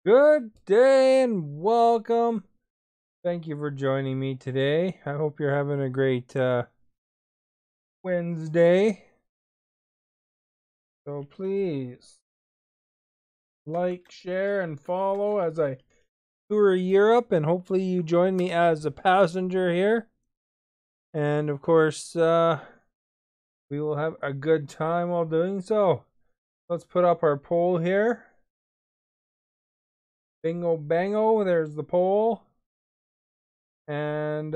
Good day and welcome. Thank you for joining me today. I hope you're having a great Wednesday. So please like, share, and follow as I tour Europe, and hopefully you join me as a passenger here. And of course, we will have a good time while doing so. Let's put up our poll here. Bingo bango, there's the poll. And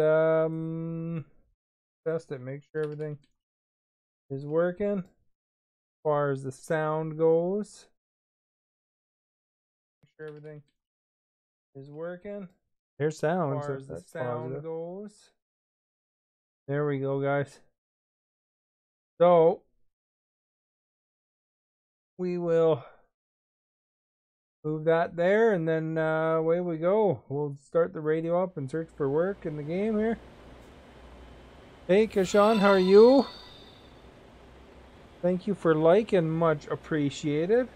test it, make sure everything is working as far as the sound goes. Make sure everything is working. There's sound as far as the sound goes. There we go, guys. So we will move that there, and then away we go. We'll start the radio up and search for work in the game here. Hey Kashan, how are you? Thank you for liking, much appreciated.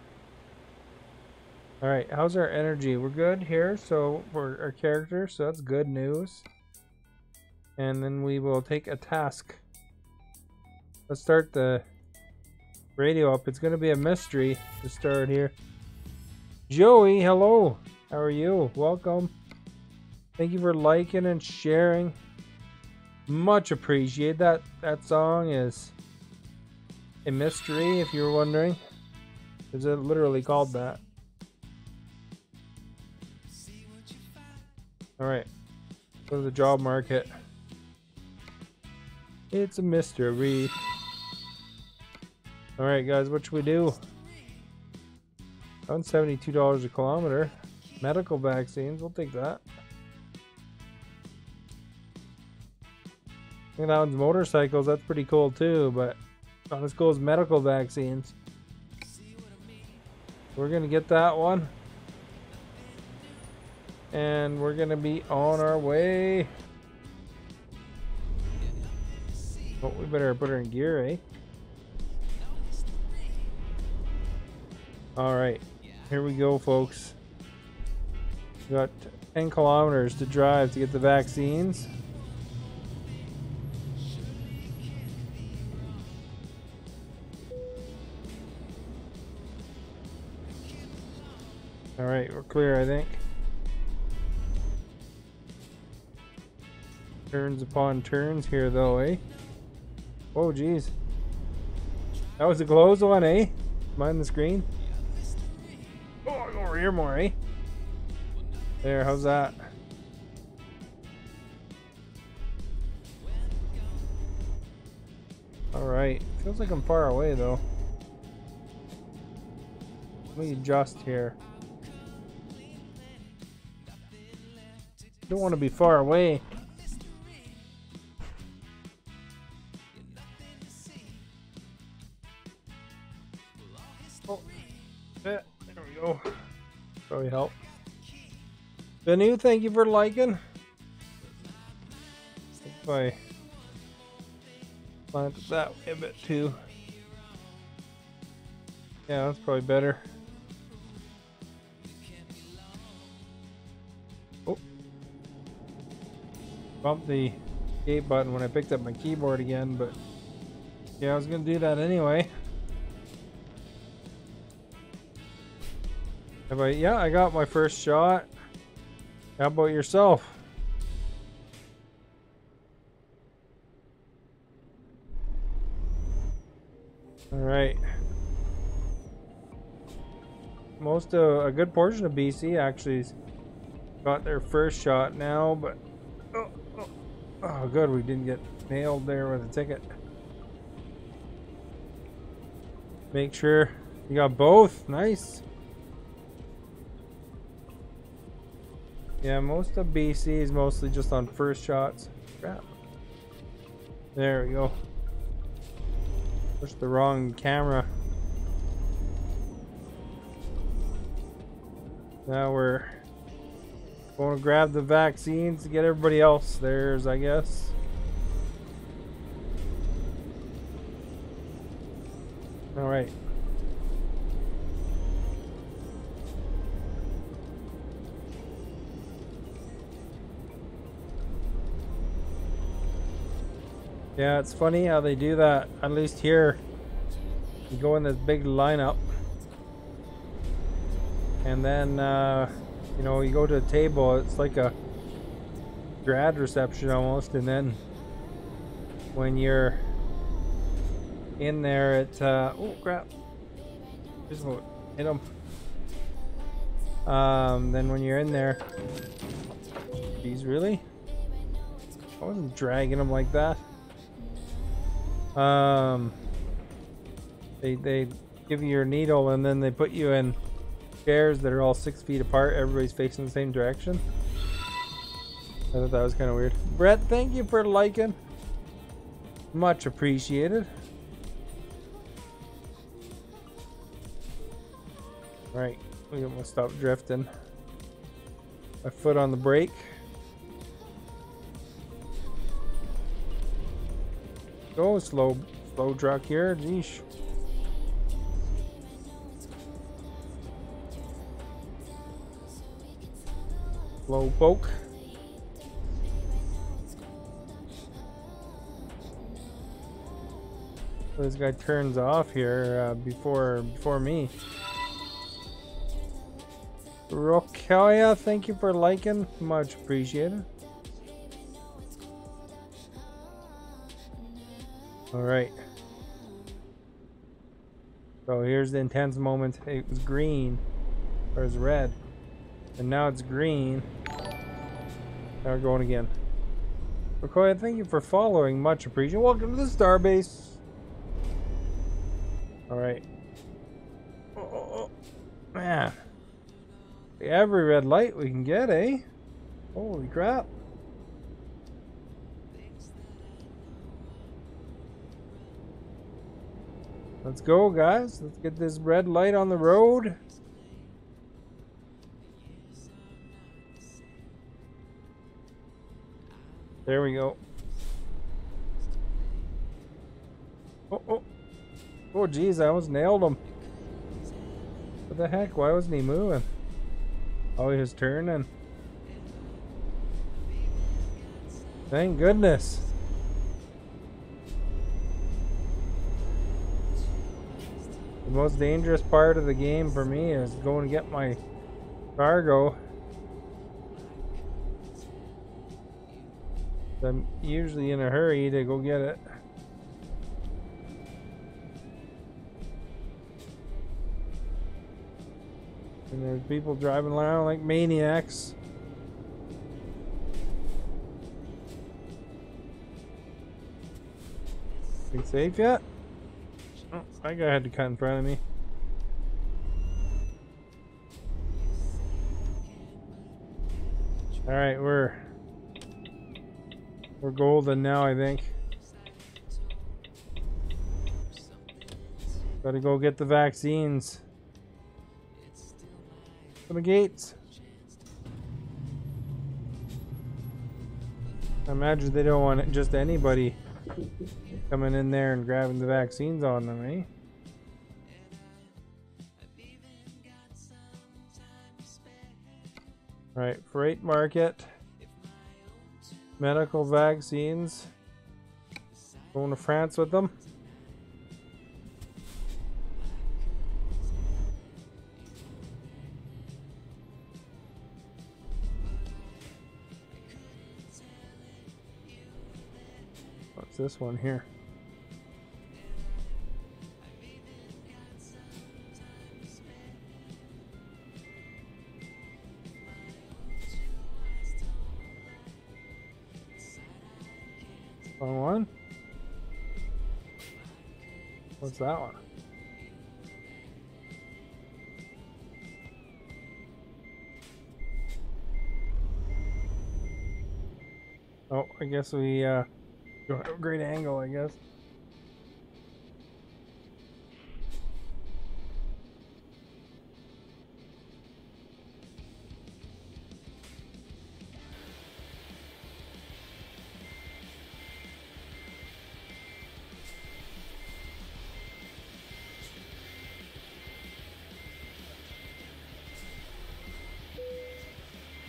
Alright, how's our energy? We're good here, so for our character, so that's good news. And then we will take a task. Let's start the radio up. It's going to be a mystery to start here. Joey, hello. How are you? Welcome. Thank you for liking and sharing. Much appreciate that. That song is a mystery, if you were wondering. Is it literally called that? Alright. Go to the job market. It's a mystery. Alright guys, what should we do? Around $72 a kilometer. Medical vaccines, we'll take that. I think that one's motorcycles, that's pretty cool too, but not as cool as medical vaccines. We're gonna get that one. And we're gonna be on our way. Oh, we better put her in gear, eh? Alright, here we go, folks. We got 10 kilometers to drive to get the vaccines. Alright, we're clear, I think. Turns upon turns here, though, eh? Oh, geez. That was a close one, eh? Mind the screen? Oh, over here more, eh? There, how's that? Alright. Feels like I'm far away, though. Let me adjust here. Don't want to be far away. Oh, there we go. Probably help. Bennu, thank you for liking. If I plant it that way a bit too. Yeah, that's probably better. Oh. Bumped the escape button when I picked up my keyboard again, but yeah, I was gonna do that anyway. Yeah, I got my first shot. How about yourself? Alright. A good portion of BC actually got their first shot now, but oh good, we didn't get nailed there with a ticket. Make sure you got both. Nice. Yeah, most of BC is mostly just on first shots. Crap. There we go. Pushed the wrong camera. Now we're going to grab the vaccines to get everybody else theirs, I guess. Alright. Yeah, it's funny how they do that. At least here, you go in this big lineup, and then you know, you go to a table. It's like a grad reception almost, and then when you're in there, it oh crap, just hit them. Then when you're in there, geez, really? I wasn't dragging them like that. They give you your needle, and then they put you in chairs that are all 6 feet apart. Everybody's facing the same direction. I thought that was kind of weird. Brett, thank you for liking. Much appreciated. Right, we almost stopped drifting. My foot on the brake. Go slow truck here. Geesh. Slow poke. This guy turns off here before me. Rokia, thank you for liking. Much appreciated. Alright. So here's the intense moment. It was green. Or it was red. And now it's green. Now we're going again. Rokia, thank you for following. Much appreciated. Welcome to the Starbase. Alright. Oh, man. Every red light we can get, eh? Holy crap. Let's go, guys. Let's get this red light on the road. There we go. Oh, geez, I almost nailed him. What the heck? Why wasn't he moving? Oh, he was turning. Thank goodness. The most dangerous part of the game for me is going to get my cargo. I'm usually in a hurry to go get it. And there's people driving around like maniacs. Are you safe yet? Oh, that guy had to cut in front of me. Alright, we're golden now, I think. Gotta go get the vaccines. Open the gates. I imagine they don't want just anybody coming in there and grabbing the vaccines on them, eh? Right, freight market. Medical vaccines. Going to France with them. What's this one here? Wrong one? What's that one? Oh, I guess we don't have a great angle, I guess.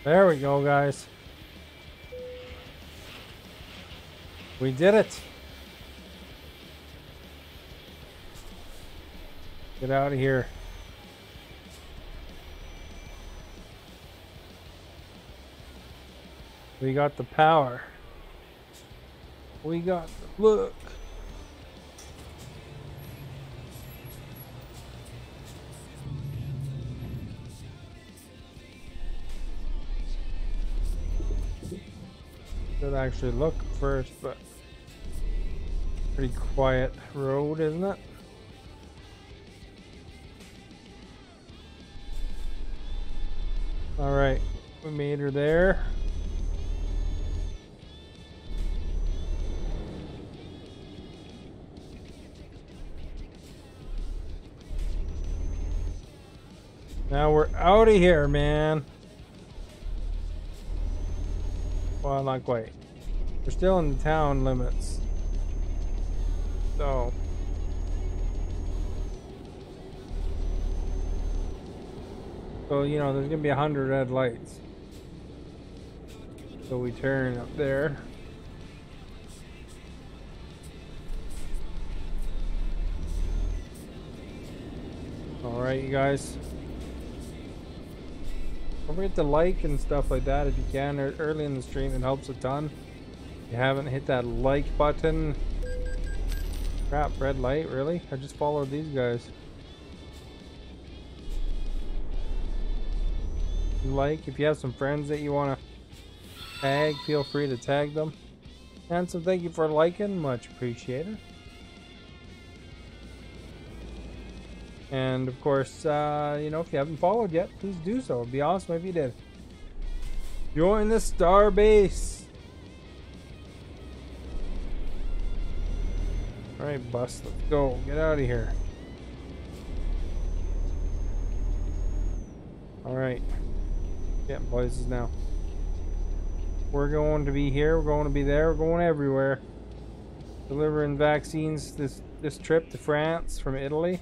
There we go, guys. We did it. Get out of here. We got the power. We got the look. Should actually look first, but pretty quiet road, isn't it? All right, we made her there. Now we're out of here, man. Well, not quite. We're still in the town limits. So. So, you know, there's gonna be 100 red lights. So we turn up there. Alright, you guys. Don't forget to like and stuff like that if you can early in the stream. It helps a ton. If you haven't hit that like button. Crap, red light, really? I just followed these guys. Like, if you have some friends that you want to tag, feel free to tag them. And so thank you for liking, much appreciated. And of course, you know, if you haven't followed yet, please do so. It'd be awesome if you did. Join the star base. Alright, bus, let's go. Get out of here. Alright. Getting places now. We're going to be here, we're going to be there, we're going everywhere. Delivering vaccines this trip to France from Italy.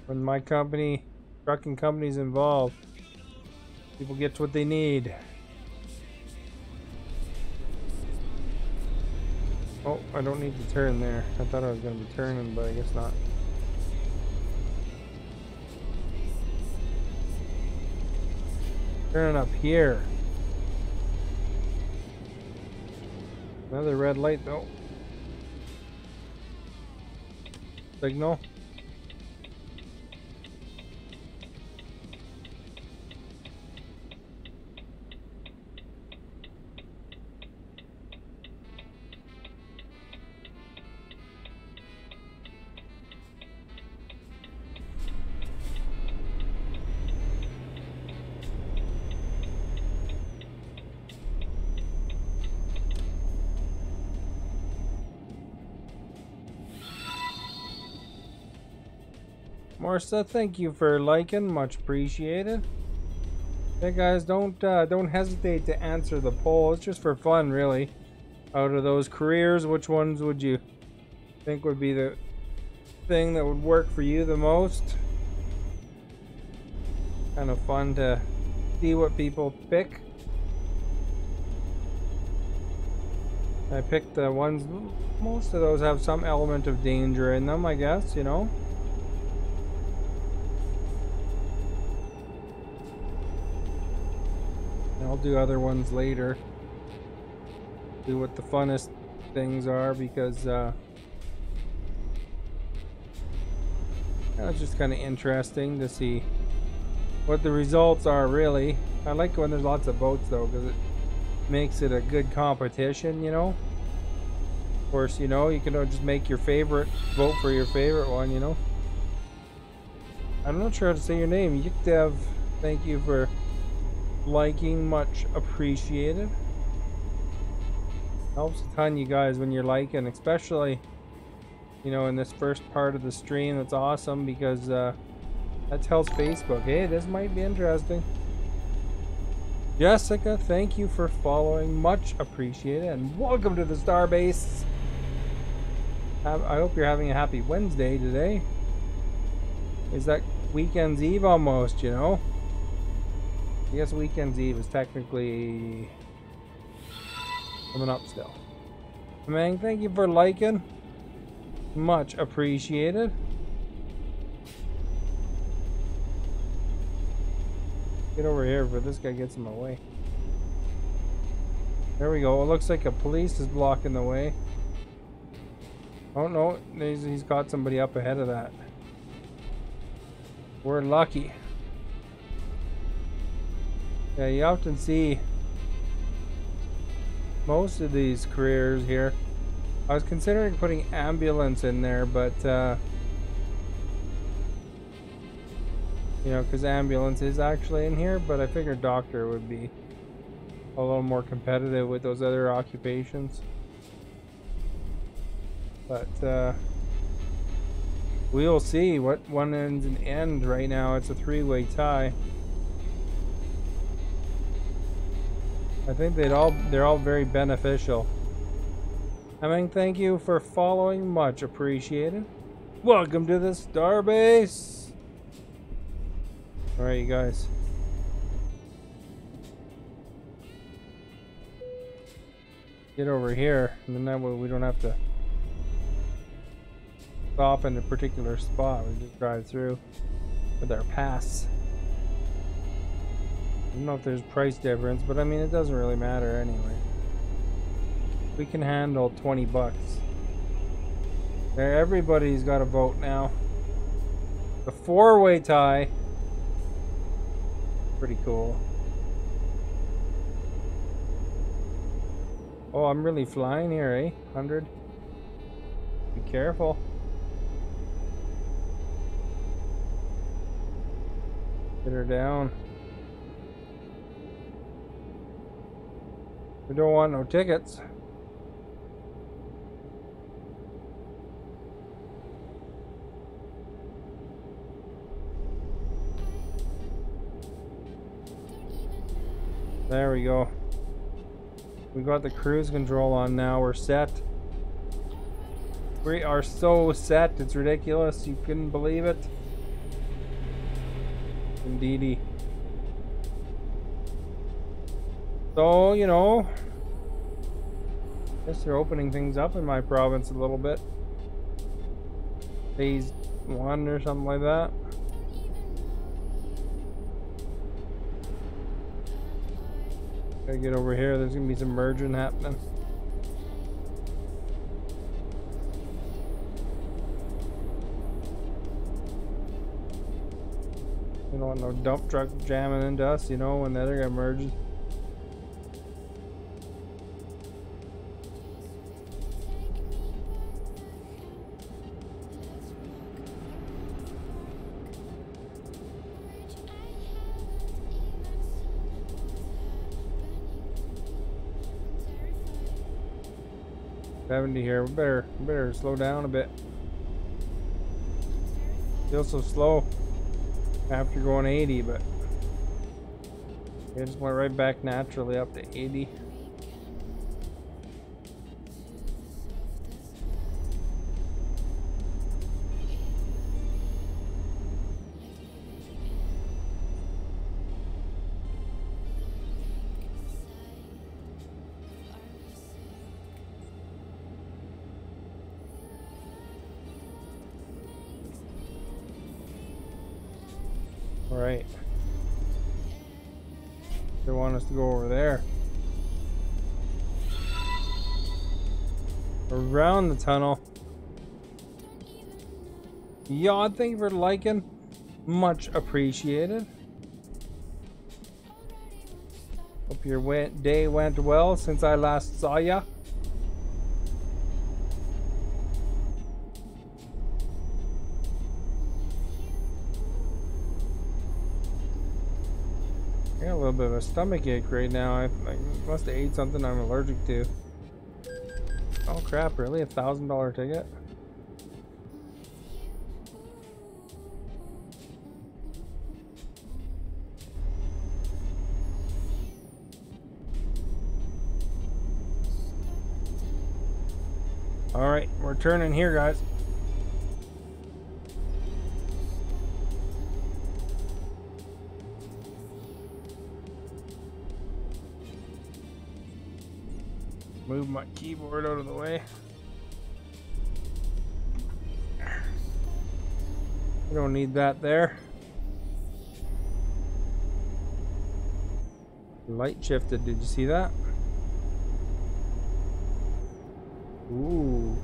When my company, trucking company's involved, people get what they need. Oh, I don't need to turn there. I thought I was going to be turning, but I guess not. Turning up here. Another red light though. Signal. Marissa, thank you for liking, much appreciated. Hey guys, don't hesitate to answer the poll. It's just for fun, really. Out of those careers, which ones would you think would be the thing that would work for you the most? Kind of fun to see what people pick. I picked the ones, most of those have some element of danger in them, I guess, you know. I'll do other ones later. Do what the funnest things are because it's just kind of interesting to see what the results are, really. I like when there's lots of votes though, because it makes it a good competition, you know. Of course, you know, you can just make your favorite, vote for your favorite one, you know. I'm not sure how to say your name. Yiktev, thank you for liking, much appreciated. Helps a ton, you guys, when you're liking, especially, you know, in this first part of the stream. That's awesome because that tells Facebook, hey, this might be interesting. Jessica, thank you for following, much appreciated, and welcome to the Starbase. I hope you're having a happy Wednesday today. Is that weekend's eve almost, you know? I guess weekend's eve is technically coming up still. Mang, thank you for liking. Much appreciated. Get over here, but this guy gets in my way. There we go. It looks like a police is blocking the way. Oh no, he's got somebody up ahead of that. We're lucky. Yeah, you often see most of these careers here. I was considering putting ambulance in there, but you know, because ambulance is actually in here, but I figured doctor would be a little more competitive with those other occupations. But we'll see what one ends in end. Right now it's a three-way tie. I think they're all very beneficial. I mean, thank you for following, much appreciated. Welcome to the Starbase. Alright, you guys. Get over here, and then that way we don't have to stop in a particular spot. We just drive through with our pass. I don't know if there's price difference, but I mean, it doesn't really matter anyway. We can handle 20 bucks. There, everybody's got a vote now. The four-way tie. Pretty cool. Oh, I'm really flying here, eh? 100. Be careful. Get her down. We don't want no tickets. There we go. We got the cruise control on now. We're set. We are so set. It's ridiculous. You couldn't believe it. Indeedy. So, you know, I guess they're opening things up in my province a little bit. Phase 1 or something like that. Gotta get over here. There's gonna be some merging happening. You don't want no dump truck jamming into us, you know, when the other guy merges. $70 here. We better slow down a bit. Feels so slow after going 80, but it just went right back naturally up to 80. Right. They want us to go over there. Around the tunnel. Yod, thank you for liking. Much appreciated. Hope your day went well since I last saw ya. I got a little bit of a stomach ache right now. I must have ate something I'm allergic to. Oh crap, really? $1,000 ticket? Alright, we're turning here, guys. Move my keyboard out of the way. I don't need that there. Light shifted, did you see that? Ooh.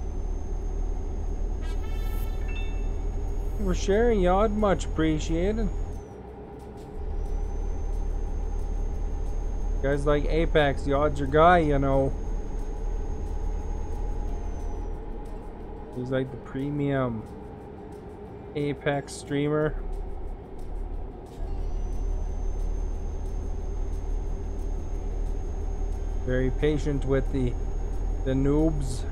We're sharing Yod, much appreciated. You guys like Apex, Yod's your guy, you know. He's like the premium Apex streamer. Very patient with the noobs.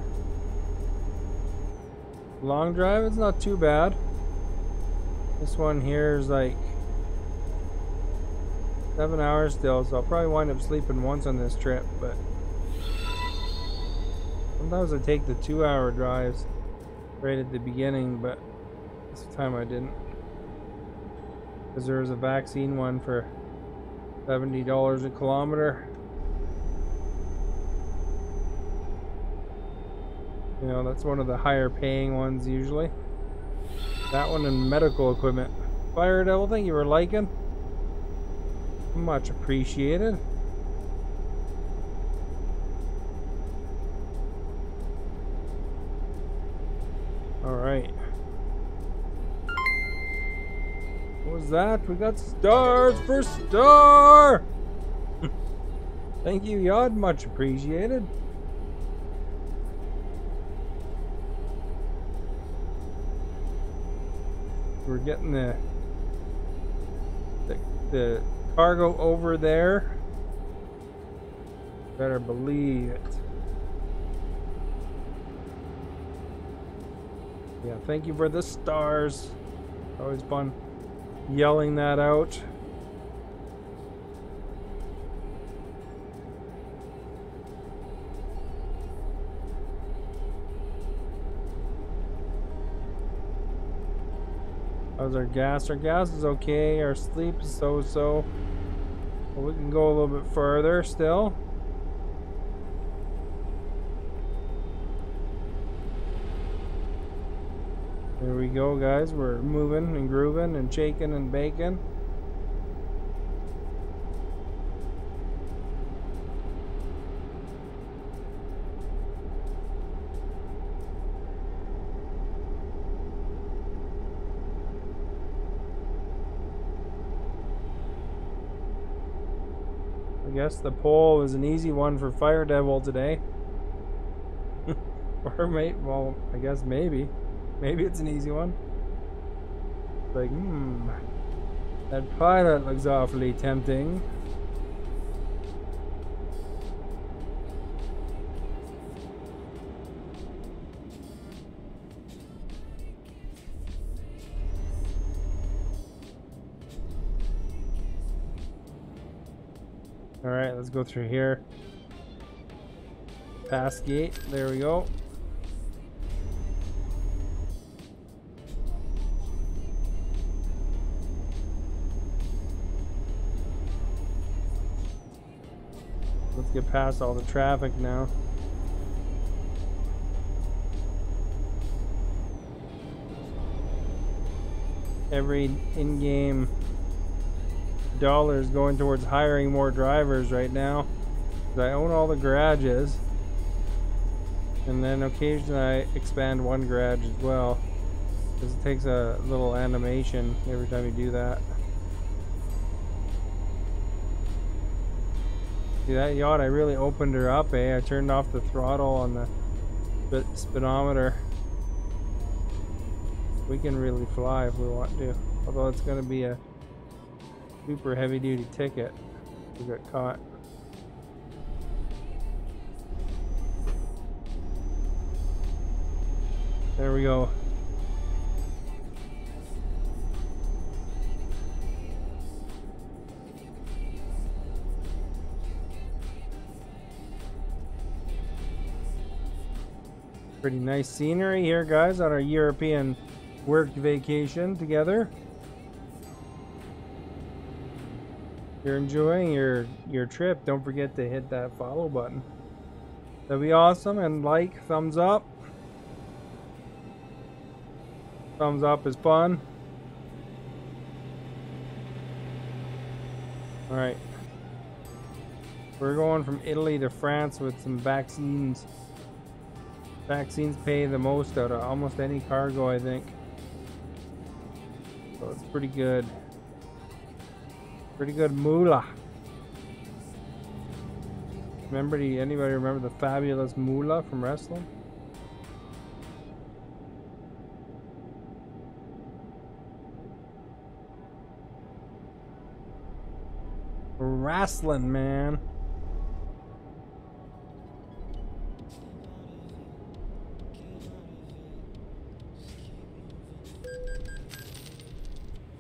Long drive, it's not too bad. This one here is like 7 hours still, so I'll probably wind up sleeping once on this trip, but sometimes I take the 2-hour drives right at the beginning, but this time I didn't. Because there was a vaccine one for $70 a kilometer. You know, that's one of the higher paying ones usually. That one and medical equipment. Fire Devil, thank you for liking. Much appreciated. Alright. What was that? We got stars for Star! Thank you, Yod. Much appreciated. We're getting the cargo over there. Better believe it. Yeah, thank you for the stars. Always fun yelling that out. How's our gas? Our gas is okay. Our sleep is so-so. Well, we can go a little bit further still. There we go, guys. We're moving and grooving and shaking and baking. I guess the poll is an easy one for Fire Devil today. Or well, I guess maybe. Maybe it's an easy one. Like, that pilot looks awfully tempting. Alright, let's go through here. Pass gate, there we go. Let's get past all the traffic now. Every in-game dollar is going towards hiring more drivers right now. I own all the garages, and then occasionally I expand one garage as well, because it takes a little animation every time you do that. See that yacht? I really opened her up, eh? I turned off the throttle on the speedometer. We can really fly if we want to, although it's going to be a super heavy-duty ticket if we get caught. There we go. Pretty nice scenery here, guys, on our European work vacation together. If you're enjoying your trip, don't forget to hit that follow button. That'd be awesome. And like, thumbs up. Thumbs up is fun. Alright. We're going from Italy to France with some vaccines. Vaccines pay the most out of almost any cargo, I think. So it's pretty good. Pretty good moolah. Anybody remember the fabulous moolah from wrestling? Wrestling, man.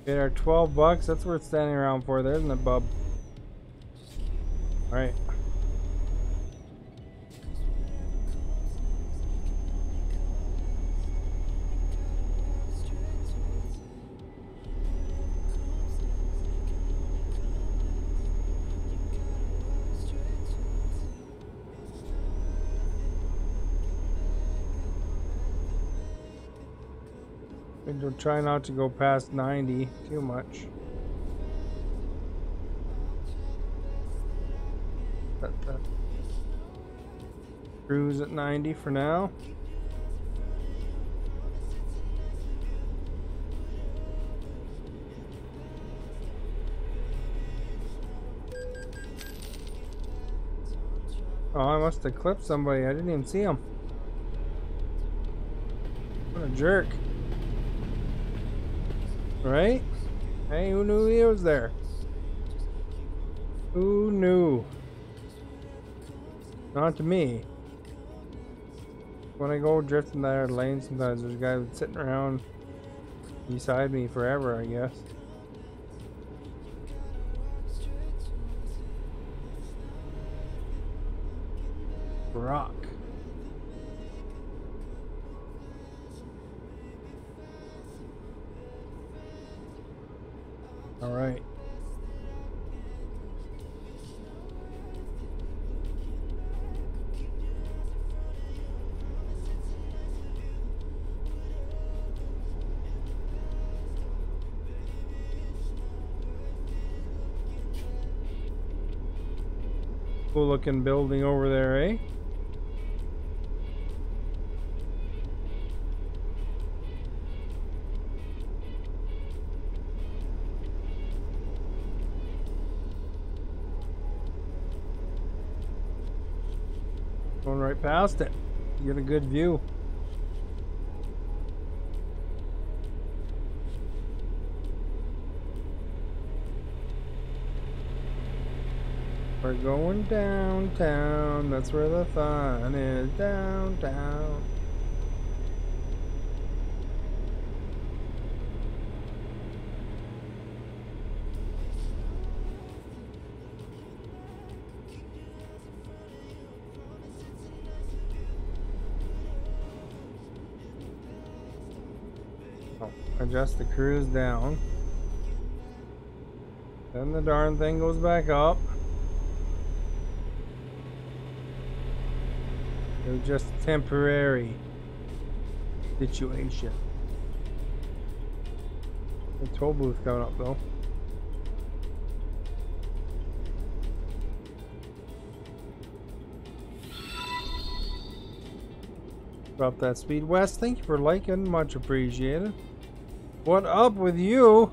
Get our 12 bucks. That's worth standing around for there, isn't it, bub? Alright. We'll try not to go past 90 too much. Cruise at 90 for now. Oh, I must have clipped somebody. I didn't even see him. What a jerk. Right? Hey, who knew he was there? Who knew? Not to me. When I go drifting that other lane, sometimes there's a guy sitting around beside me forever, I guess. Rock. All right. Cool looking building over there, eh? Going right past it. You get a good view. We're going downtown. That's where the fun is. Downtown. Adjust the cruise down. Then the darn thing goes back up. It was just a temporary situation. The toll booth coming up though. Drop that speed. Wes, thank you for liking. Much appreciated. What up with you?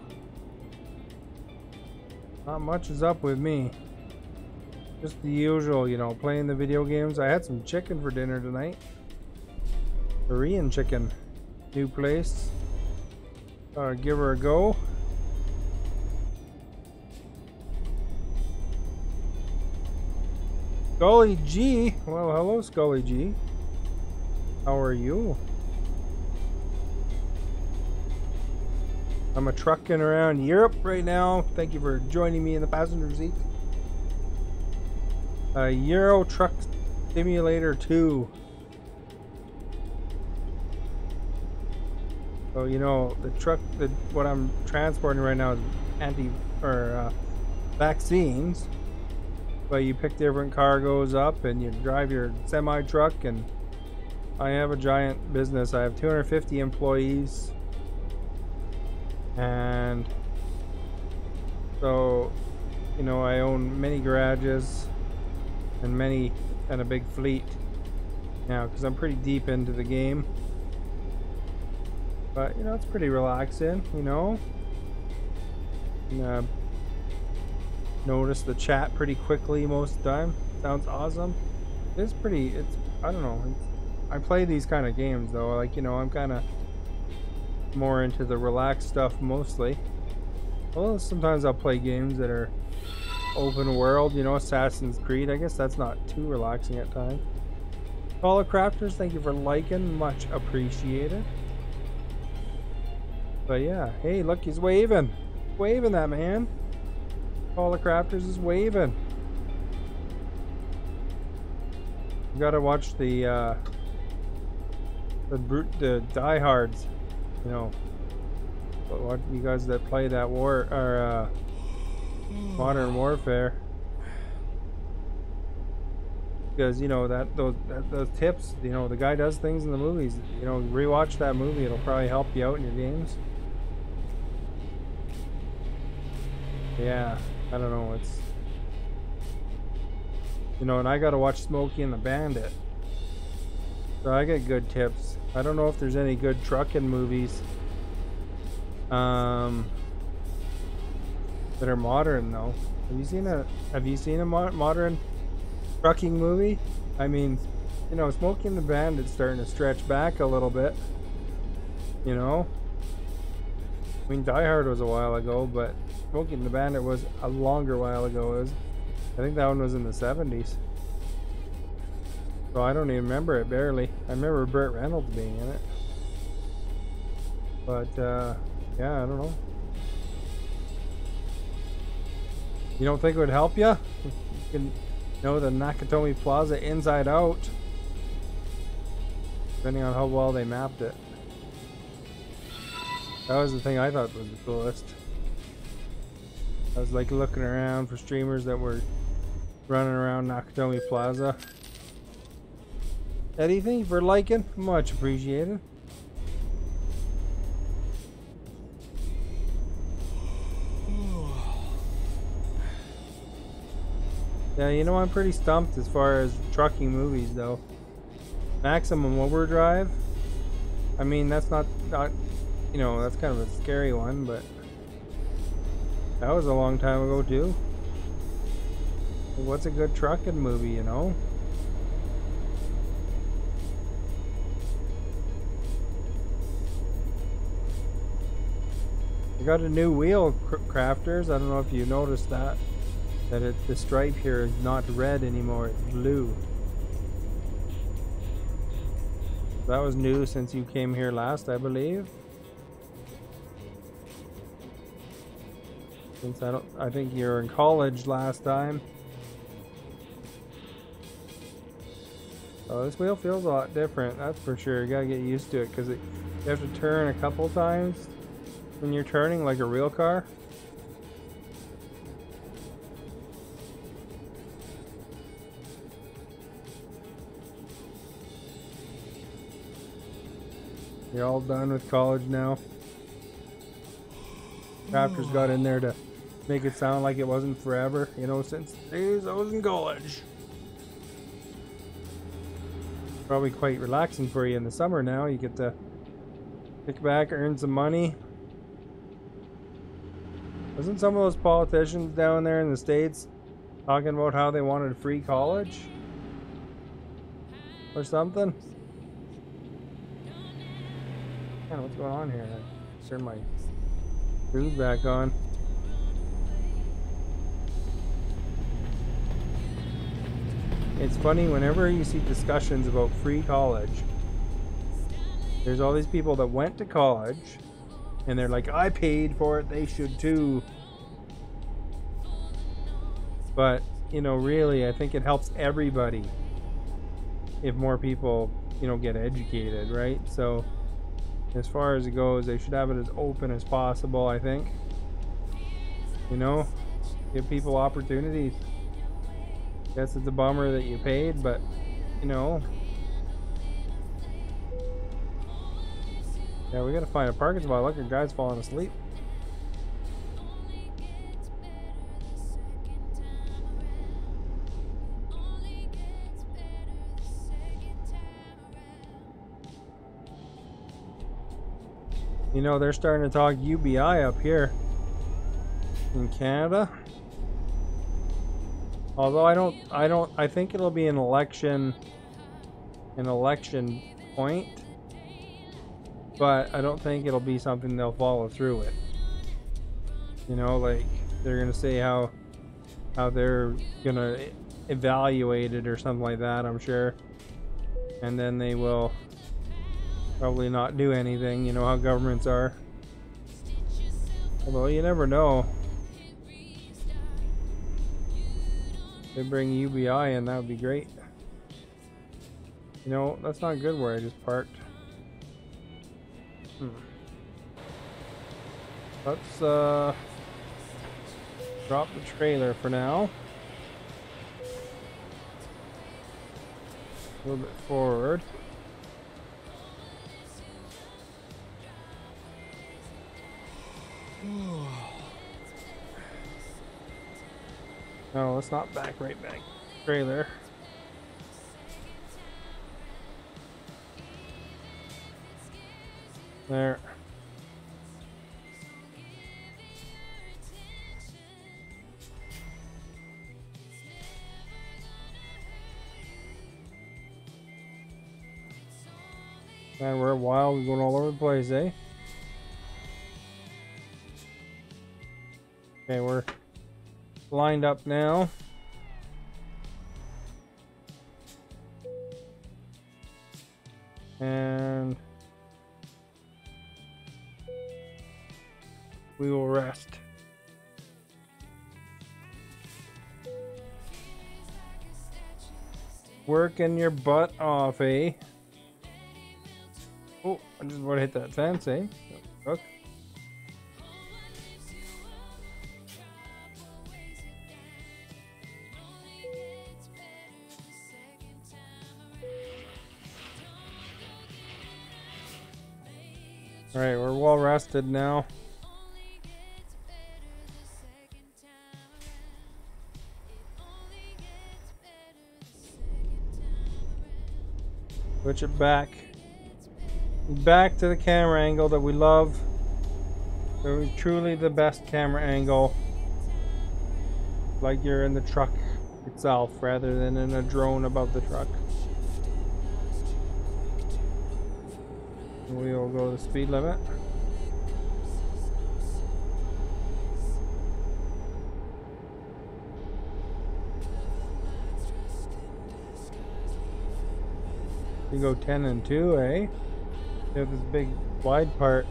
Not much is up with me. Just the usual, you know, playing the video games. I had some chicken for dinner tonight. Korean chicken. New place. Give her a go. Scully G. Well, hello, Scully G. How are you? I'm a trucking around Europe right now. Thank you for joining me in the passenger seat. Euro Truck Simulator 2. So you know the truck, what I'm transporting right now is vaccines. but you pick different cargoes up and you drive your semi truck. And I have a giant business. I have 250 employees, and so, you know, I own many garages and a big fleet now because I'm pretty deep into the game. But you know, it's pretty relaxing, you know. And, notice the chat pretty quickly most of the time. Sounds awesome. It's I don't know. I play these kind of games though. Like, you know, I'm kind of more into the relaxed stuff mostly. Well, sometimes I'll play games that are open world, you know, Assassin's Creed. I guess that's not too relaxing at times. Follow Crafters, thank you for liking. Much appreciated. But yeah, hey, look, he's waving. Waving, that man. All the Crafters is waving. You gotta watch the diehards, you know. But what you guys that play that Modern Warfare, because you know those tips, you know, the guy does things in the movies. You know, rewatch that movie; it'll probably help you out in your games. Yeah. I don't know, it's, you know, and I gotta watch Smokey and the Bandit, so I get good tips. I don't know if there's any good trucking movies that are modern though. Have you seen a modern trucking movie? I mean, you know, Smokey and the Bandit's starting to stretch back a little bit, you know. I mean, Die Hard was a while ago, but Smokey and the Bandit was a longer while ago. I think that one was in the 70s. So I don't even remember it, barely. I remember Burt Reynolds being in it. But, yeah, I don't know. You don't think it would help you? You can know the Nakatomi Plaza inside out. Depending on how well they mapped it. That was the thing I thought was the coolest. I was like looking around for streamers that were running around Nakatomi Plaza. Eddie, thank you for liking. Much appreciated. Yeah, you know, I'm pretty stumped as far as trucking movies though. Maximum Overdrive. I mean, that's not you know, that's kind of a scary one, but that was a long time ago too. What's a good trucking movie, you know? I got a new wheel, Crafters. I don't know if you noticed that. The stripe here is not red anymore, it's blue. That was new since you came here last, I believe. Since I think you were in college last time. Oh, this wheel feels a lot different, that's for sure. You gotta get used to it because you have to turn a couple times when you're turning like a real car. You're all done with college now. Raptors got in there to make it sound like it wasn't forever, you know, since the days I was in college. Probably quite relaxing for you in the summer now. You get to kick back, earn some money. Wasn't some of those politicians down there in the States talking about how they wanted free college? Or something? Man, what's going on here? I turn my food back on. It's funny, whenever you see discussions about free college, there's all these people that went to college and they're like, I paid for it, they should too. But, you know, really, I think it helps everybody if more people, you know, get educated, right? So as far as it goes, they should have it as open as possible, I think. You know, give people opportunities. Guess it's a bummer that you paid, but you know. Yeah, we gotta find a parking spot. Look, a guy's falling asleep. You know, they're starting to talk UBI up here in Canada. Although I think it'll be an election point, but I don't think it'll be something they'll follow through with. You know, like they're gonna say how they're gonna evaluate it or something like that, I'm sure, and then they will probably not do anything. You know how governments are. Although you never know. They bring UBI in, that would be great. You know, that's not good where I just parked. Let's drop the trailer for now. A little bit forward. No, let's not back right back. Trailer. There. Man, we're wild. We're going all over the place, eh? Okay, we're lined up now. And we will rest. Working your butt off, eh? Oh, I just want to hit that fence, eh? Look. Alright, we're well rested now. Switch it back. Back to the camera angle that we love. So truly the best camera angle. Like you're in the truck itself rather than in a drone above the truck. We will go the speed limit. You go 10 and 2, eh? You have this big wide part.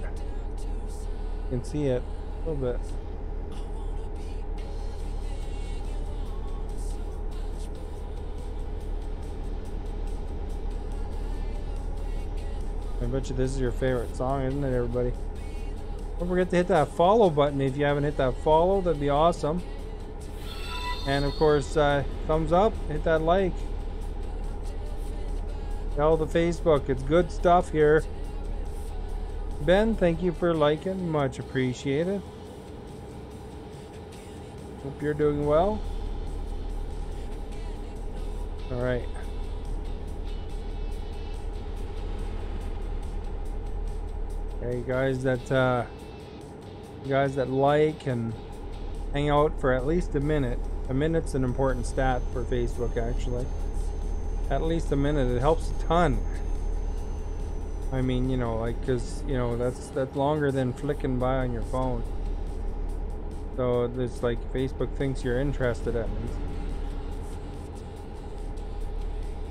You can see it a little bit. I bet you this is your favorite song, isn't it, everybody? Don't forget to hit that follow button if you haven't hit that follow. That'd be awesome. And of course, thumbs up, hit that like. Tell the Facebook, it's good stuff here. Ben, thank you for liking, much appreciated. Hope you're doing well. All right. Okay, guys that like and hang out for at least a minute. A minute's an important stat for Facebook, actually. At least a minute, it helps a ton. I mean, you know, like, cause you know that's longer than flicking by on your phone. So it's like Facebook thinks you're interested at least,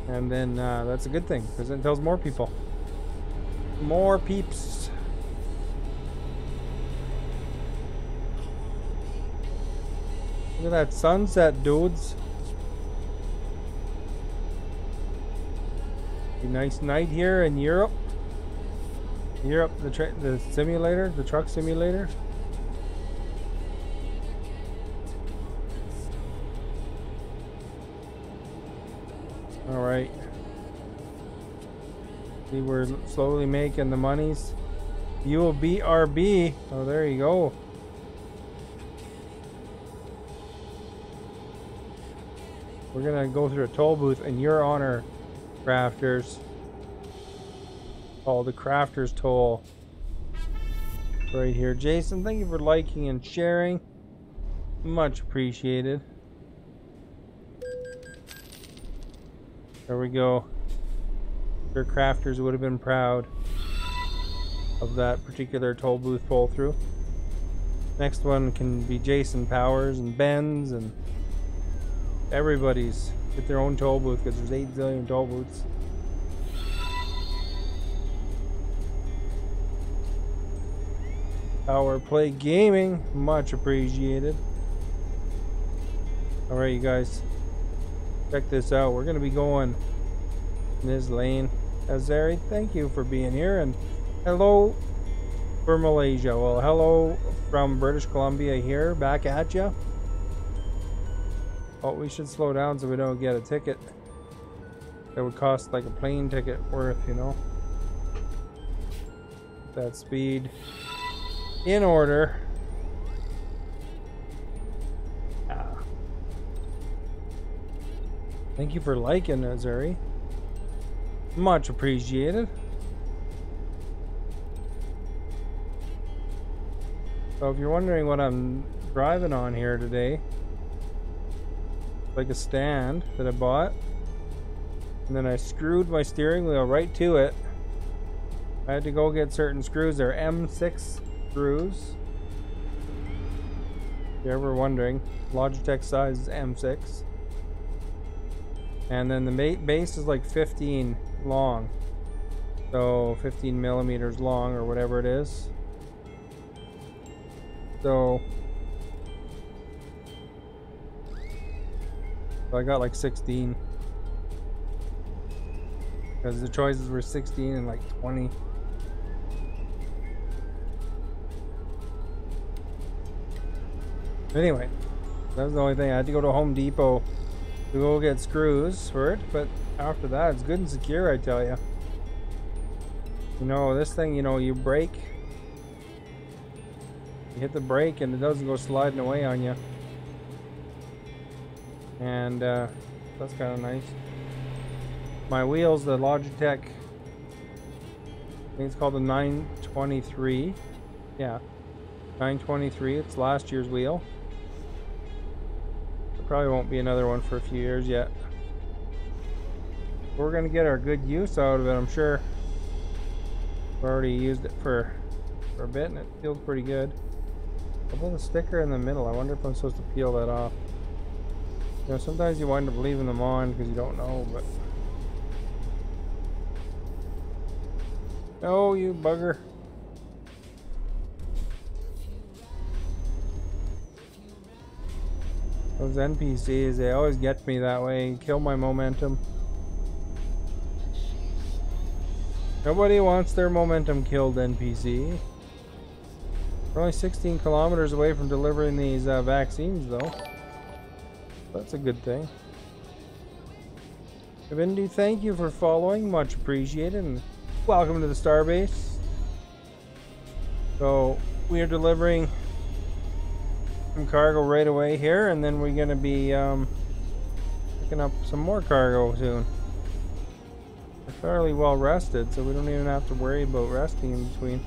and then that's a good thing because it tells more people, more peeps. Look at that sunset, dudes. A nice night here in Europe. Europe, the simulator, the truck simulator. Alright. See, we're slowly making the monies. You will be RB. Oh, there you go. We're gonna go through a toll booth in your honor, crafters. Called the Crafters Toll. Right here. Jason, thank you for liking and sharing. Much appreciated. There we go. Your crafters would have been proud of that particular toll booth pull through. Next one can be Jason Powers and Ben's and everybody's. Get their own toll booth because there's 8 zillion toll booths. Power Play Gaming, much appreciated. Alright, you guys, check this out. We're going to be going in this lane. Azari, thank you for being here, and hello for Malaysia. Well, hello from British Columbia here, back at ya. Oh, we should slow down so we don't get a ticket. That would cost like a plane ticket worth, you know. That speed in order. Thank you for liking, Azuri. Much appreciated. So if you're wondering what I'm driving on here today, like a stand that I bought, and then I screwed my steering wheel right to it. I had to go get certain screws. They're M6 screws. If you're ever wondering, Logitech size is M6. And then the base is like 15 long. So 15 millimeters long or whatever it is. So I got like 16. Because the choices were 16 and like 20. Anyway, that was the only thing. I had to go to Home Depot to go get screws for it, but after that it's good and secure, I tell you. You know, this thing, you know, you brake, you hit the brake and it doesn't go sliding away on you. And that's kind of nice. My wheels, the Logitech, I think it's called the 923. Yeah, 923. It's last year's wheel. There probably won't be another one for a few years yet. We're gonna get our good use out of it, I'm sure. We've already used it for a bit and it feels pretty good. I'll put a sticker in the middle. I wonder if I'm supposed to peel that off. You know, sometimes you wind up leaving them on because you don't know, but... Oh, you bugger. Those NPCs, they always get me that way. Kill my momentum. Nobody wants their momentum killed, NPC. We're only 16 kilometers away from delivering these vaccines, though. That's a good thing. Vindu, thank you for following. Much appreciated. And welcome to the Starbase. So, we are delivering some cargo right away here, and then we're going to be picking up some more cargo soon. We're fairly well rested, so we don't even have to worry about resting in between.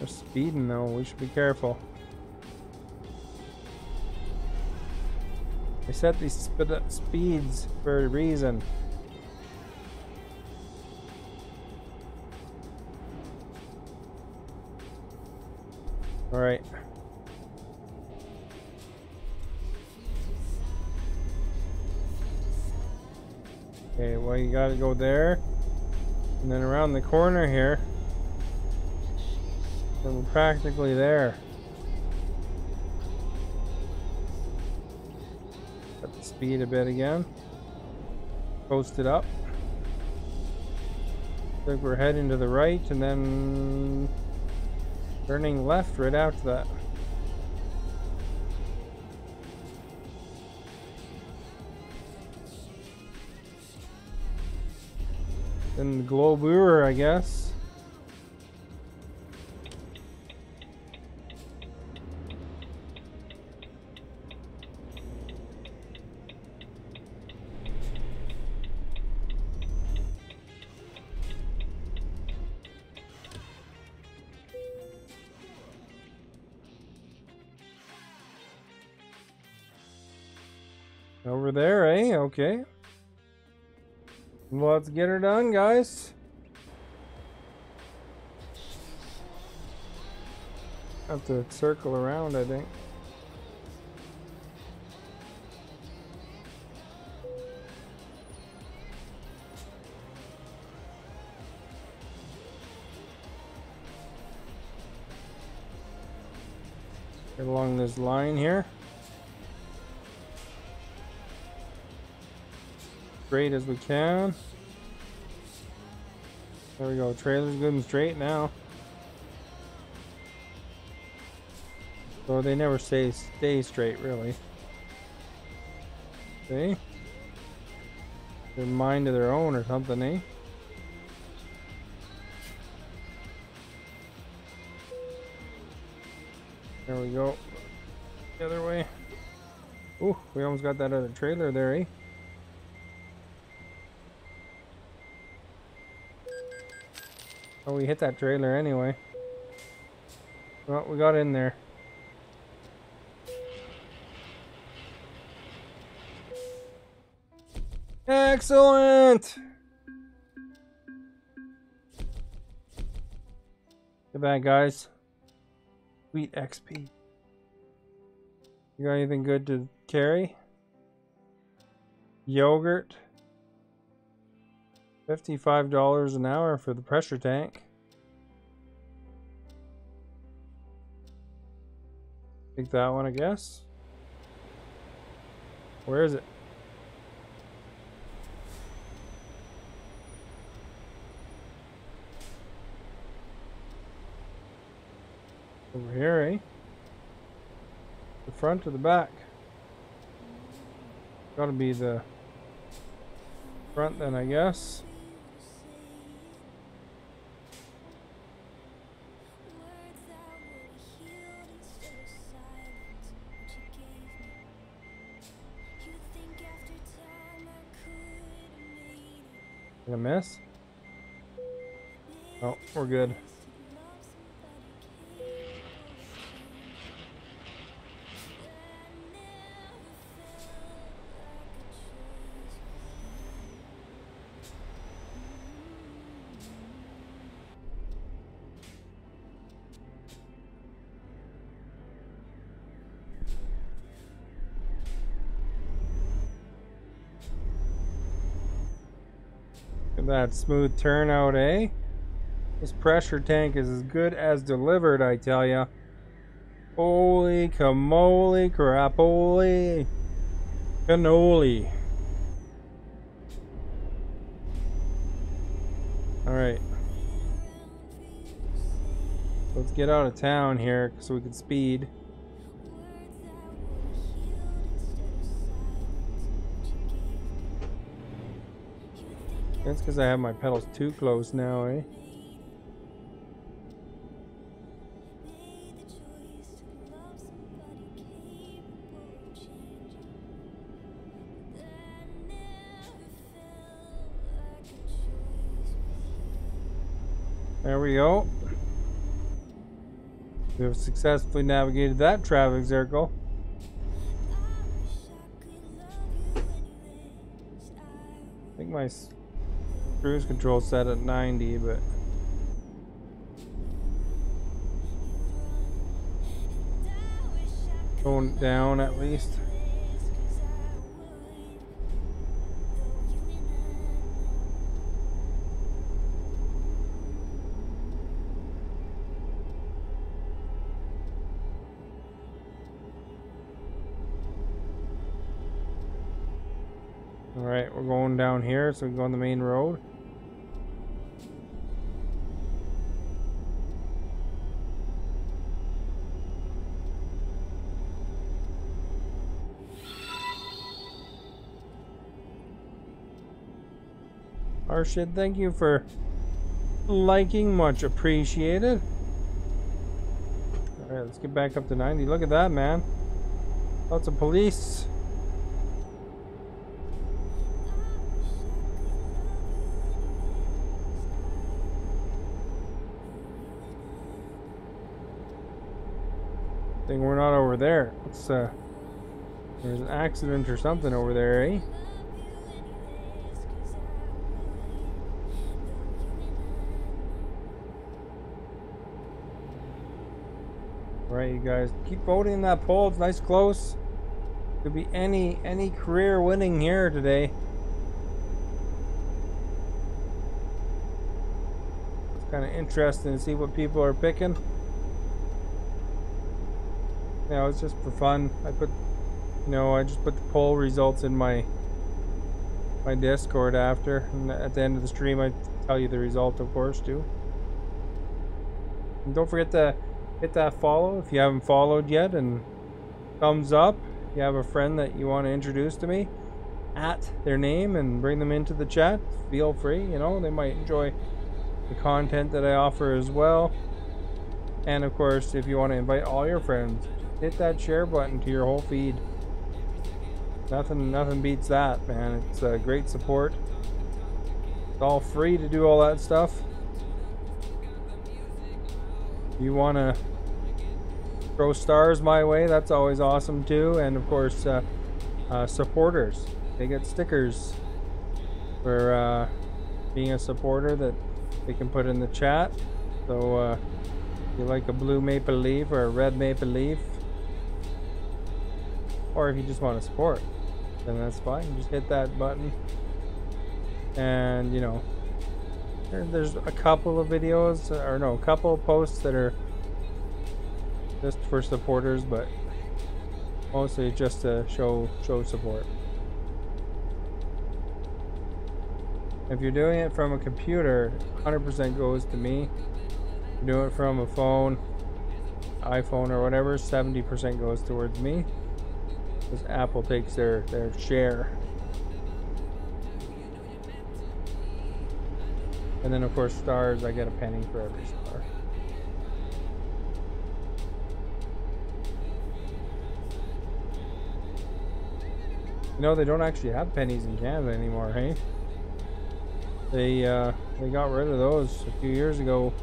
We're speeding though, we should be careful. They set these speeds for a reason. Alright. Okay, well you gotta go there. And then around the corner here. And we're practically there. Got the speed a bit again. Post it up. I think we're heading to the right and then turning left right after that. Then the Globuer, I guess. Over there, eh? Okay. Let's get her done, guys. Have to circle around, I think. Get along this line here. Straight as we can. There we go. Trailer's good and straight now. So they never stay straight, really. See? They're mind of their own or something, eh? There we go. The other way. Ooh, we almost got that other trailer there, eh? Oh, we hit that trailer anyway. Well, we got in there. Excellent! Good bad, guys. Sweet XP. You got anything good to carry? Yogurt. $55 an hour for the pressure tank. Take that one, I guess. Where is it? Over here, eh? The front or the back? Gotta be the front then, I guess. Did I miss? Oh, we're good. Look at that smooth turnout, eh? This pressure tank is as good as delivered, I tell ya. Holy camole crapoli cannoli. Alright. Let's get out of town here so we can speed. That's because I have my pedals too close now, eh? There we go. We have successfully navigated that traffic circle. I think my cruise control set at 90, but going down at least. Alright, we're going down here so we can go on the main road. Arshid, thank you for liking, much appreciated. Alright, let's get back up to 90. Look at that, man. Lots of police. I think we're not over there. It's there's an accident or something over there, eh? Right, you guys, keep voting in that poll. It's nice close. Could be any career winning here today. It's kind of interesting to see what people are picking. You know, it's just for fun. I just put the poll results in my Discord after, and at the end of the stream I tell you the result, of course, too. And don't forget to hit that follow if you haven't followed yet, and thumbs up if you have a friend that you want to introduce to me. At their name and bring them into the chat. Feel free, you know, they might enjoy the content that I offer as well. And of course, if you want to invite all your friends, hit that share button to your whole feed. Nothing beats that, man. It's a great support. It's all free to do all that stuff. If you want to throw stars my way, that's always awesome too. And of course, supporters, they get stickers for being a supporter that they can put in the chat. So if you like a blue maple leaf or a red maple leaf, or if you just want to support, then that's fine. Just hit that button. And you know, there's a couple of videos, or no, a couple of posts that are just for supporters, but mostly just to show support. If you're doing it from a computer, 100% goes to me. If you're doing it from a phone, iPhone or whatever, 70% goes towards me, because Apple takes their share. And then of course stars, I get a penny for every star. You know, they don't actually have pennies in Canada anymore, hey? They got rid of those a few years ago.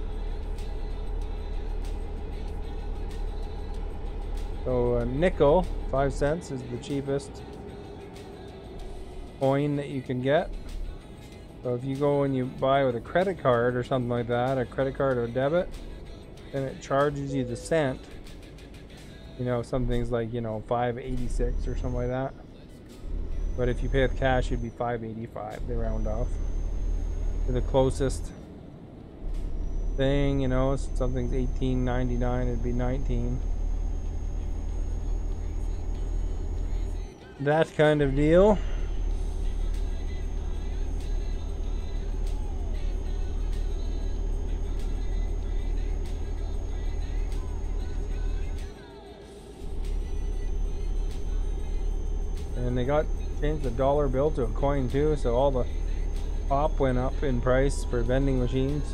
So nickel, 5 cents, is the cheapest coin that you can get. So if you go and you buy with a credit card or something like that, a credit card or a debit, then it charges you the cent. You know, some things like, you know, 5.86 or something like that. But if you pay with cash, it'd be 5.85. They round off to the closest thing. You know, if something's 18.99, it'd be 19. That kind of deal. And they changed the dollar bill to a coin too, so all the pop went up in price for vending machines.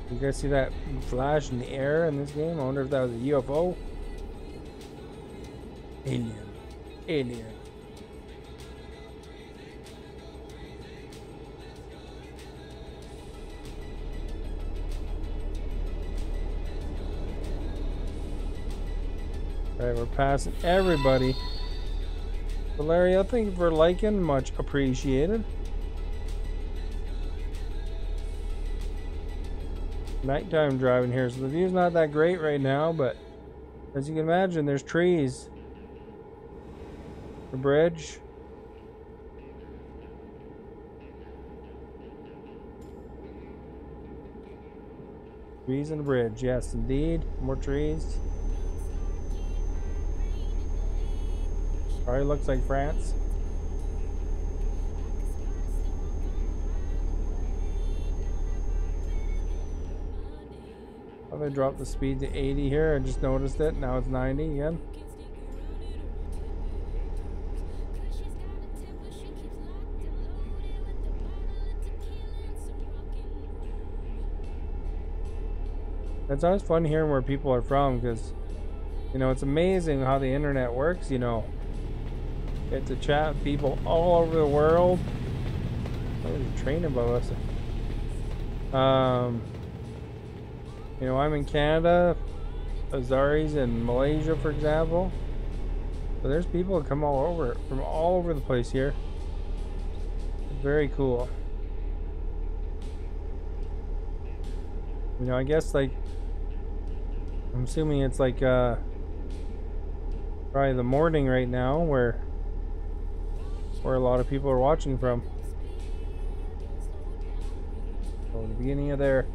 You guys see that flash in the air in this game? I wonder if that was a UFO. Alien. Alright, we're passing everybody. Valeria, thank you for liking, much appreciated. Nighttime driving here, so the view's not that great right now, but as you can imagine, there's trees. The bridge. Trees and a bridge, yes indeed. More trees. Probably looks like France. Oh, they dropped the speed to 80 here. I just noticed it. Now it's 90 again. It's always fun hearing where people are from, because, you know, it's amazing how the internet works, you know. Get to chat with people all over the world. Oh, there's a train above us. You know, I'm in Canada, Azaris in Malaysia, for example. So there's people that come from all over the place here. Very cool. You know, I guess, like, I'm assuming it's like probably the morning right now where a lot of people are watching from. So the beginning of their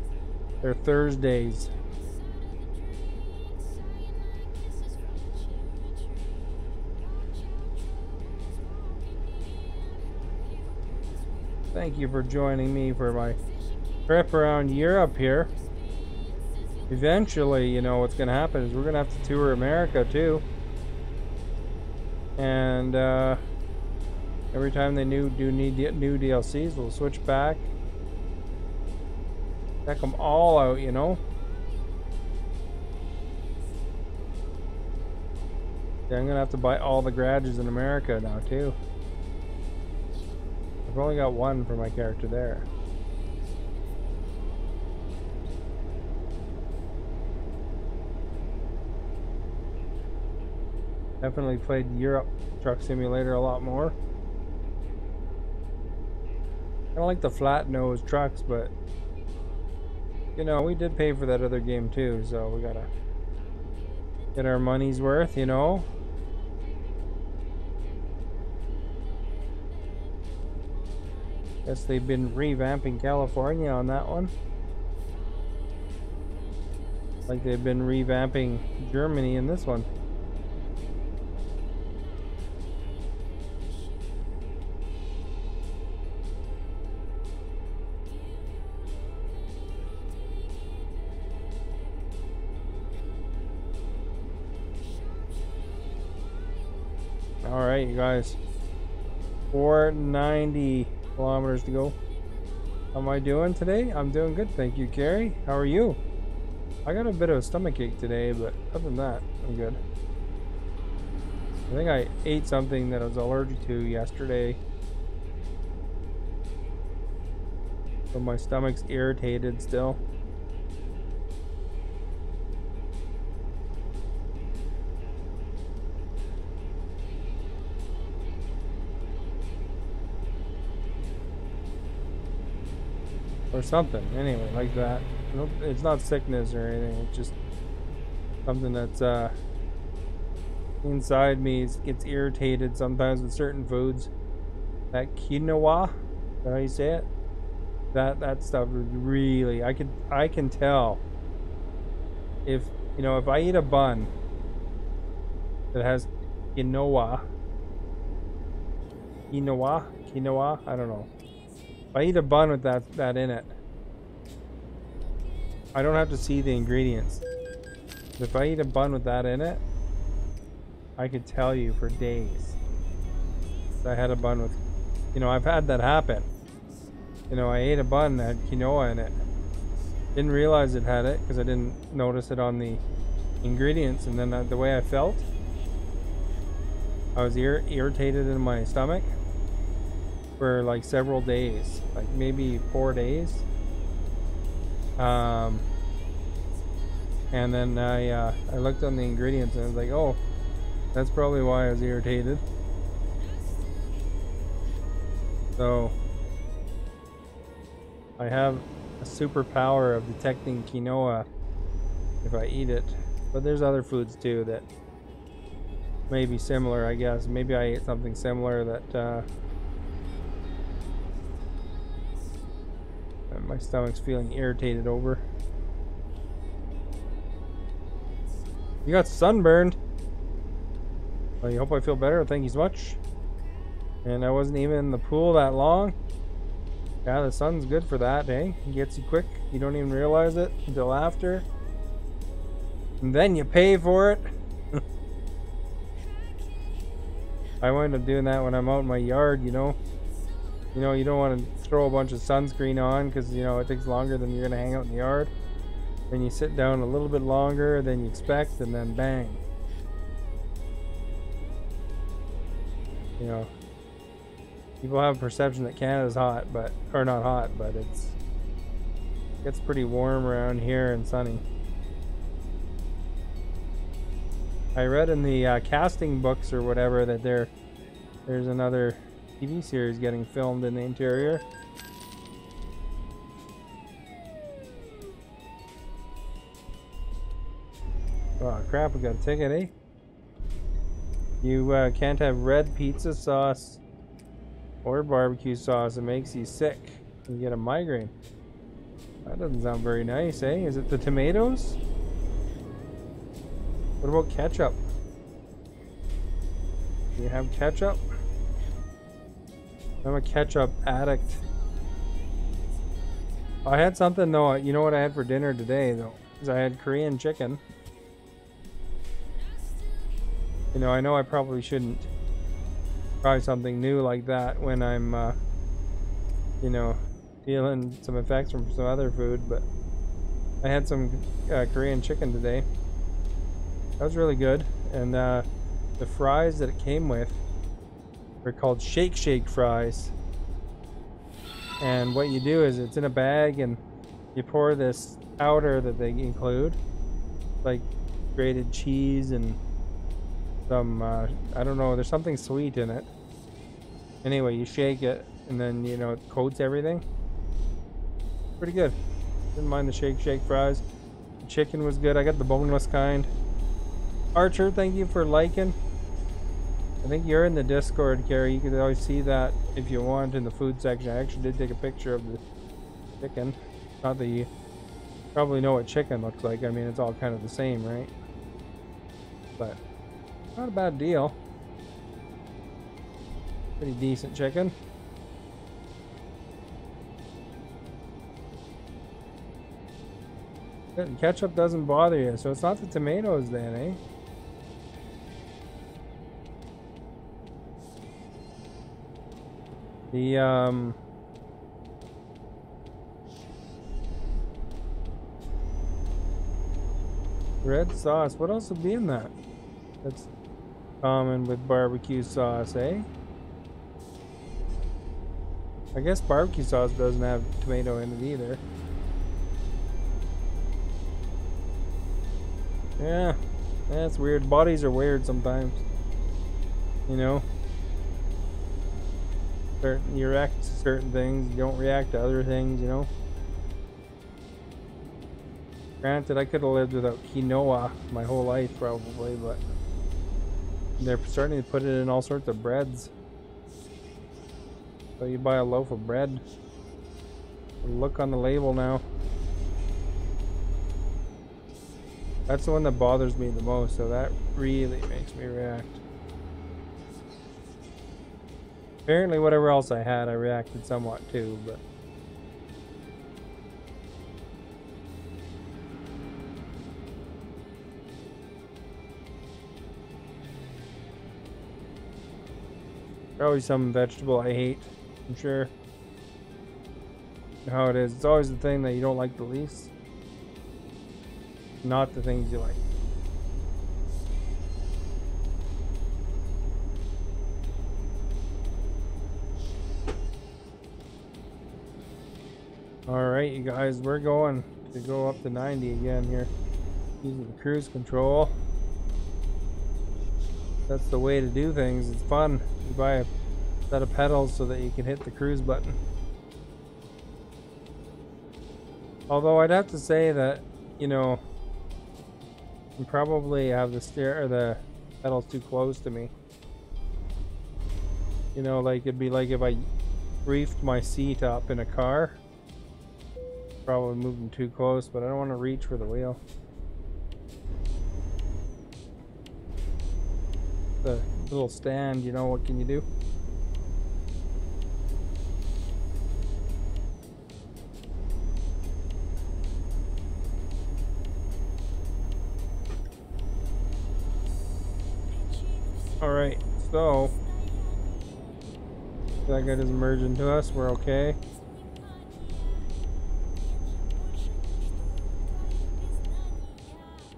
Thursdays. Thank you for joining me for my trip around Europe here. Eventually, you know, what's going to happen is we're going to have to tour America too. And every time they need new DLCs, we'll switch back. Check them all out, you know. Yeah, I'm going to have to buy all the garages in America now too. I've only got one for my character there. Definitely played Europe Truck Simulator a lot more. I don't like the flat nose trucks, but you know, we did pay for that other game too, so we gotta get our money's worth, you know. Guess they've been revamping California on that one. Like they've been revamping Germany in this one. Alright, you guys. 490 kilometers to go. How am I doing today? I'm doing good, thank you, Carrie. How are you? I got a bit of a stomachache today, but other than that, I'm good. I think I ate something that I was allergic to yesterday. So my stomach's irritated still. Or something, anyway, like that. It's not sickness or anything, it's just something that's inside me. Gets irritated sometimes with certain foods. That quinoa, is that how you say it? That stuff is really, I can tell if, you know, if I eat a bun that has quinoa, I don't know. If I eat a bun with that in it, I don't have to see the ingredients. If I eat a bun with that in it, I could tell you for days. I had a bun with, you know, I've had that happen. You know, I ate a bun that had quinoa in it. Didn't realize it had it because I didn't notice it on the ingredients, and then the way I felt, I was irritated in my stomach for like several days, like maybe 4 days. And then I looked on the ingredients and I was like, oh, that's probably why I was irritated. So I have a superpower of detecting quinoa if I eat it. But there's other foods too that may be similar, I guess. Maybe I ate something similar that my stomach's feeling irritated over. You got sunburned. Well, I hope I feel better. Thank you so much. And I wasn't even in the pool that long. Yeah, the sun's good for that, eh? It gets you quick. You don't even realize it until after. And then you pay for it. I wind up doing that when I'm out in my yard, you know. You know, you don't want to throw a bunch of sunscreen on because, you know, it takes longer than you're going to hang out in the yard. Then you sit down a little bit longer than you expect, and then bang. You know, people have a perception that Canada's hot, or not hot, but it gets pretty warm around here and sunny. I read in the casting books or whatever that there's another TV series getting filmed in the interior. Oh crap, we got a ticket, eh? You can't have red pizza sauce or barbecue sauce. It makes you sick. You get a migraine. That doesn't sound very nice, eh? Is it the tomatoes? What about ketchup? Do you have ketchup? I'm a ketchup addict. I had something though. You know what I had for dinner today though? Is I had Korean chicken. You know, I know I probably shouldn't try something new like that when I'm, you know, feeling some effects from some other food, but I had some Korean chicken today. That was really good, and the fries that it came with were called shake fries. And what you do is it's in a bag, and you pour this powder that they include, like grated cheese and some I don't know, there's something sweet in it. Anyway, you shake it and then, you know, it coats everything. Pretty good. Didn't mind the shake fries. The chicken was good. I got the boneless kind. Archer, thank you for liking. I think you're in the Discord, Carrie. You can always see that if you want in the food section. I actually did take a picture of the chicken. Not that you probably know what chicken looks like. I mean, it's all kind of the same, right? But not a bad deal. Pretty decent chicken. Good. Ketchup doesn't bother you, so it's not the tomatoes then, eh? The red sauce. What else would be in that? That's common with barbecue sauce, eh? I guess barbecue sauce doesn't have tomato in it either. Yeah, that's weird. Bodies are weird sometimes. You know? You react to certain things, you don't react to other things, you know? Granted, I could have lived without quinoa my whole life probably, but they're starting to put it in all sorts of breads. So you buy a loaf of bread, look on the label now. That's the one that bothers me the most, so that really makes me react. Apparently whatever else I had, I reacted somewhat too, but always some vegetable I hate, I'm sure. You know how it is. It's always the thing that you don't like the least, not the things you like. Alright, you guys, we're going to go up to 90 again here. Using the cruise control. That's the way to do things. It's fun. You buy a set of pedals so that you can hit the cruise button. Although I'd have to say that, you know, I probably have the pedals too close to me. You know, like it'd be like if I reefed my seat up in a car. Probably move them too close, but I don't want to reach for the wheel. The little stand, you know, what can you do? Alright, so that guy doesn't merge into us, we're okay.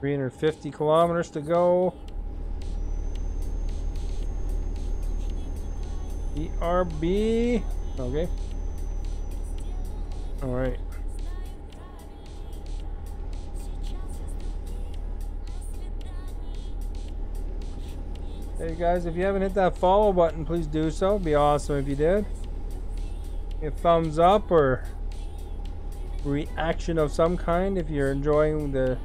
350 kilometers to go. BRB. Okay. Alright. Hey guys, if you haven't hit that follow button, please do so. It'd be awesome if you did. A thumbs up or reaction of some kind if you're enjoying the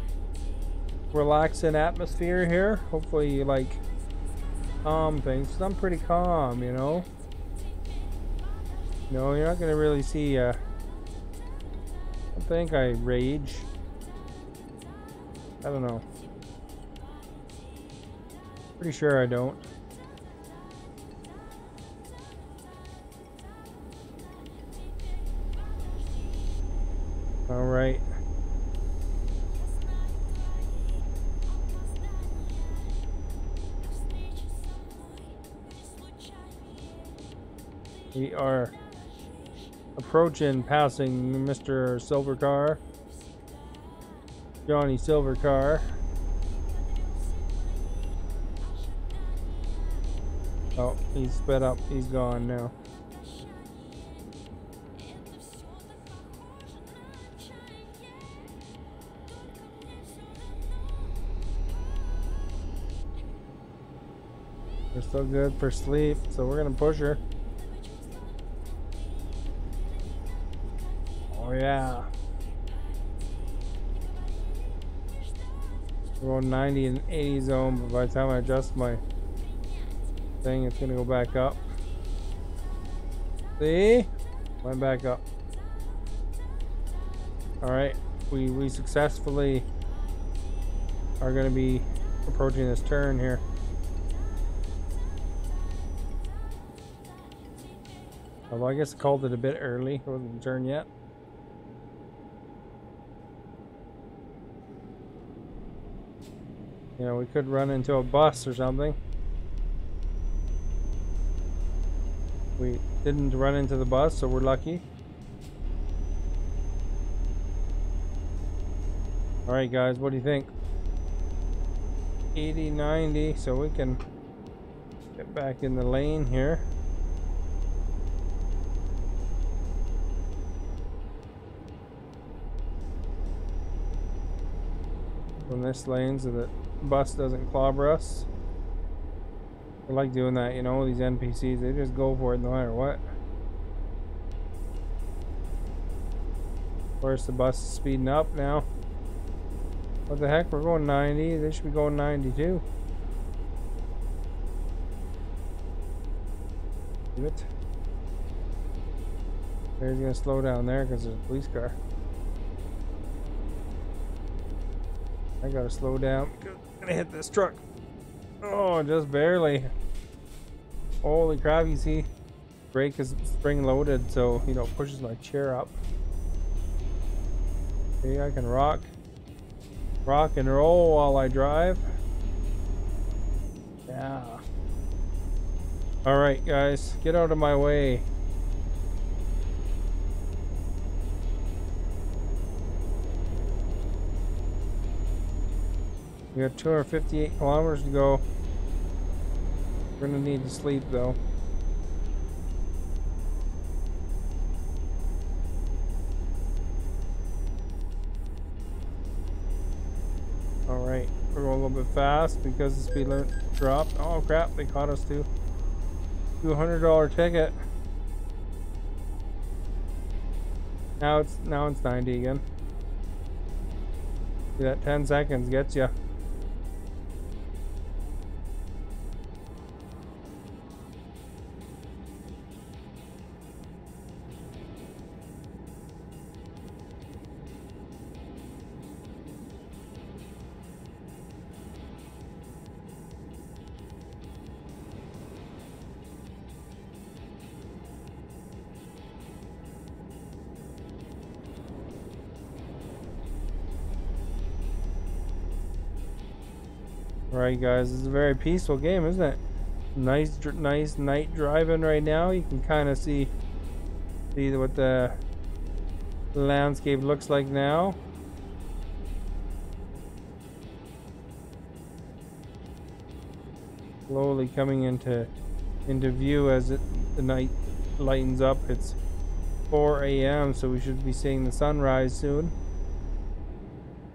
relaxing atmosphere here. Hopefully you like calm things. 'Cause I'm pretty calm, you know. No, you're not gonna really see. I don't think I rage. I don't know. Pretty sure I don't. All right. We are approaching, passing Mr. Silver Car. Johnny Silver Car. Oh, he's sped up. He's gone now. We're still good for sleep, so we're gonna push her. Oh yeah. We're going 90 and 80 zone, but by the time I adjust my thing, it's gonna go back up. See? Went back up. Alright, we successfully are gonna be approaching this turn here. Although I guess I called it a bit early. It wasn't the turn yet. You know, we could run into a bus or something. We didn't run into the bus, so we're lucky. Alright guys, what do you think? 80, 90, so we can get back in the lane here. From this lane so that the bus doesn't clobber us. I like doing that, you know, these NPCs, they just go for it no matter what. Of course, the bus is speeding up now. What the heck, we're going 90, they should be going 92. Do it. He's gonna slow down there because there's a police car. I gotta slow down because I'm gonna hit this truck. Oh, just barely. Holy crap, you see? Brake is spring loaded, so, you know, pushes my chair up. Okay, I can rock and roll while I drive. Yeah. Alright, guys, get out of my way. We got 258 kilometers to go. We're gonna need to sleep though. Alright, we're going a little bit fast because the speed limit dropped. Oh crap, they caught us too. $200 ticket. Now it's 90 again. See, that 10 seconds gets you. Alright guys, this is a very peaceful game, isn't it? Nice night driving right now. You can kind of see what the landscape looks like now. slowly coming into view as the night lightens up. It's 4 a.m. so we should be seeing the sunrise soon.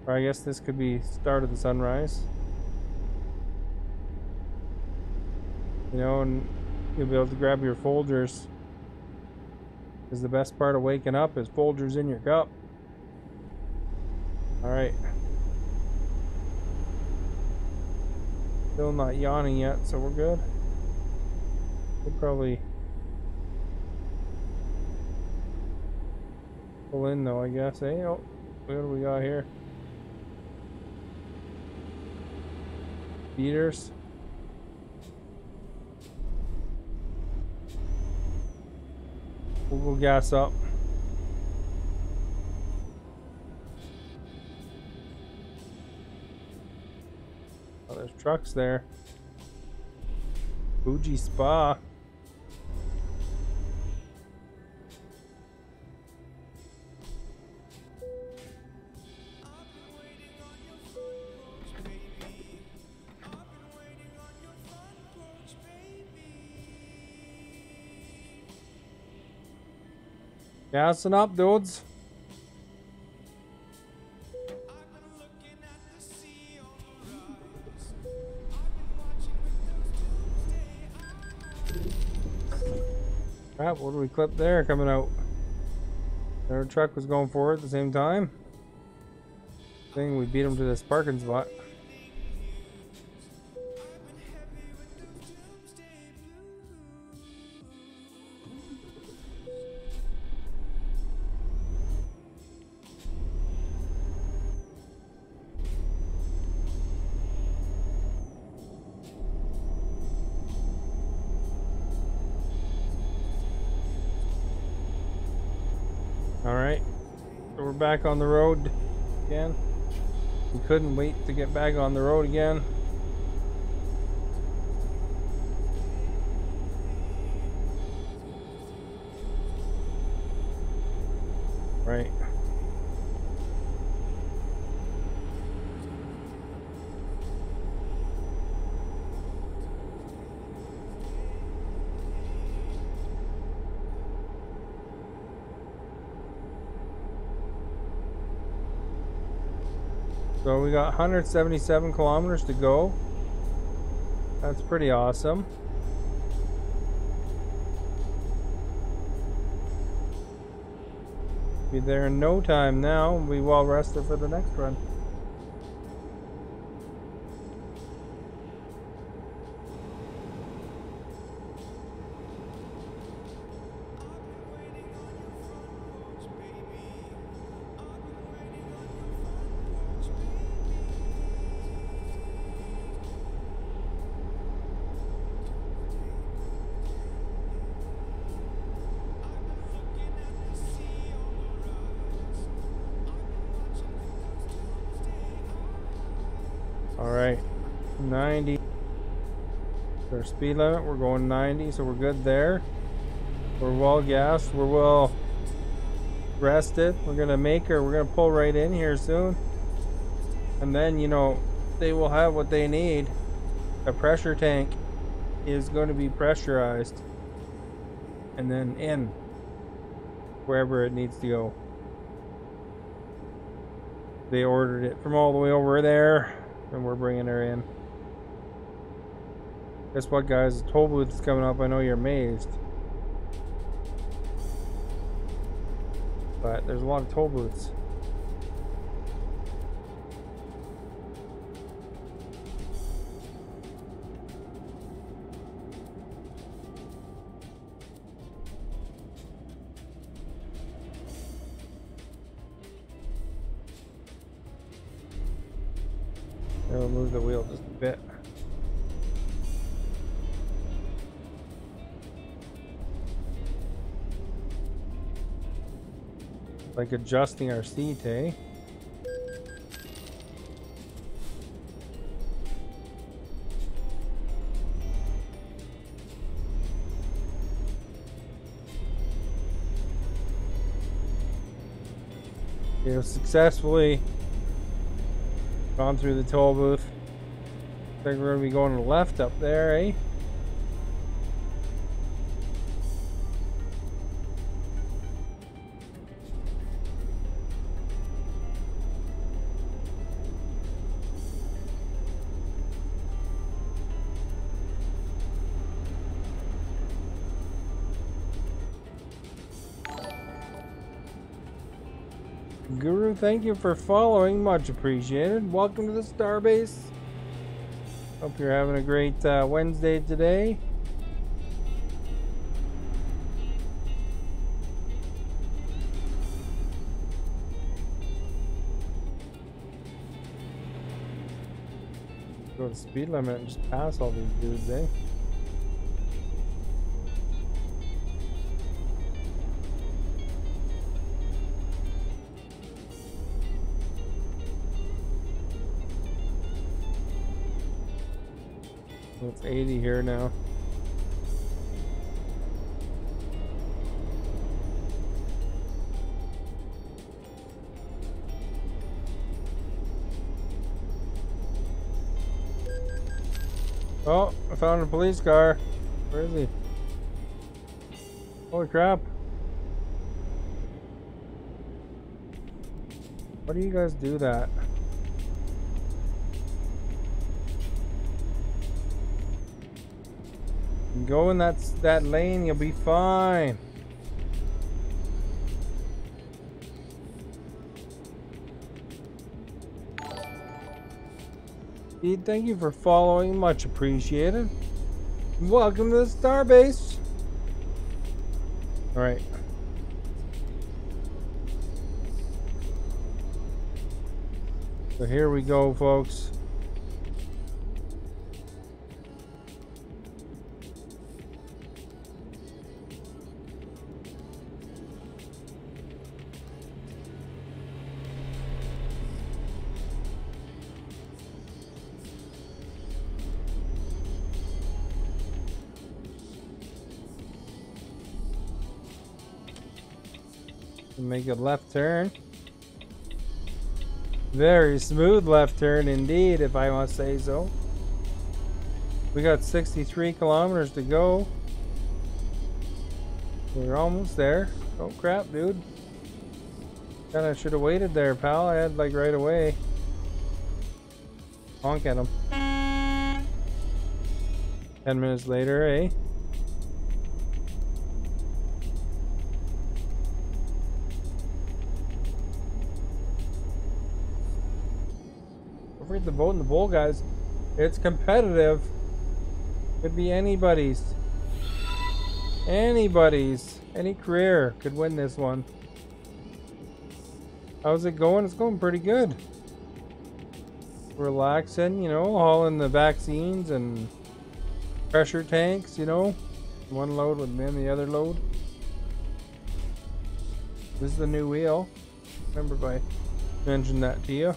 Or I guess this could be start of the sunrise. You know, and you'll be able to grab your Folgers. Because the best part of waking up is Folgers in your cup. Alright. Still not yawning yet, so we're good. We'll probably pull in though, I guess. Hey, oh, what do we got here? Beaters. We'll go gas up. Oh, there's trucks there. Fuji Spa. Gassing up, dudes. Crap, what do we clip there coming out? Their truck was going forward at the same time. Thing, we beat him to this parking spot. Alright, so we're back on the road again. We couldn't wait to get back on the road again. Right. So we got 177 kilometers to go. That's pretty awesome. Be there in no time now. We'll be well rested for the next run. Alright, 90. Our speed limit, we're going 90, so we're good there. We're well gassed, we're well rested. We're gonna pull right in here soon. And then, you know, they will have what they need. A pressure tank is going to be pressurized. And then in wherever it needs to go. They ordered it from all the way over there. And we're bringing her in. Guess what, guys? The toll booth is coming up. I know you're amazed. But there's a lot of toll booths. We'll move the wheel just a bit. Like adjusting our seat, eh? We have successfully gone through the toll booth. Think we're gonna be going to the left up there, eh? Guru, thank you for following. Much appreciated. Welcome to the Starbase. Hope you're having a great Wednesday today. Go to the speed limit and just pass all these dudes, eh? It's 80 here now. Oh, I found a police car. Where is he? Holy crap. Why do you guys do that? Go in that lane, you'll be fine. Pete, thank you for following, much appreciated. Welcome to the Starbase. All right. So here we go, folks. Make a left turn. Very smooth left turn indeed, if I must say so. We got 63 kilometers to go. We're almost there. Oh crap, dude. Kinda should have waited there, pal. I had like right away. Honk at him. 10 minutes later, eh? Don't forget to vote in the poll, guys. It's competitive. Could be anybody's. Anybody's. Any career could win this one. How's it going? It's going pretty good. Relaxing, you know, hauling the vaccines and pressure tanks, you know. One load with me and the other load. This is the new wheel. Remember if I mentioned that to you.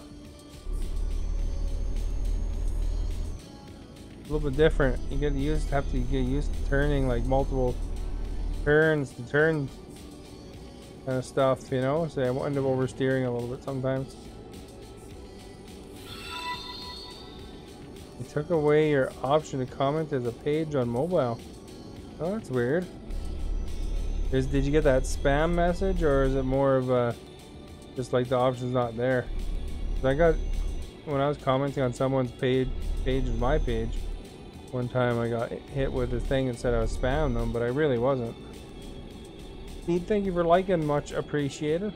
A little bit different. You have to get used to turning like multiple turns to turn kind of stuff, you know. So I end up oversteering a little bit sometimes. It took away your option to comment as a page on mobile. Oh, that's weird. Did you get that spam message, or is it more of a just like the option's not there? 'Cause I got, when I was commenting on someone's page of my page. One time I got hit with a thing and said I was spamming them, but I really wasn't. Pete, thank you for liking, much appreciated.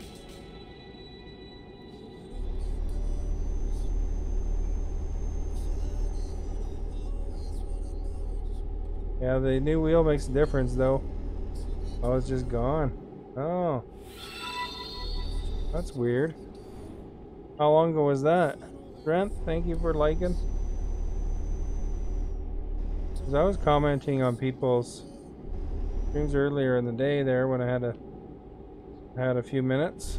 Yeah, the new wheel makes a difference though. Oh, it's just gone. Oh. That's weird. How long ago was that? Brent, thank you for liking. Because I was commenting on people's streams earlier in the day there when I had a few minutes.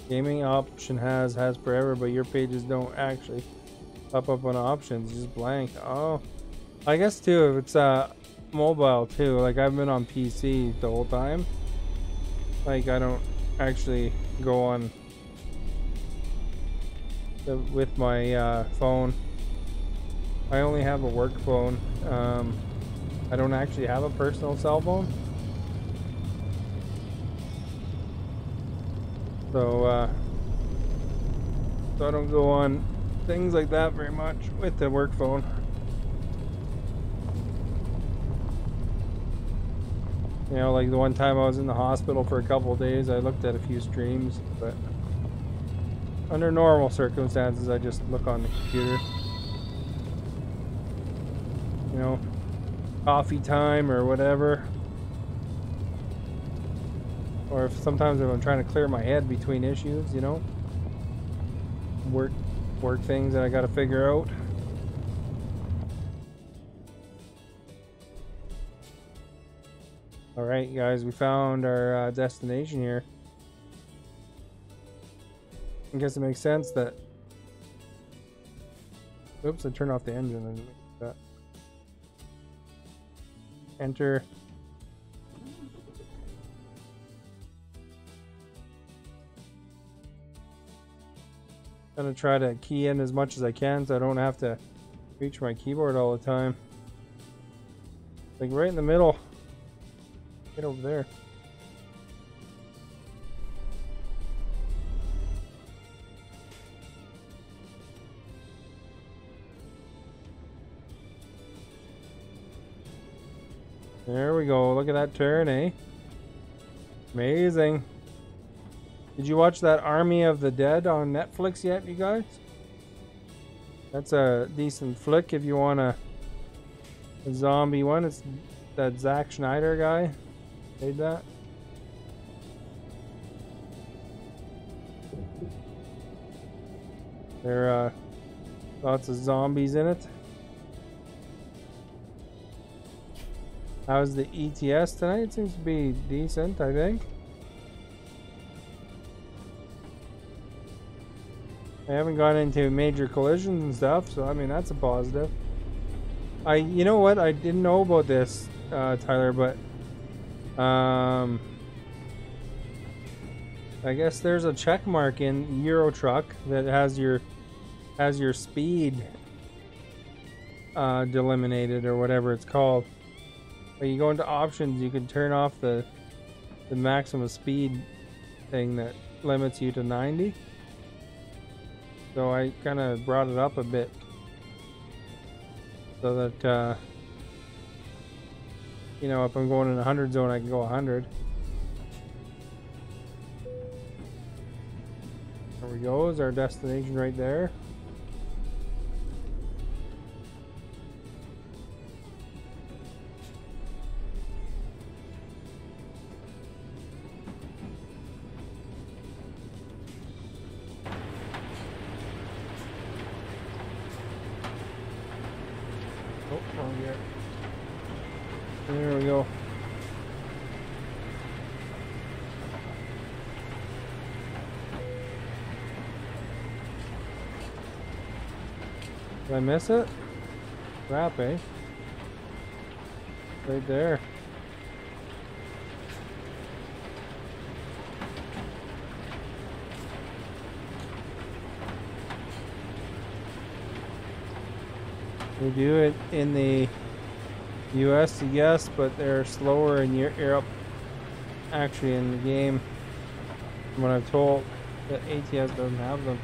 Gaming option has forever, but your pages don't actually. Pop up on options, just blank. Oh, I guess too if it's mobile too. Like I've been on PC the whole time. Like I don't actually go on with my phone. I only have a work phone. I don't actually have a personal cell phone. So I don't go on things like that very much with the work phone. You know, like the one time I was in the hospital for a couple of days, I looked at a few streams, but under normal circumstances, I just look on the computer. You know, coffee time or whatever. Or if sometimes if I'm trying to clear my head between issues, you know, work things that I got to figure out. All right, guys, we found our destination here. I guess it makes sense that. Oops, I turned off the engine and that. Enter. Gonna try to key in as much as I can so I don't have to reach my keyboard all the time. Like right in the middle. Get over there. There we go. Look at that turn, eh? Amazing. Did you watch that Army of the Dead on Netflix yet, you guys? That's a decent flick if you want a zombie one. It's that Zack Snyder guy made that. There are lots of zombies in it. How's the ETS tonight? It seems to be decent, I think. I haven't gone into major collisions and stuff, so I mean that's a positive. You know what? I didn't know about this, Tyler, but I guess there's a check mark in Euro Truck that has your speed delimited or whatever it's called. When you go into options, you can turn off the maximum speed thing that limits you to 90. So I kind of brought it up a bit so that you know, if I'm going in a 100 zone, I can go 100. There we go. Is our destination right there? There we go. Did I miss it? Crap, eh? Right there. We do it in the US, yes, but they're slower in Europe. Actually, in the game, from what I've told, that ATS doesn't have them.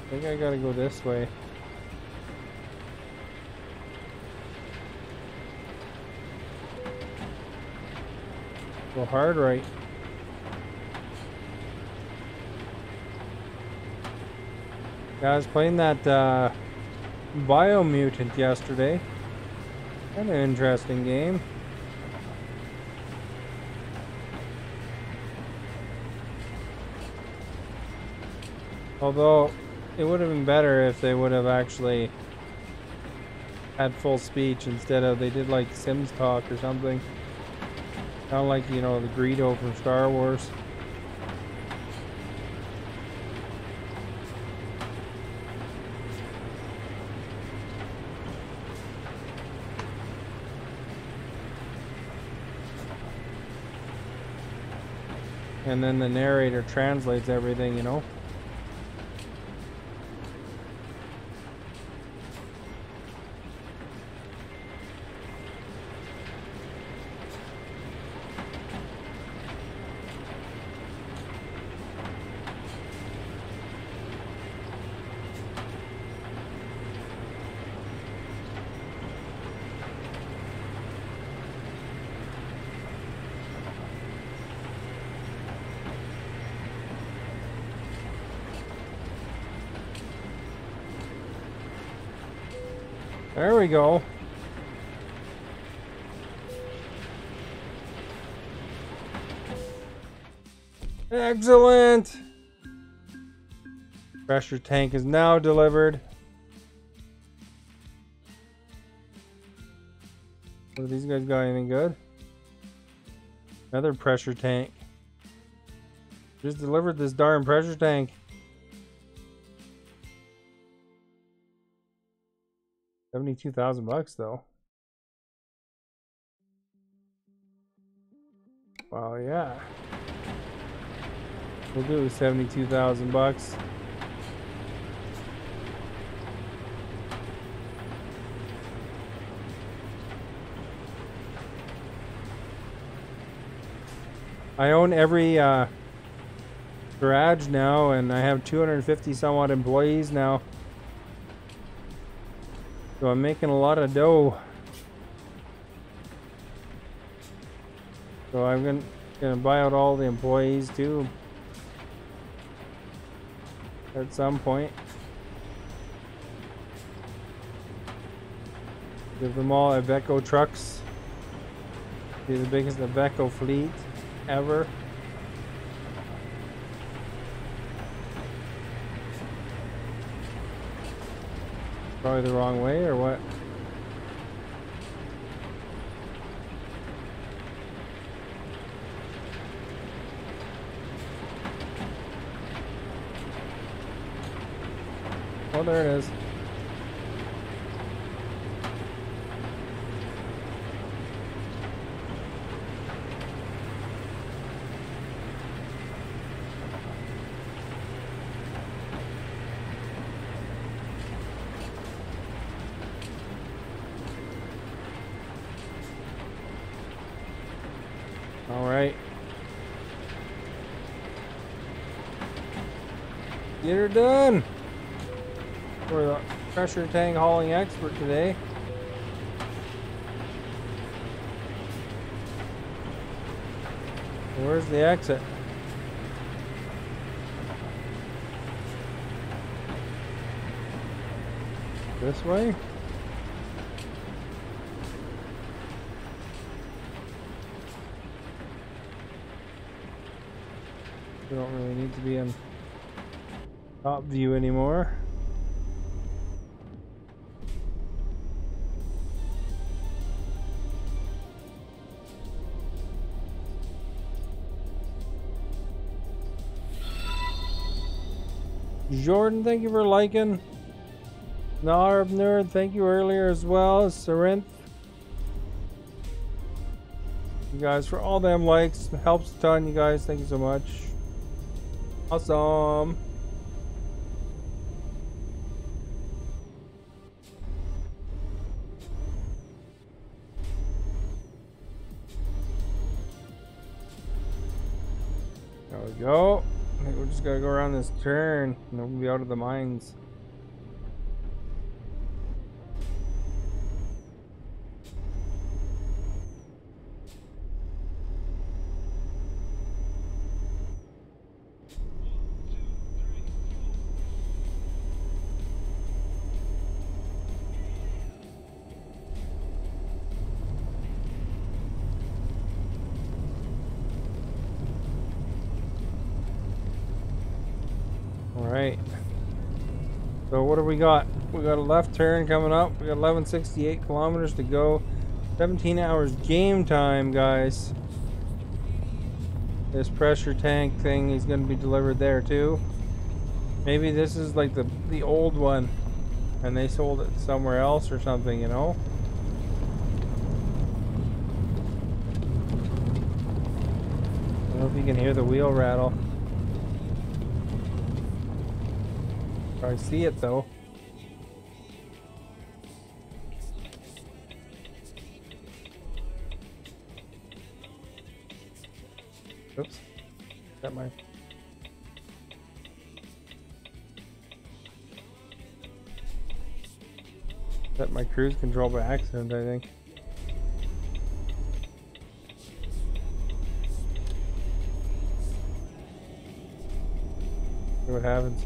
I think I gotta go this way. Go hard right. Yeah, I was playing that Biomutant yesterday. Kind of interesting game. Although it would have been better if they would have actually had full speech instead of they did like Sims talk or something. Kind of like, you know, the Greedo from Star Wars. And then the narrator translates everything, you know? There we go. Excellent. Pressure tank is now delivered. What, these guys got anything good? Another pressure tank. Just delivered this darn pressure tank. $72,000 though. Well, yeah. We'll do $72,000. I own every garage now, and I have 250 somewhat employees now. So I'm making a lot of dough. So I'm gonna buy out all the employees too at some point. Give them all Iveco trucks. Be the biggest Iveco fleet ever. Probably the wrong way, or what? Oh, there it is. All right. Get her done. We're the pressure tank hauling expert today. Where's the exit? This way? We don't really need to be in top view anymore. Jordan, thank you for liking. Narb Nerd, thank you earlier as well. Sarinth, you guys for all them likes. It helps a ton, you guys. Thank you so much. Awesome. There we go. I think we're just gotta go around this turn and then we'll be out of the mines. Alright. So what do we got? We got a left turn coming up. We got 1168 kilometers to go. 17 hours game time, guys. This pressure tank thing is going to be delivered there too. Maybe this is like the old one and they sold it somewhere else or something, you know? if you can hear the wheel rattle. I see it though. Oops. Got my... Set my cruise control by accident, I think. See what happens.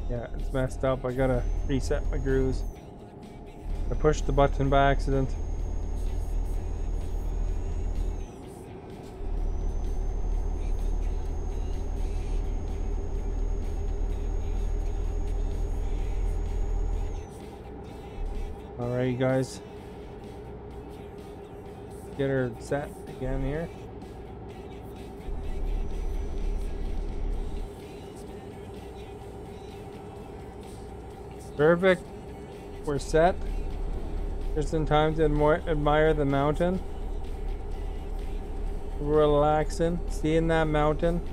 Yeah, it's messed up. I gotta reset my cruise. I pushed the button by accident. Alright, you guys. Get her set again here. Perfect. We're set. Just in time to admire the mountain. Relaxing. Seeing that mountain.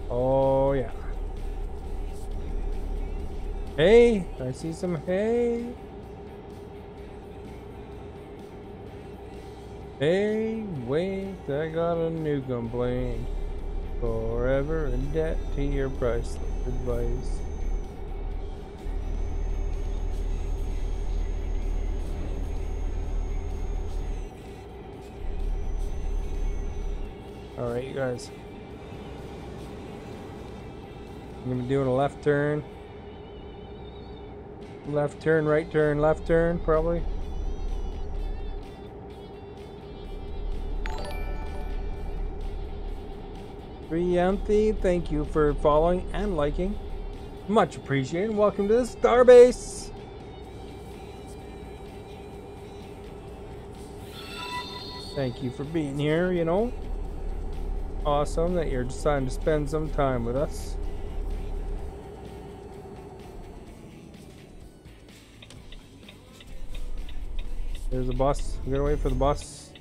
Oh, yeah. Hey! I see some hay. Hey, wait, I got a new complaint. Forever in debt to your priceless advice. Alright, you guys. I'm gonna be doing a left turn. Left turn, right turn, left turn, probably. Brianthi, thank you for following and liking. Much appreciated. Welcome to the Starbase. Thank you for being here, you know. Awesome that you're deciding to spend some time with us. There's a bus. We're gonna wait for the bus.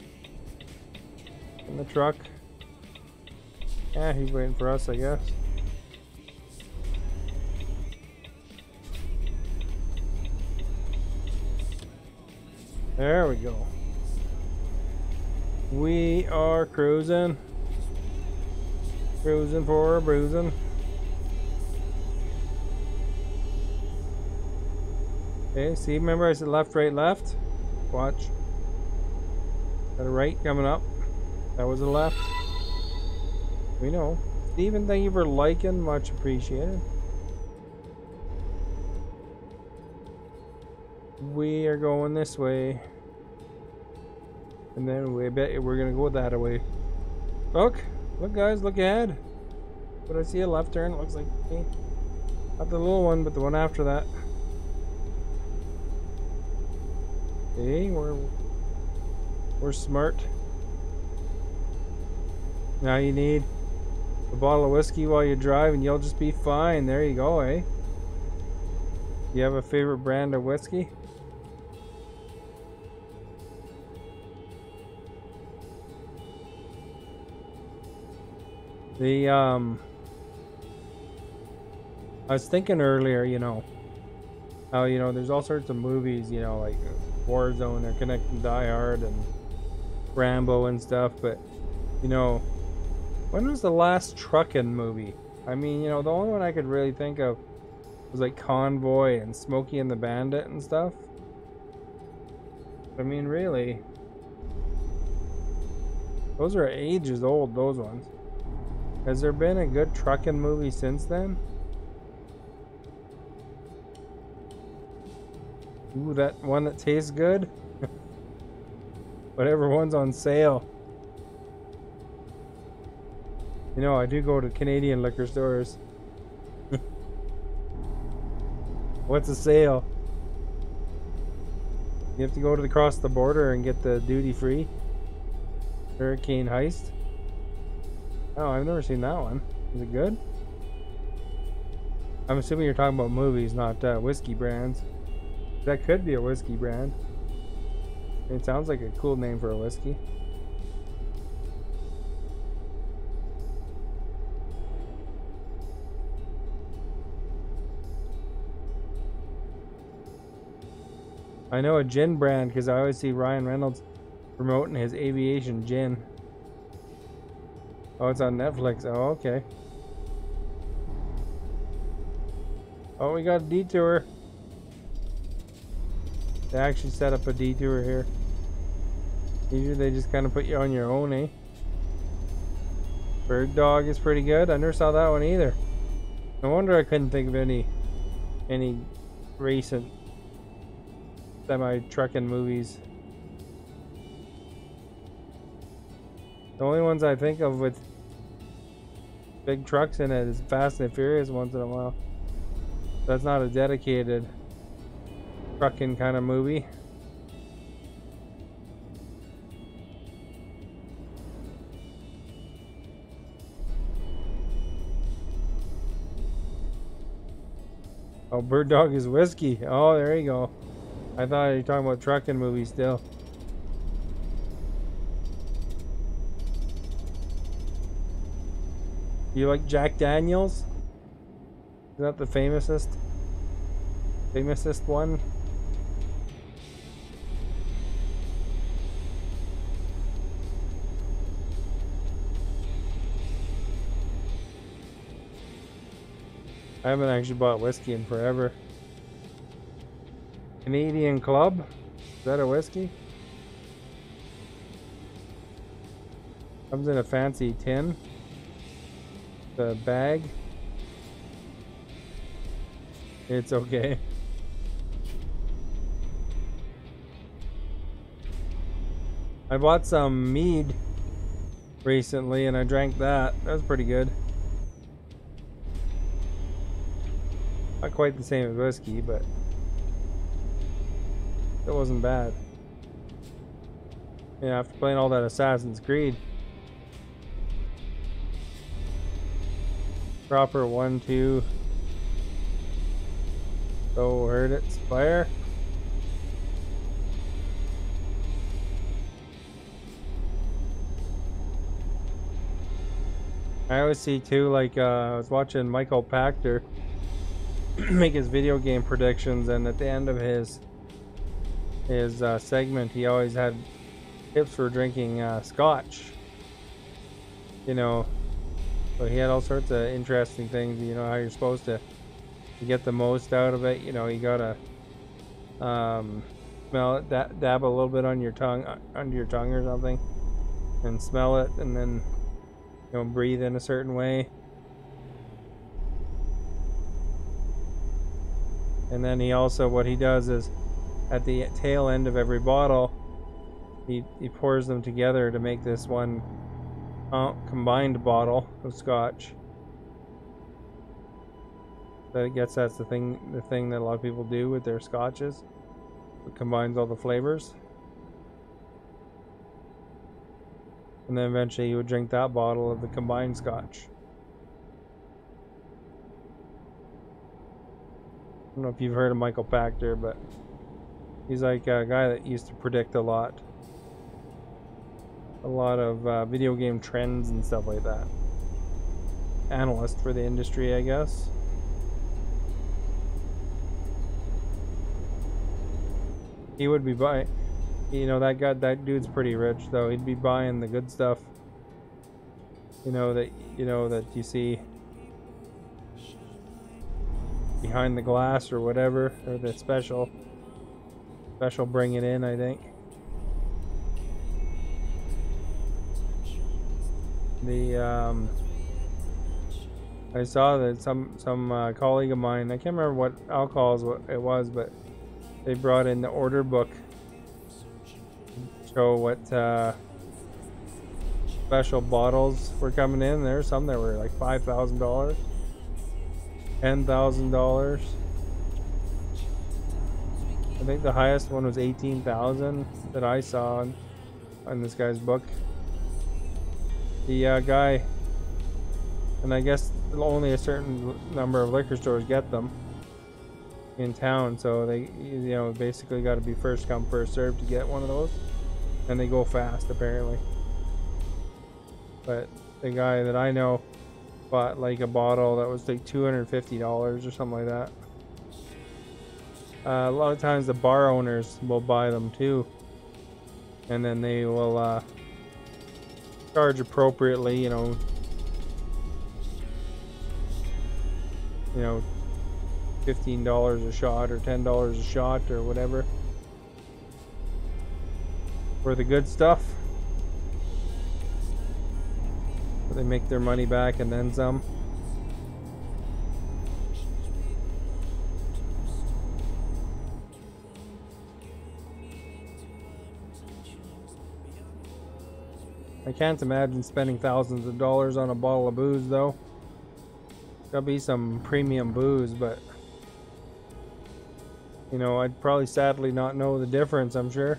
In the truck. Yeah, he's waiting for us, I guess. There we go. We are cruising. Cruising for a bruising. Okay, see, remember I said left, right, left? Watch. Got a right coming up. That was a left. We know. Steven, thank you for liking. Much appreciated. We are going this way. And then we bet we're gonna go that way. Look! Look guys, look ahead. But I see a left turn, it looks like me. Not the little one, but the one after that. Okay, we're smart. Now you need a bottle of whiskey while you drive and you'll just be fine. There you go, eh? Do you have a favorite brand of whiskey? I was thinking earlier, you know, how, you know, there's all sorts of movies, you know, like Warzone or Connecting Die Hard and Rambo and stuff, but, you know, when was the last trucking movie? I mean, you know, the only one I could really think of was like Convoy and Smokey and the Bandit and stuff. I mean, really, those are ages old, those ones. Has there been a good trucking movie since then? Ooh, that one that tastes good? Whatever one's on sale. You know, I do go to Canadian liquor stores. What's a sale? You have to go to across the border and get the duty-free Hurricane Heist. Oh, I've never seen that one. Is it good? I'm assuming you're talking about movies, not whiskey brands. That could be a whiskey brand. It sounds like a cool name for a whiskey. I know a gin brand because I always see Ryan Reynolds promoting his aviation gin. Oh, it's on Netflix. Oh, okay. Oh, we got a detour. They actually set up a detour here. Usually they just kind of put you on your own, eh? Bird Dog is pretty good. I never saw that one either. No wonder I couldn't think of any recent semi-trucking movies. The only ones I think of with big trucks in it is Fast and Furious once in a while. That's not a dedicated trucking kind of movie. Oh, Bird Dog is whiskey. Oh, there you go. I thought you were talking about trucking movies still. You like Jack Daniels? Is that the famousest one? I haven't actually bought whiskey in forever. Canadian Club? Is that a whiskey? Comes in a fancy tin. The bag. It's okay. I bought some mead recently and I drank that. That was pretty good. Not quite the same as whiskey, but it wasn't bad. Yeah, after playing all that Assassin's Creed. Proper 1, 2. So heard it. Fire. I always see too, like I was watching Michael Pachter make his video game predictions, and at the end of his segment, he always had tips for drinking scotch. You know, so he had all sorts of interesting things. You know how you're supposed to get the most out of it. You know, you gotta smell it, dab a little bit on your tongue, under your tongue or something, and smell it, and then breathe in a certain way. And then he also, what he does is, at the tail end of every bottle, he pours them together to make this one combined bottle of scotch. So I guess that's the thing that a lot of people do with their scotches. It combines all the flavors. And then eventually you would drink that bottle of the combined scotch. I don't know if you've heard of Michael Pachter, but he's like a guy that used to predict a lot of video game trends and stuff like that. Analyst for the industry, I guess. He would be buying, that dude's pretty rich though. He'd be buying the good stuff. That you see behind the glass or whatever, or the special bring it in, I think. I saw that some colleague of mine, I can't remember what alcohols it was, but they brought in the order book to show what special bottles were coming in. There were some that were like $5,000, $10,000. I think the highest one was 18,000 that I saw on this guy's book. The guy, and I guess only a certain number of liquor stores get them. in town, so they, you know, basically got to be first come first served to get one of those, and they go fast apparently. But the guy that I know bought like a bottle that was like $250 or something like that. A lot of times the bar owners will buy them too, and then they will charge appropriately, you know, $15 a shot or $10 a shot or whatever for the good stuff. They make their money back and then some. I can't imagine spending thousands of dollars on a bottle of booze though. Gotta be some premium booze, but you know, I'd probably sadly not know the difference, I'm sure.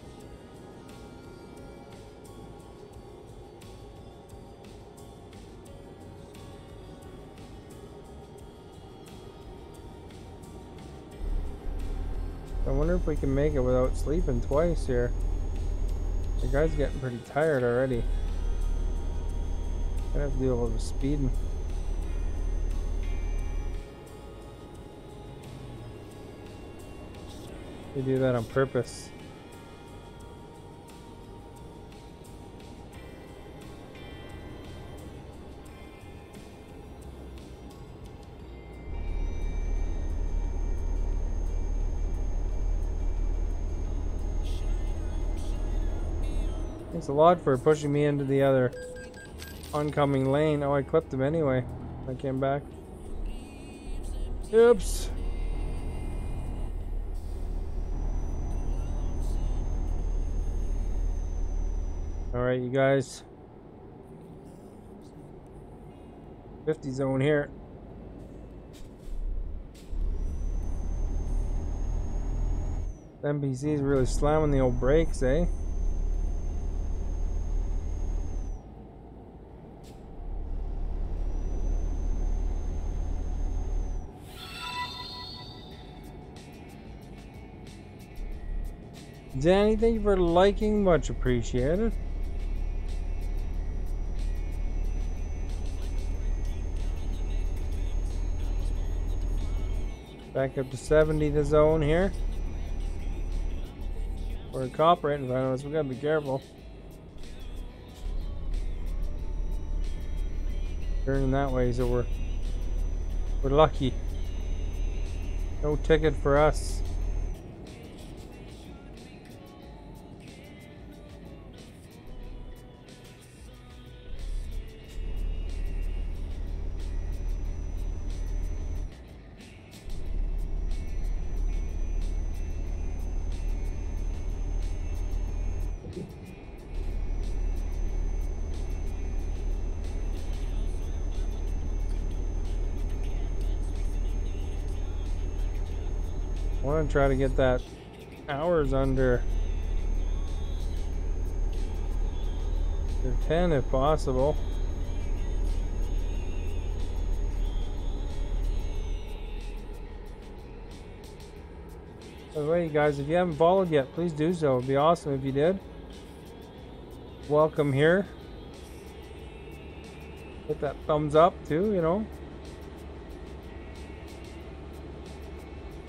I wonder if we can make it without sleeping twice here. The guy's getting pretty tired already. I have to deal with the speeding. They do that on purpose. Thanks a lot for pushing me into the other oncoming lane. Oh, I clipped him anyway. I came back. Oops. Alright, you guys. 50 zone here. NPC's really slamming the old brakes, eh? Danny, thank you for liking, much appreciated. Back up to 70 the zone here. We're a cop right in front of us, we gotta be careful. Turning that way, so we're lucky. No ticket for us. I want to try to get that hours under 10 if possible. By the way, you guys, if you haven't followed yet, please do so. It'd be awesome if you did. Welcome here. Hit that thumbs up too, you know.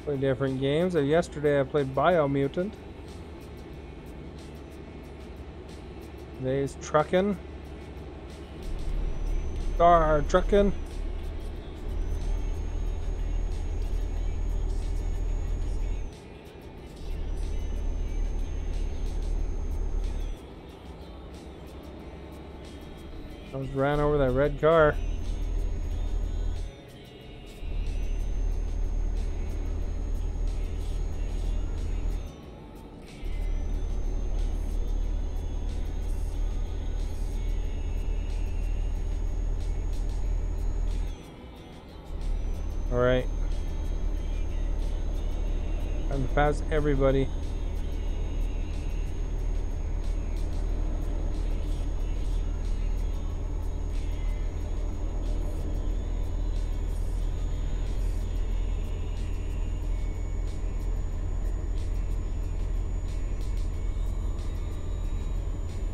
Play different games. Yesterday I played Biomutant. Today's Truckin'. Star Truckin'. I just ran over that red car. Alright. Time to pass everybody.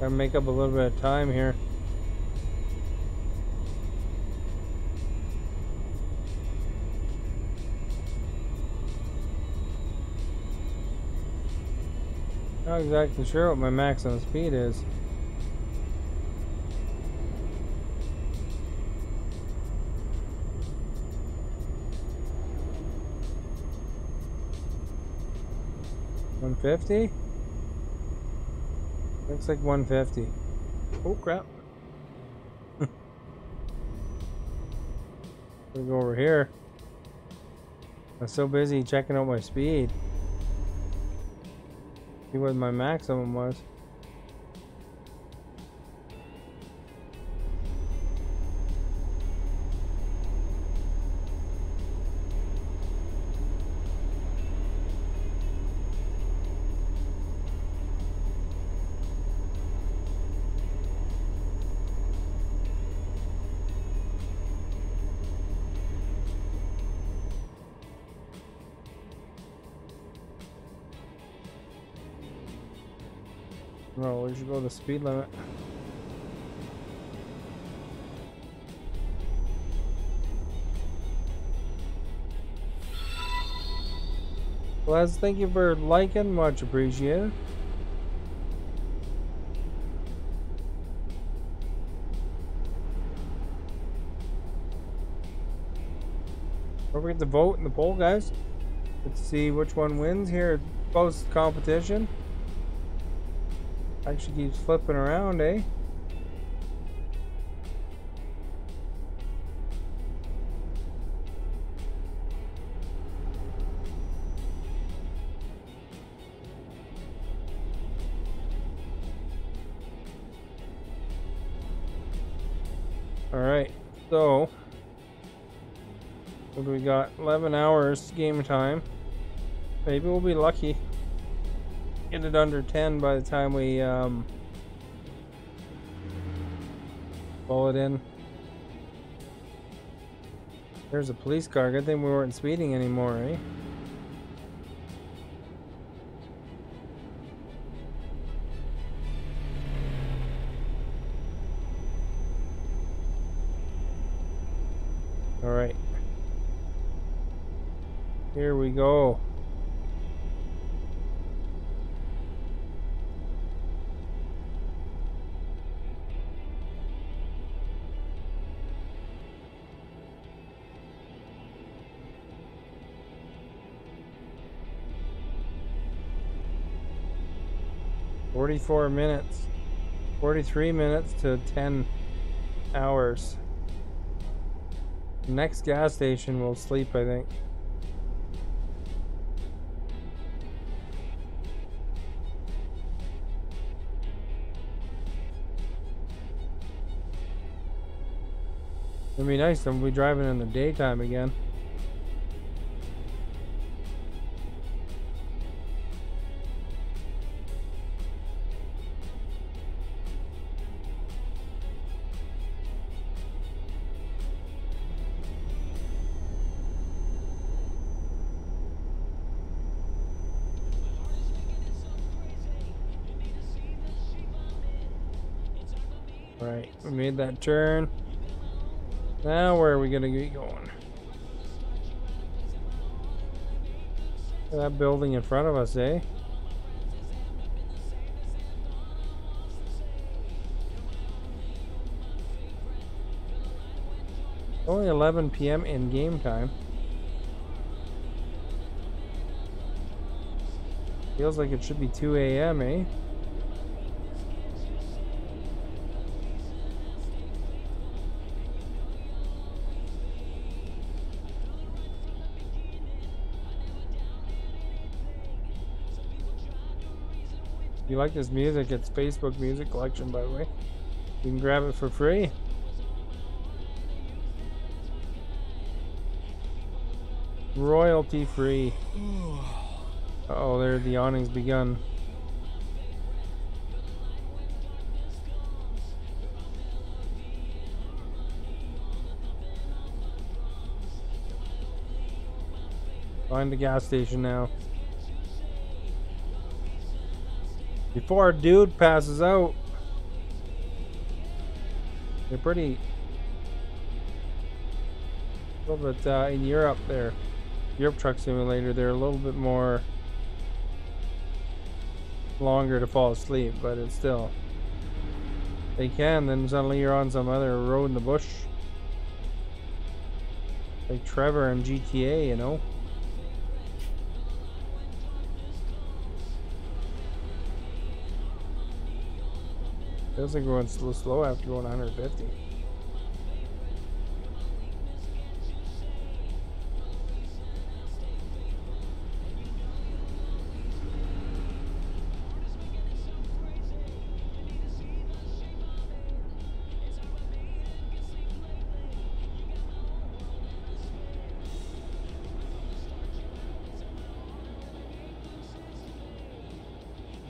Gotta make up a little bit of time here. Not exactly sure what my maximum speed is. $150? Looks like 150. Oh crap. Gonna go over here. I'm so busy checking out my speed. See what my maximum was. No, we should go the speed limit. Les, thank you for liking, much appreciated. Don't forget to vote in the poll, guys. Let's see which one wins here. Post competition. Actually keeps flipping around, eh? Alright, so what do we got? 11 hours game time. Maybe we'll be lucky. Get it under 10 by the time we pull it in. There's a police car. Good thing we weren't speeding anymore, eh? Alright. Here we go. $44 minutes. 43 minutes to 10 hours. Next gas station we'll sleep, I think. It'd be nice if we'll be driving in the daytime again. Alright, we made that turn. Now where are we gonna be going? That building in front of us, eh? Only 11 p.m. in game time. Feels like it should be 2 a.m., eh? If you like this music, it's Facebook Music Collection, by the way. You can grab it for free. Royalty free. Uh-oh, there the awning's begun. Find the gas station now. Before our dude passes out. They're pretty, a little bit in Europe there. Europe Truck Simulator, they're a little bit more longer to fall asleep, but it's still, they can, then suddenly you're on some other road in the bush. Like Trevor and GTA, you know? Feels like we're going slow after going 150.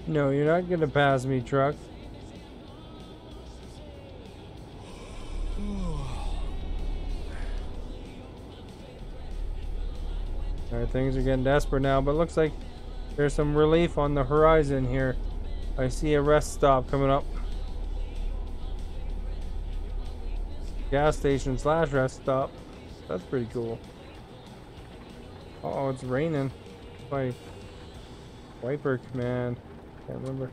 No, you're not gonna pass me, truck. Alright, things are getting desperate now, but looks like there's some relief on the horizon here. I see a rest stop coming up. Gas station / rest stop. That's pretty cool. Oh, it's raining. My wiper command. Can't remember.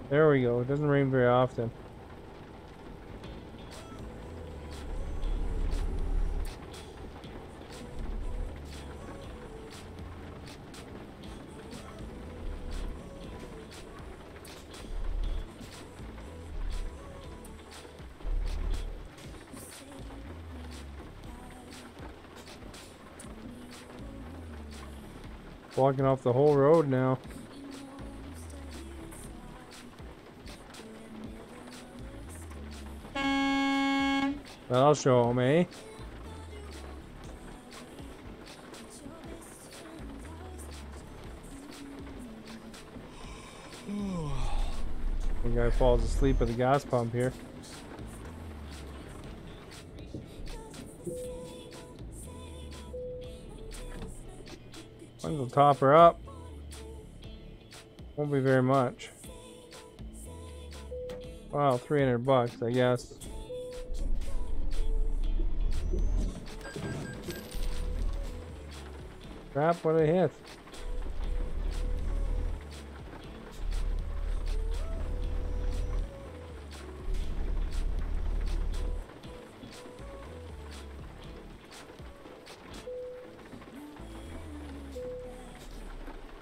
There we go. It doesn't rain very often. Blocking off the whole road now. I'll show them, eh? The guy falls asleep at the gas pump here. One will top her up. Won't be very much. Wow, $300, I guess. Crap, what a hit.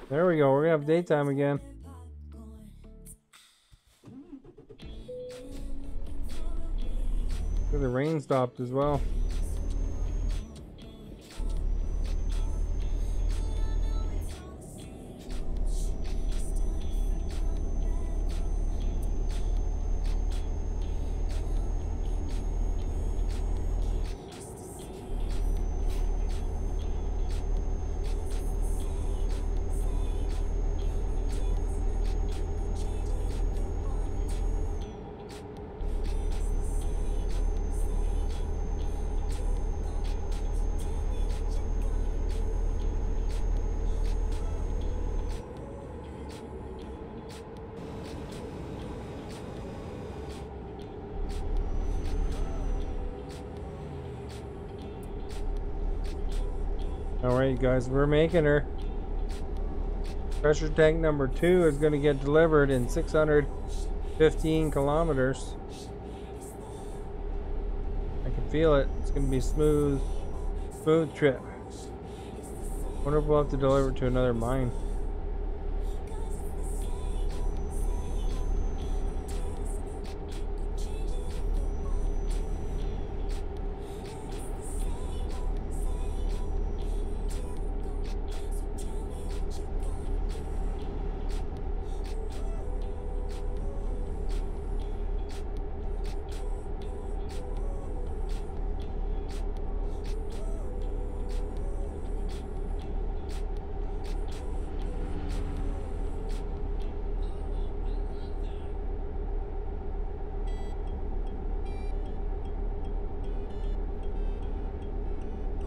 There we go, we're gonna have daytime again. The rain stopped as well. Alright guys, we're making her. Pressure tank number 2 is going to get delivered in 615 kilometers. I can feel it. It's going to be a smooth trip. Wonder if we'll have to deliver it to another mine.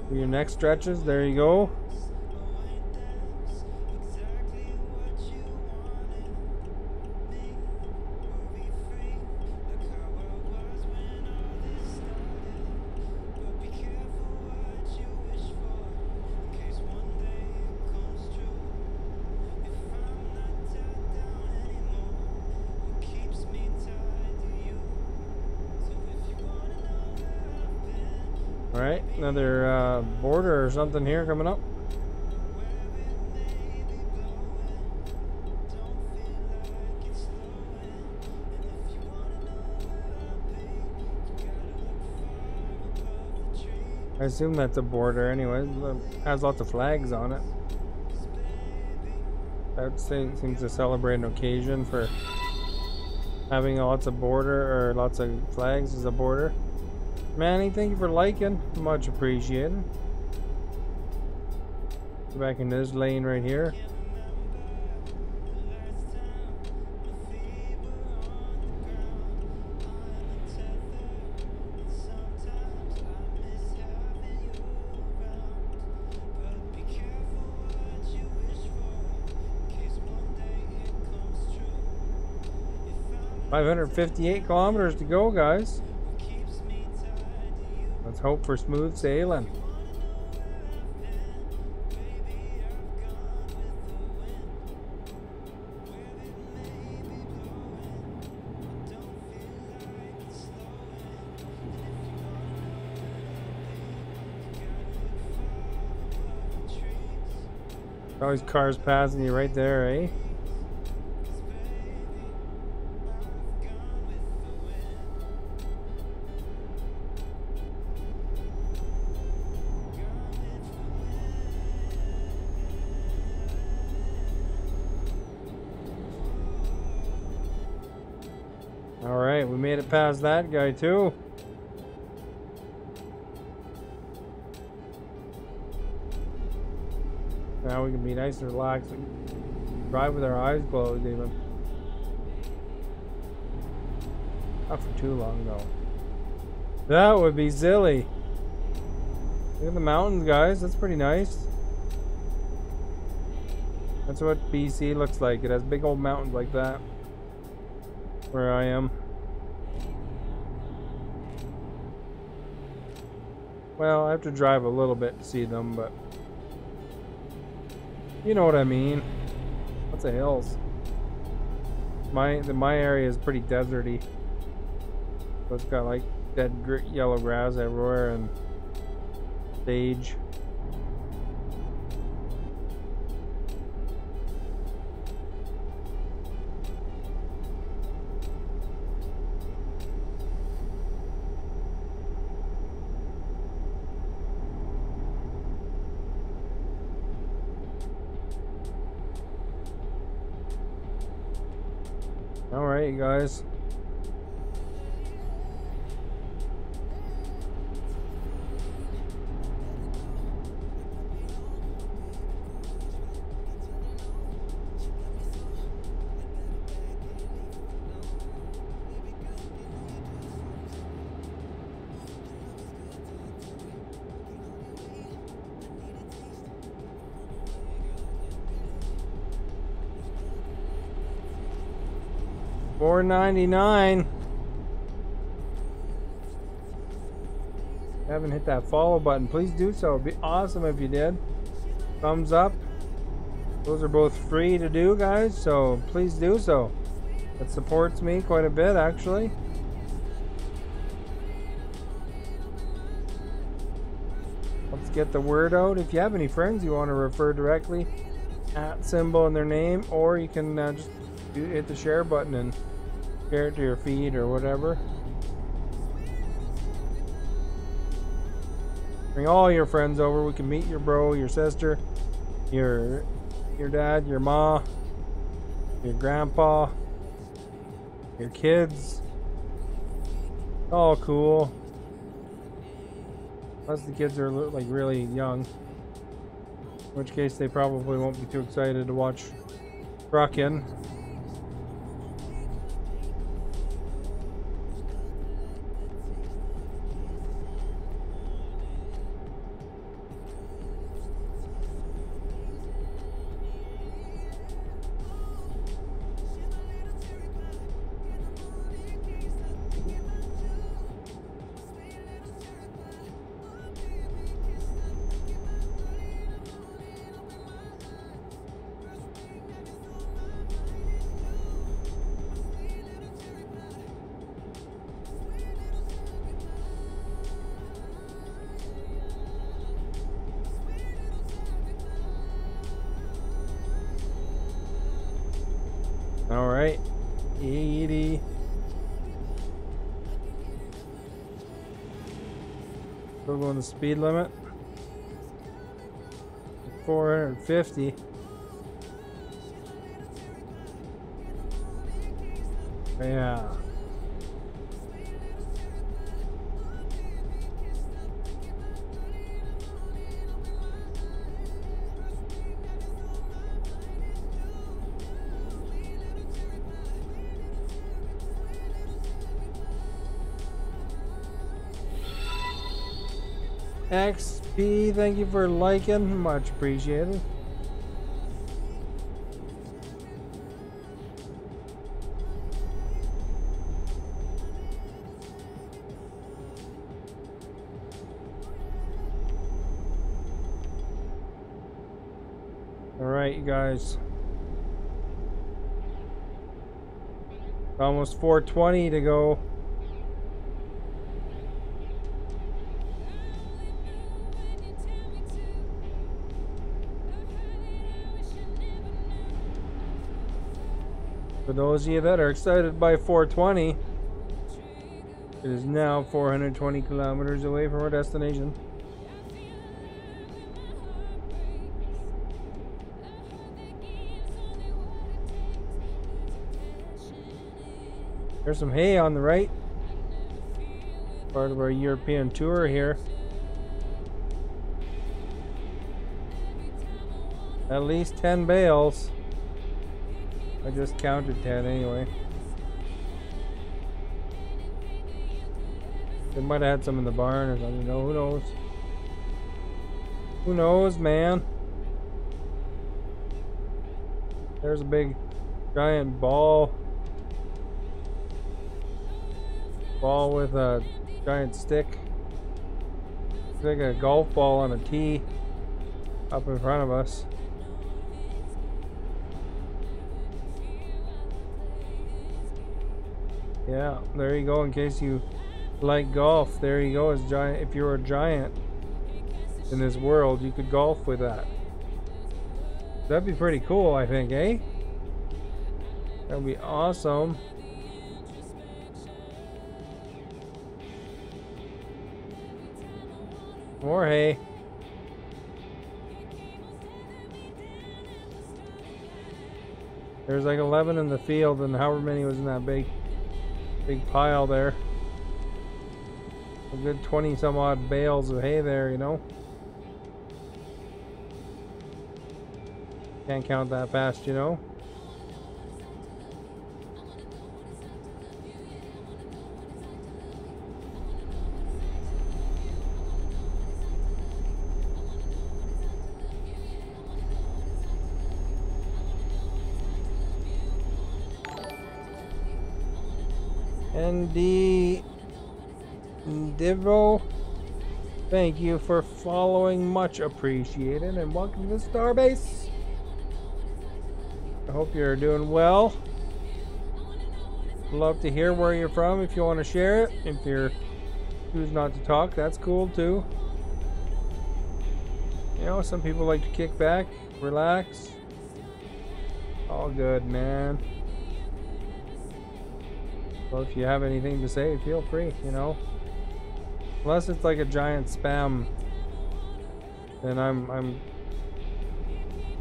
For your next stretches, there you go. Alright, another border or something here coming up. I assume that's a border anyway. It has lots of flags on it. That seems to celebrate an occasion for having lots of border or lots of flags as a border. Manny, thank you for liking. Much appreciated. Go back into this lane right here. $558 kilometers to go, guys. Let's hope for smooth sailing. Always cars passing you right there, eh? Alright, we made it past that guy too. Now we can be nice and relaxed. We can drive with our eyes closed even. Not for too long though. That would be silly. Look at the mountains, guys. That's pretty nice. That's what BC looks like. It has big old mountains like that. Where I am. Well, I have to drive a little bit to see them, but you know what I mean. Lots of hills. My area is pretty deserty, so it's got like dead yellow grass everywhere and sage. Alright, guys. $4.99. Haven't hit that follow button. Please do so. It'd be awesome if you did. Thumbs up. Those are both free to do, guys, so please do so. It supports me quite a bit, actually. Let's get the word out. If you have any friends you want to refer directly, @ symbol in their name, or you can just hit the share button and share it to your feed or whatever. Bring all your friends over. We can meet your bro, your sister, your dad, your ma, your grandpa, your kids. All cool. Unless the kids are like really young, in which case they probably won't be too excited to watch trucking. All right, 80. Still going the speed limit. 450. Yeah. XP, thank you for liking, much appreciated. All right, you guys. Almost 420 to go. For those of you that are excited by 420, it is now 420 kilometers away from our destination. There's some hay on the right. Part of our European tour here. At least 10 bales. I just counted 10 anyway. They might have had some in the barn or something. No, who knows? Who knows, man? There's a big giant ball. Ball with a giant stick. It's like a golf ball on a tee up in front of us. Yeah, there you go. In case you like golf, there you go. As giant, if you're a giant in this world, you could golf with that. That'd be pretty cool, I think, eh? That'd be awesome. More hay. There's like 11 in the field, and however many was in that big pile there. A good 20 some odd bales of hay there, you know. Can't count that fast, you know. ND Divo, thank you for following, much appreciated, and welcome to the Starbase. I hope you're doing well. Love to hear where you're from if you want to share it. If you're choose not to talk, that's cool too. You know, some people like to kick back, relax. All good, man. Well, if you have anything to say, feel free, you know. Unless it's like a giant spam, then I'm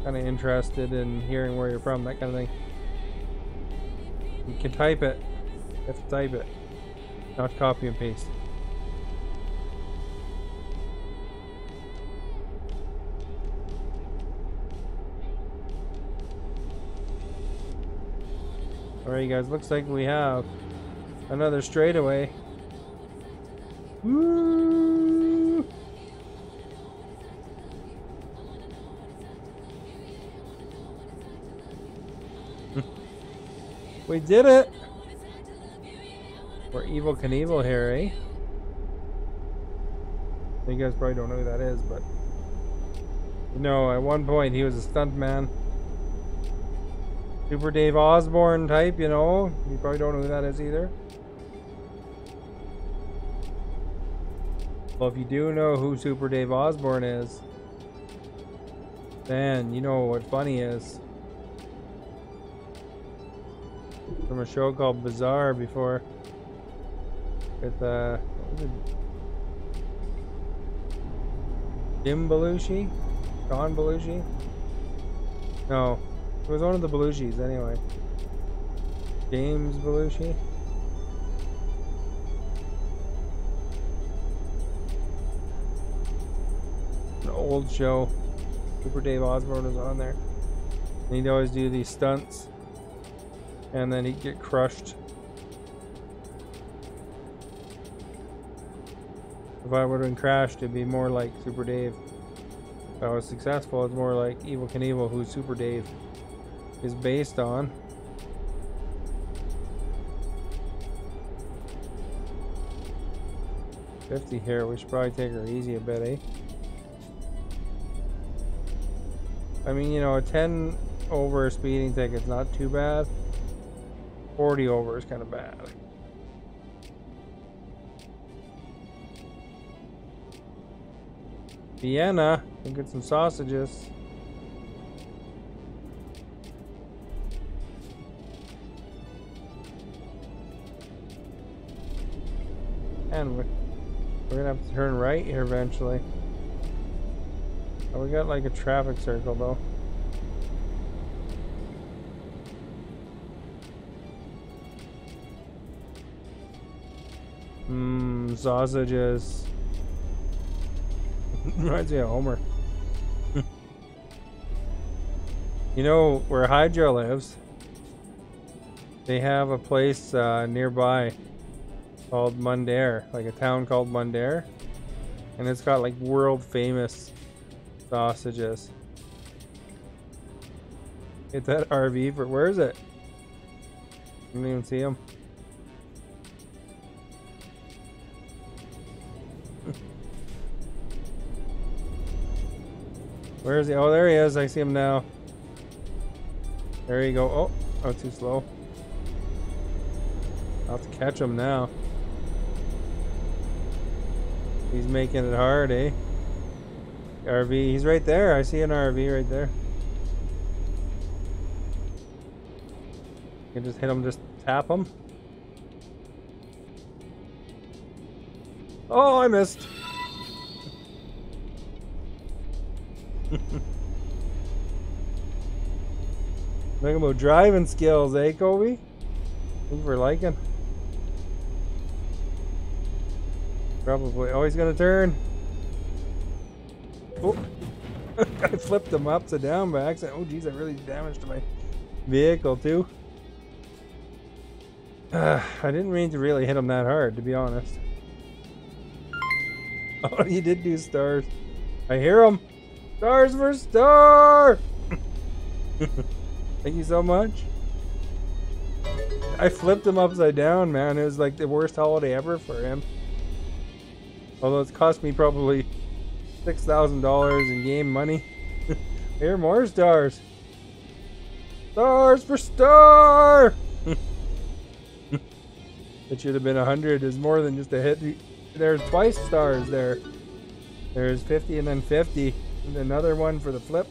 kind of interested in hearing where you're from, that kind of thing. You can type it. You have to type it, not copy and paste. Alright, guys, looks like we have another straightaway. Woo! We did it! We're Evil Knievel here, eh? You guys probably don't know who that is, but you know, at one point he was a stuntman. Super Dave Osborne type, you know. You probably don't know who that is either. Well, if you do know who Super Dave Osborne is, then you know what funny is. from a show called Bizarre before. With what was it? Jim Belushi? John Belushi? No, it was one of the Belushis anyway. James Belushi? An old show. Super Dave Osborne was on there. And he'd always do these stunts. And then he'd get crushed. If I would have been crashed, it'd be more like Super Dave. If I was successful, it's more like Evel Knievel, who Super Dave is based on. $50 here. We should probably take her easy a bit, eh? I mean, you know, a 10 over speeding ticket's not too bad. 40 over is kind of bad. Vienna, we'll get some sausages. And we're gonna have to turn right here eventually. Oh, we got like a traffic circle though. Sausages. Reminds me of Homer. You know where Hydra lives? They have a place nearby called Mundare, like a town called Mundare, and it's got like world famous sausages. Get that RV for where is it? I didn't even see him. Where is he? Oh, there he is. I see him now. There you go. Oh, too slow. I'll have to catch him now. He's making it hard, eh? RV. He's right there. I see an RV right there. You can just hit him, just tap him. Oh, I missed. Talking about driving skills, eh, Kobe? Thank you for liking. Probably. Oh, he's gonna turn. Oh, I flipped him upside down by accident. Oh, geez, I really damaged my vehicle too. I didn't mean to really hit him that hard, to be honest. Oh, he did do stars. I hear him. Stars for Star! Thank you so much. I flipped him upside down, man. It was like the worst holiday ever for him. Although it's cost me probably $6,000 in game money. Here, more stars. Stars for Star! It should have been 100. There's more than just a hit. There's twice stars there. There's 50 and then 50. And another one for the flip.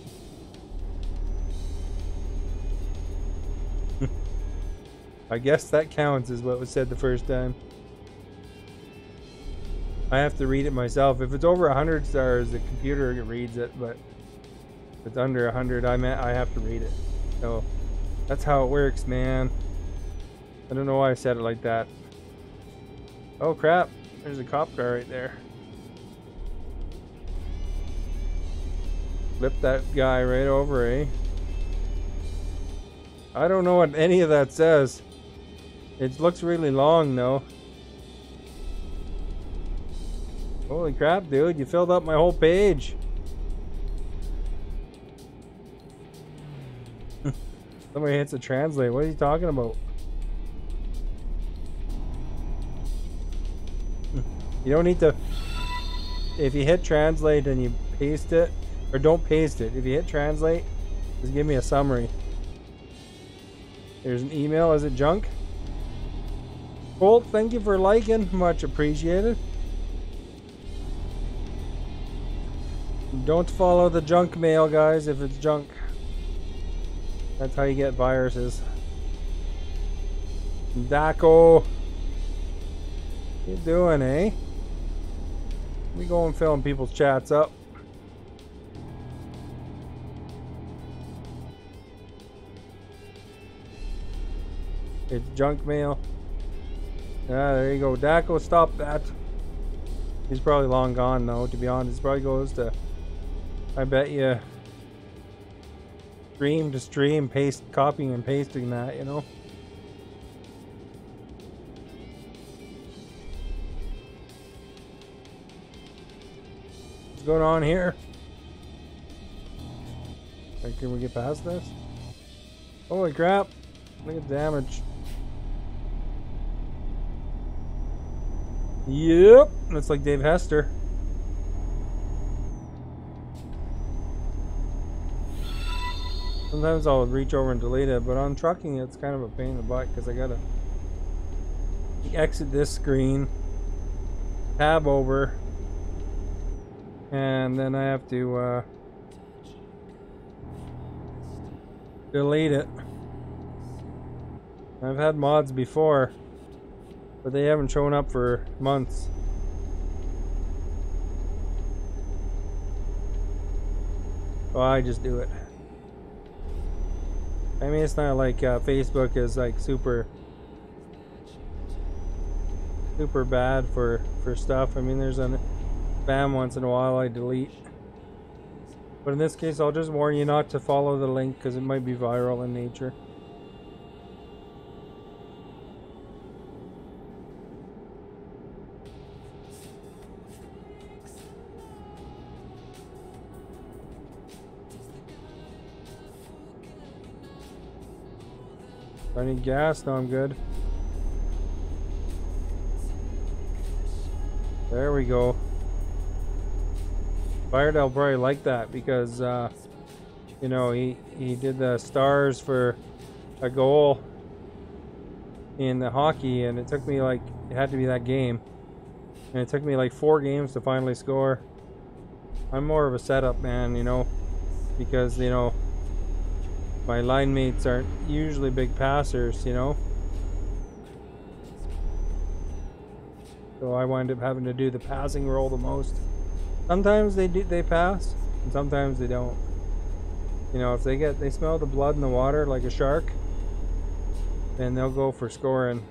I guess that counts is what was said the first time. I have to read it myself. If it's over 100 stars, the computer reads it, but if it's under 100, I have to read it. So that's how it works, man. I don't know why I said it like that. Oh crap, there's a cop car right there. Flip that guy right over, eh? I don't know what any of that says. It looks really long though. Holy crap, dude, you filled up my whole page. Somebody hits a translate. What are you talking about? You don't need to... If you hit translate and you paste it, or don't paste it. If you hit translate, just give me a summary. There's an email. Is it junk? Colt, thank you for liking. Much appreciated. Don't follow the junk mail, guys, if it's junk. That's how you get viruses. Daco. What you doing, eh? Let me go and fill people's chats up. It's junk mail. Ah, there you go. Daco, stop that. He's probably long gone though, to be honest. He probably goes to, I bet you, stream to stream, paste, copying and pasting that, you know? What's going on here? Like, can we get past this? Holy crap. Look at the damage. Yep, that's like Dave Hester. Sometimes I'll reach over and delete it, but on trucking it's kind of a pain in the butt because I gotta exit this screen, tab over, and then I have to delete it. I've had mods before, but they haven't shown up for months. So I just do it. I mean, it's not like Facebook is like super bad for stuff. I mean, there's a spam once in a while I delete. But in this case, I'll just warn you not to follow the link because it might be viral in nature. I need gas. No, I'm good. There we go. Firedale probably liked that because, you know, he did the stars for a goal in the hockey, and it took me like, it had to be that game, and it took me like 4 games to finally score. I'm more of a setup man, you know, because, you know, my line mates aren't usually big passers, you know. So I wind up having to do the passing role the most. Sometimes they pass, and sometimes they don't. You know, if they smell the blood in the water like a shark, then they'll go for scoring.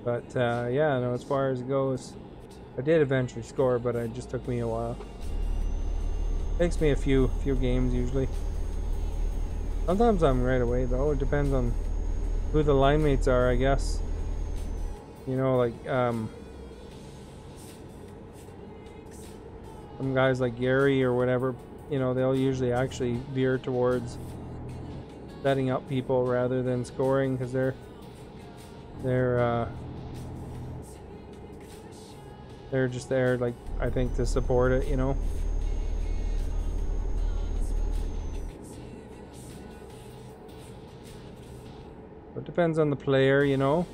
But yeah, no, as far as it goes, I did eventually score, but it just took me a while. Takes me a few games usually. Sometimes I'm right away though. It depends on who the line mates are, I guess. You know, like some guys like Gary or whatever, you know, they'll usually actually veer towards setting up people rather than scoring because they're just there, like, I think, to support it, you know. It depends on the player, you know.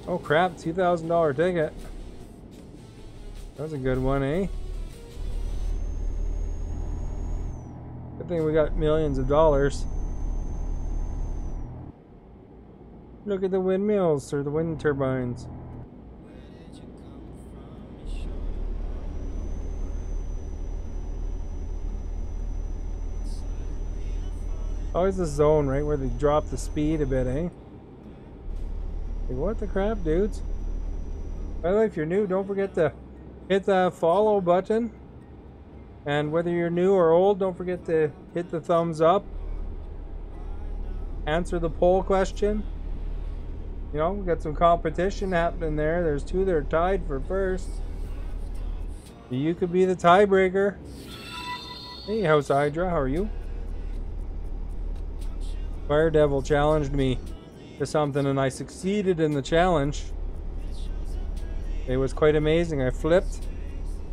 Oh crap, $2,000 ticket. That was a good one, eh? Good thing we got millions of dollars. Look at the windmills, or the wind turbines. Always the zone, right, where they drop the speed a bit, eh? Like, what the crap, dudes? By the way, if you're new, don't forget to hit the follow button. And whether you're new or old, don't forget to hit the thumbs up. Answer the poll question. You know, we got some competition happening there. There's 2 that are tied for first. You could be the tiebreaker. Hey, House Hydra, how are you? Fire Devil challenged me to something and I succeeded in the challenge. It was quite amazing. I flipped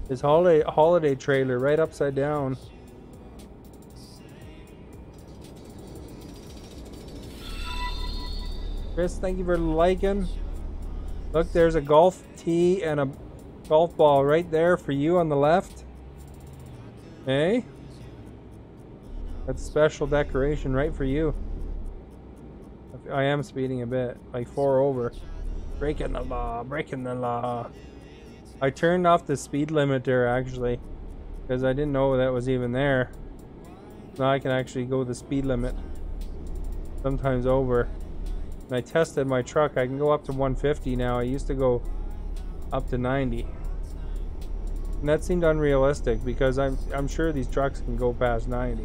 his holiday trailer right upside down. Chris, thank you for liking. Look, there's a golf tee and a golf ball right there for you on the left. Hey? That's special decoration right for you. I am speeding a bit, like 4 over. Breaking the law, breaking the law. I turned off the speed limiter actually, because I didn't know that was even there. Now I can actually go the speed limit, sometimes over. And I tested my truck, I can go up to 150 now. I used to go up to 90. And that seemed unrealistic because I'm sure these trucks can go past 90.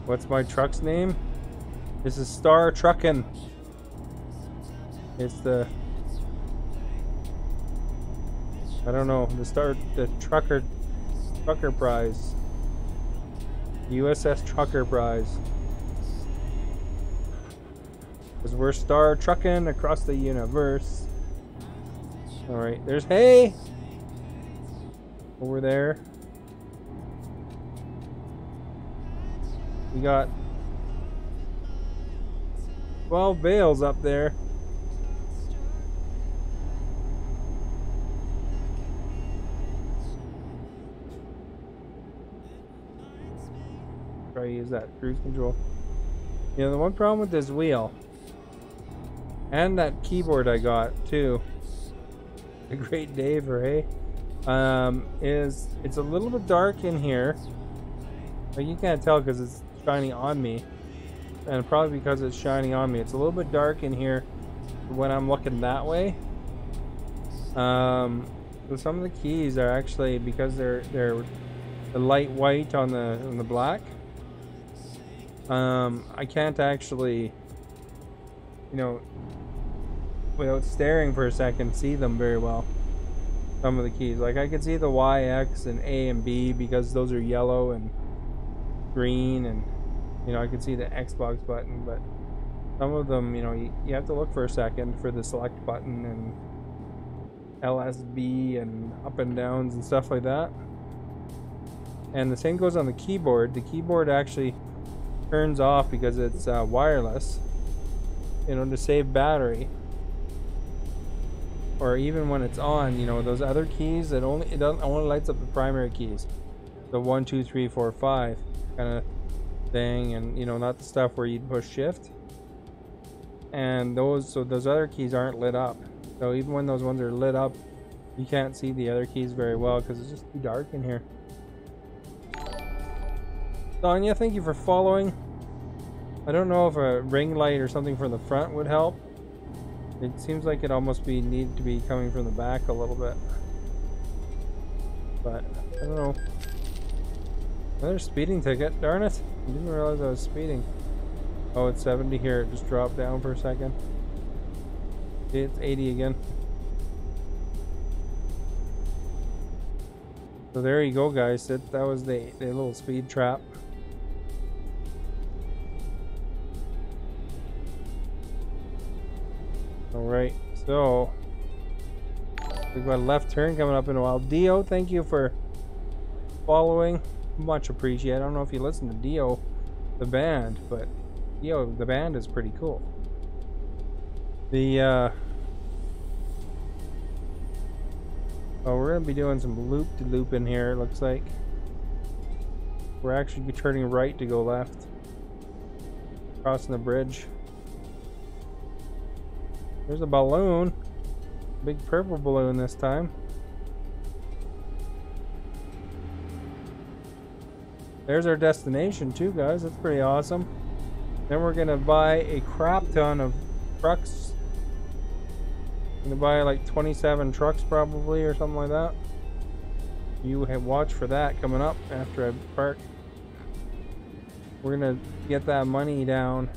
What's my truck's name? This is Star Truckin'. It's the, I don't know, the trucker prize. USS Trucker Prize. Because we're Star Truckin' across the universe. Alright, there's hay! Over there. We got 12 bales up there. Try to use that cruise control. You know, the one problem with this wheel and that keyboard I got too, a great day for hay, is it's a little bit dark in here. Like you can't tell because it's shining on me, and probably because it's shining on me, it's a little bit dark in here when I'm looking that way. So some of the keys are actually, because they're the light white on the black. I can't actually, you know, without staring for a second, see them very well. Some of the keys, like I can see the Y, X, and A and B because those are yellow and green, and you know I can see the Xbox button, but some of them, you know, you have to look for a second for the select button and LSB and up and downs and stuff like that. And the same goes on the keyboard. The keyboard actually turns off because it's wireless, you know, to save battery. Or even when it's on, you know, those other keys, it only lights up the primary keys, the 1, 2, 3, 4, 5 kind of thing, and you know, not the stuff where you'd push shift. And those other keys aren't lit up. So even when those ones are lit up, you can't see the other keys very well because it's just too dark in here. Sonia, thank you for following. I don't know if a ring light or something from the front would help. It seems like it almost need to be coming from the back a little bit. But I don't know. Another speeding ticket, darn it. I didn't realize I was speeding. Oh, it's 70 here, it just dropped down for a second. See, it's 80 again. So there you go, guys. That was the little speed trap. Alright, so we've got a left turn coming up in a while. Dio, thank you for following. Much appreciated. I don't know if you listen to Dio, the band, but Dio, the band is pretty cool. Oh, we're gonna be doing some loop-de-loop in here, it looks like. We're actually turning right to go left. Crossing the bridge. There's a balloon. Big purple balloon this time. There's our destination too, guys. That's pretty awesome. Then we're gonna buy a crap ton of trucks. I'm gonna buy like 27 trucks probably, or something like that. You have watch for that coming up after I park. We're gonna get that money down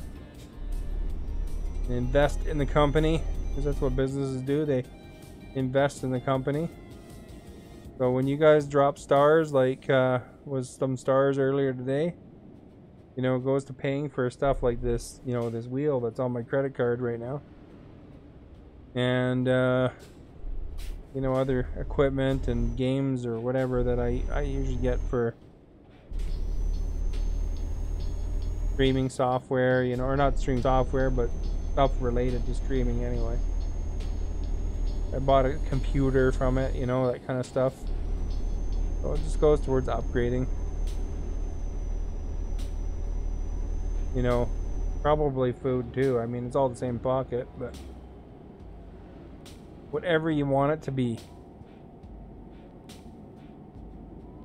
and invest in the company, because that's what businesses do. They invest in the company. So when you guys drop stars, like was some stars earlier today, you know, it goes to paying for stuff like this, you know, this wheel that's on my credit card right now. And you know, other equipment and games or whatever that I usually get for streaming software, you know, or not streaming software, but stuff related to streaming anyway. I bought a computer from it, you know, that kind of stuff. So it just goes towards upgrading. You know, probably food too. I mean, it's all the same pocket, but whatever you want it to be.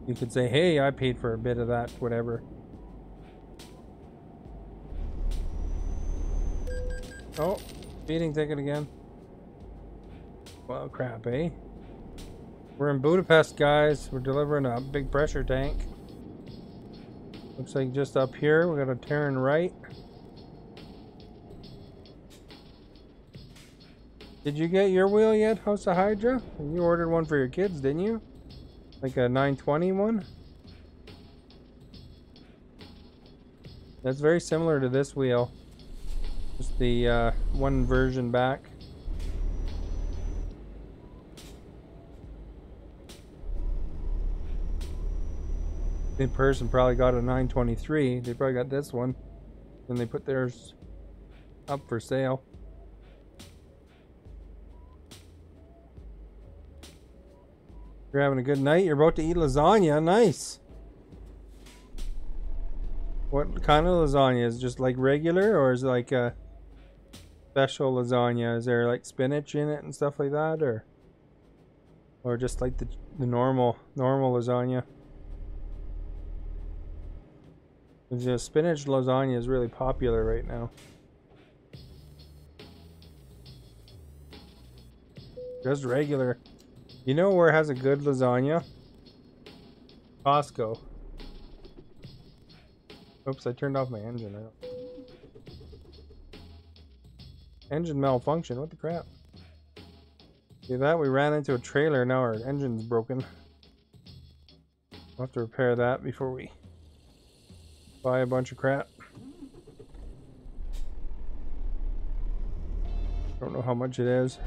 You could say, hey, I paid for a bit of that, whatever. Oh, speeding ticket again. Well, crap, eh? We're in Budapest, guys. We're delivering a big pressure tank. Looks like just up here, we got a turn right. Did you get your wheel yet, House of Hydra? You ordered one for your kids, didn't you? Like a 920 one? That's very similar to this wheel. Just the one version back. The person probably got a 923. They probably got this one. And they put theirs up for sale. You're having a good night. You're about to eat lasagna. Nice. What kind of lasagna? Is it just like regular, or is it like a special lasagna? Is there like spinach in it and stuff like that, or just like the normal lasagna? The spinach lasagna is really popular right now. Just regular. You know where has a good lasagna? Costco. Oops, I turned off my engine. Engine malfunction, what the crap? See that? We ran into a trailer, now our engine's broken. We'll have to repair that before we buy a bunch of crap. Don't know how much it is.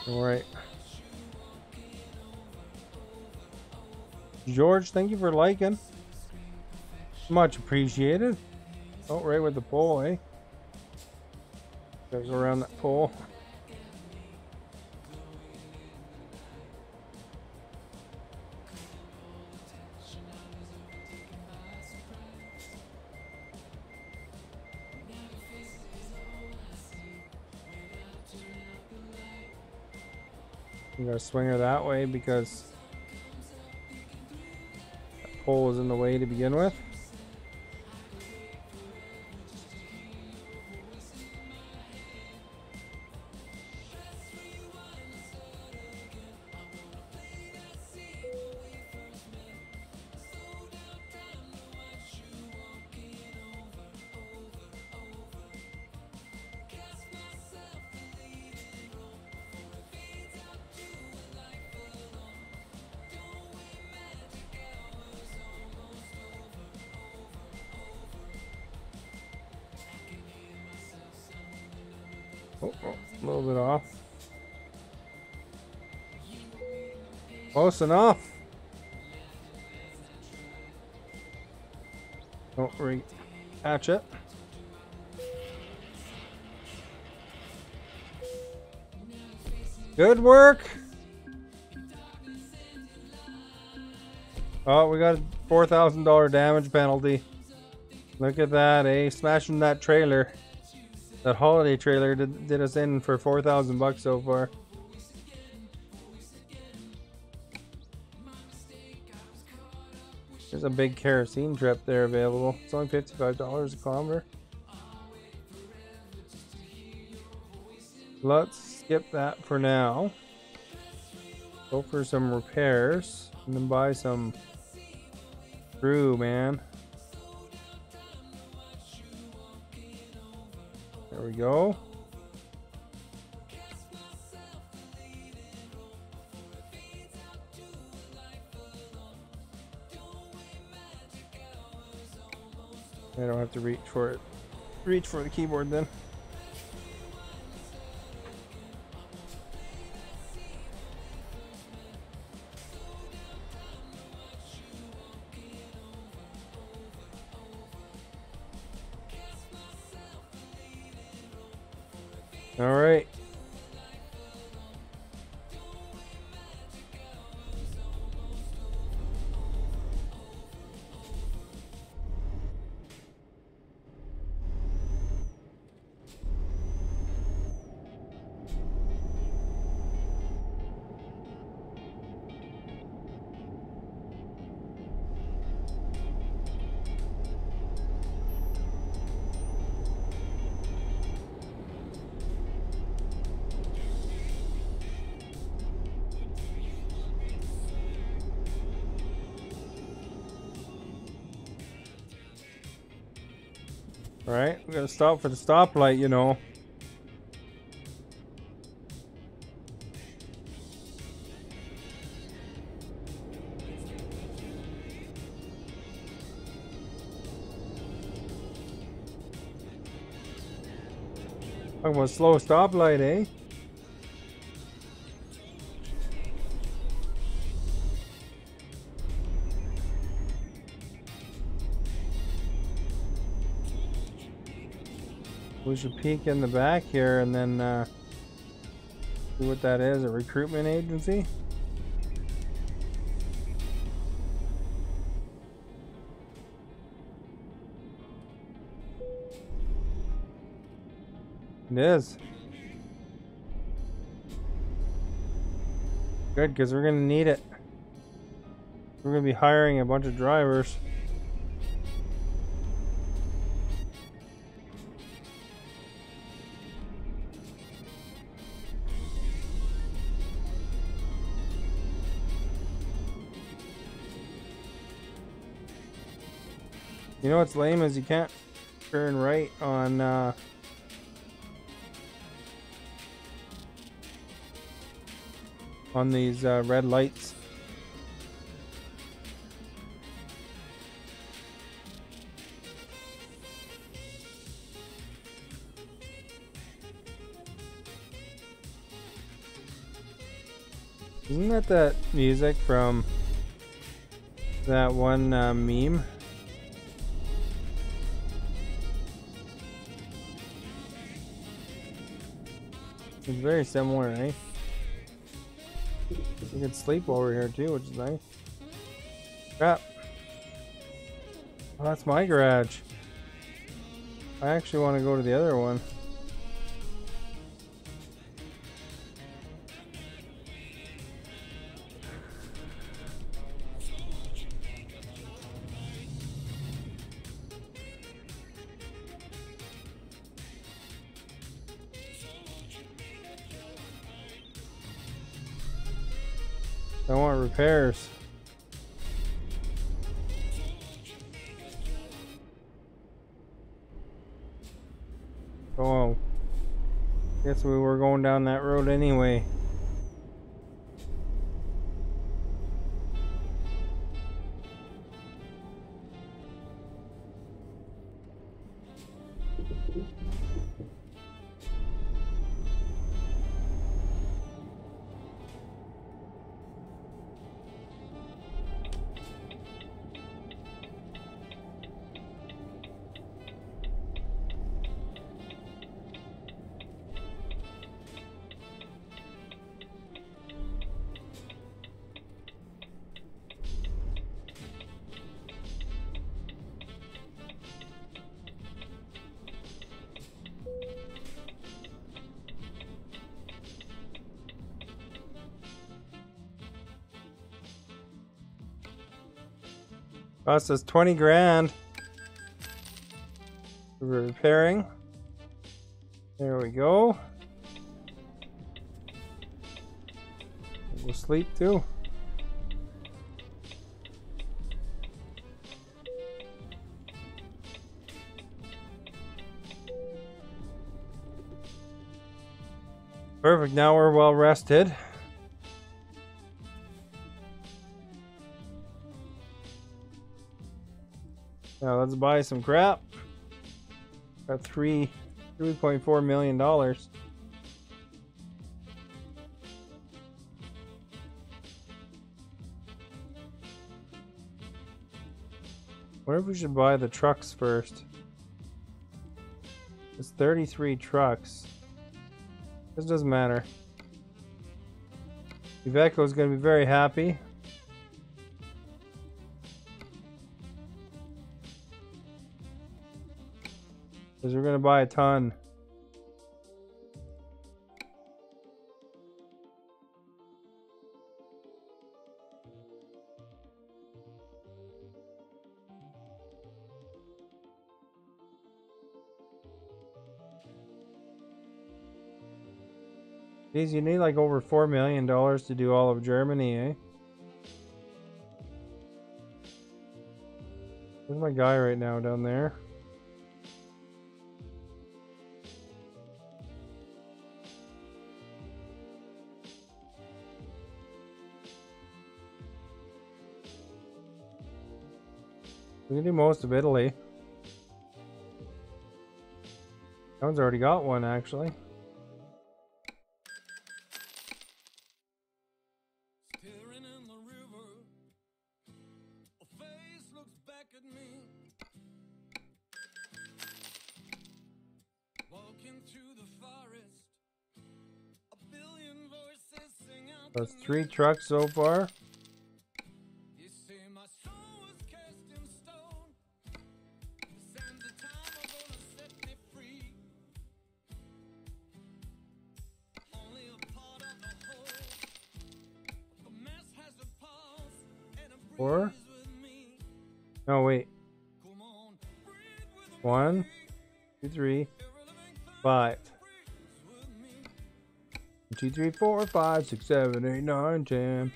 Alright. George, thank you for liking. Much appreciated. Oh, right with the pole, eh? Gotta go around that pole. I'm gonna swing her that way because that pole was in the way to begin with. Oh, a little bit off. Close enough. Don't re-patch it. Good work. Oh, we got a $4,000 damage penalty. Look at that, eh? Smashing that trailer. That holiday trailer did us in for 4,000 bucks so far. There's a big kerosene trip there available. It's only $55 a kilometer. Let's skip that for now. Go for some repairs and then buy some screw, man. There we go. I don't have to reach for it. Reach for the keyboard then. All right. All right, we gotta stop for the stoplight, you know. Talking about slow stoplight, eh? We should peek in the back here and then see what that is, a recruitment agency? It is. Good, because we're going to need it. We're going to be hiring a bunch of drivers. You know what's lame is you can't turn right on these red lights. Isn't that music from that one meme? It's very similar, eh? You can sleep over here too, which is nice. Crap. Oh, that's my garage. I actually want to go to the other one. I want repairs. Oh, guess we were going down that road anyway. Cost us 20 grand. We're repairing. There we go. We'll sleep too. Perfect, now we're well rested. Now let's buy some crap. Got $3.4 million. What if we should buy the trucks first? It's 33 trucks. This doesn't matter. Iveco is going to be very happy. Because we're going to buy a ton. Geez, you need like over $4 million to do all of Germany, eh? Where's my guy right now down there? We can do most of Italy. That one's already got one, actually. That's 3 trucks so far. Four? No, wait. 1, 2, 3, 5. 2, 3, 4, 5, 6, 7, 8, 9, 10.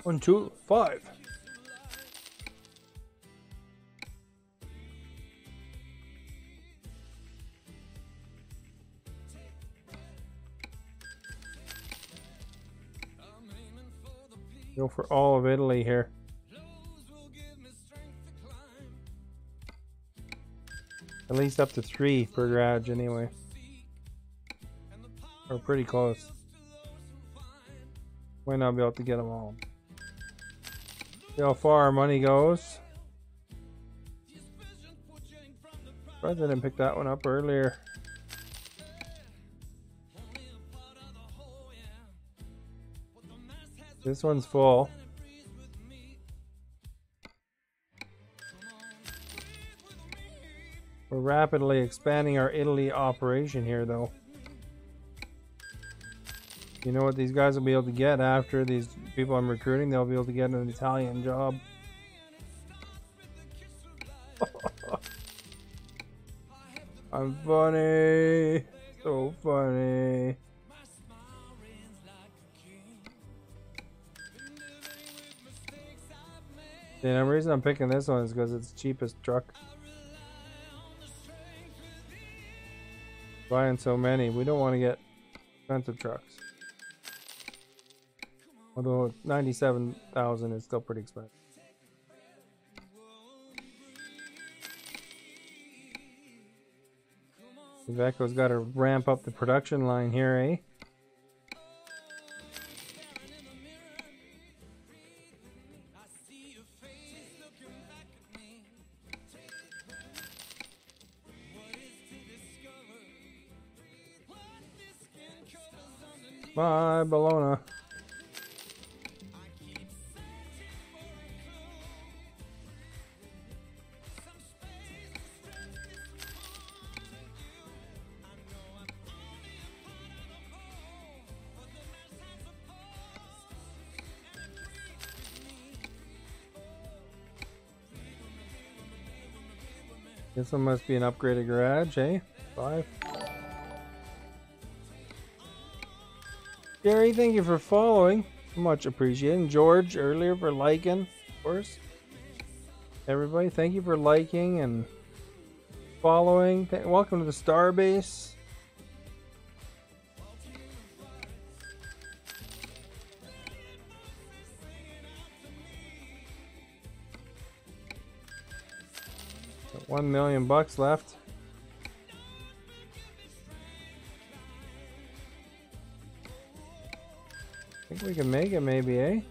1, 2, 5. Go for all of Italy here. At least up to 3 per garage anyway. Or pretty close. Might not be able to get them all. See how far our money goes. Surprised I didn't pick that one up earlier. This one's full. We're rapidly expanding our Italy operation here, though. You know what these guys will be able to get after these people I'm recruiting? They'll be able to get an Italian job. I'm funny. So funny. The reason I'm picking this one is because it's the cheapest truck. Buying so many, we don't want to get expensive trucks. Although 97,000 is still pretty expensive. Iveco's got to ramp up the production line here, eh? Bye, Bologna. This one must be an upgraded garage, eh? 5. Gary, thank you for following. Much appreciated. And George earlier for liking, of course. Everybody, thank you for liking and following. Welcome to the Starbase. 1 million bucks left. I think we can make it maybe, eh?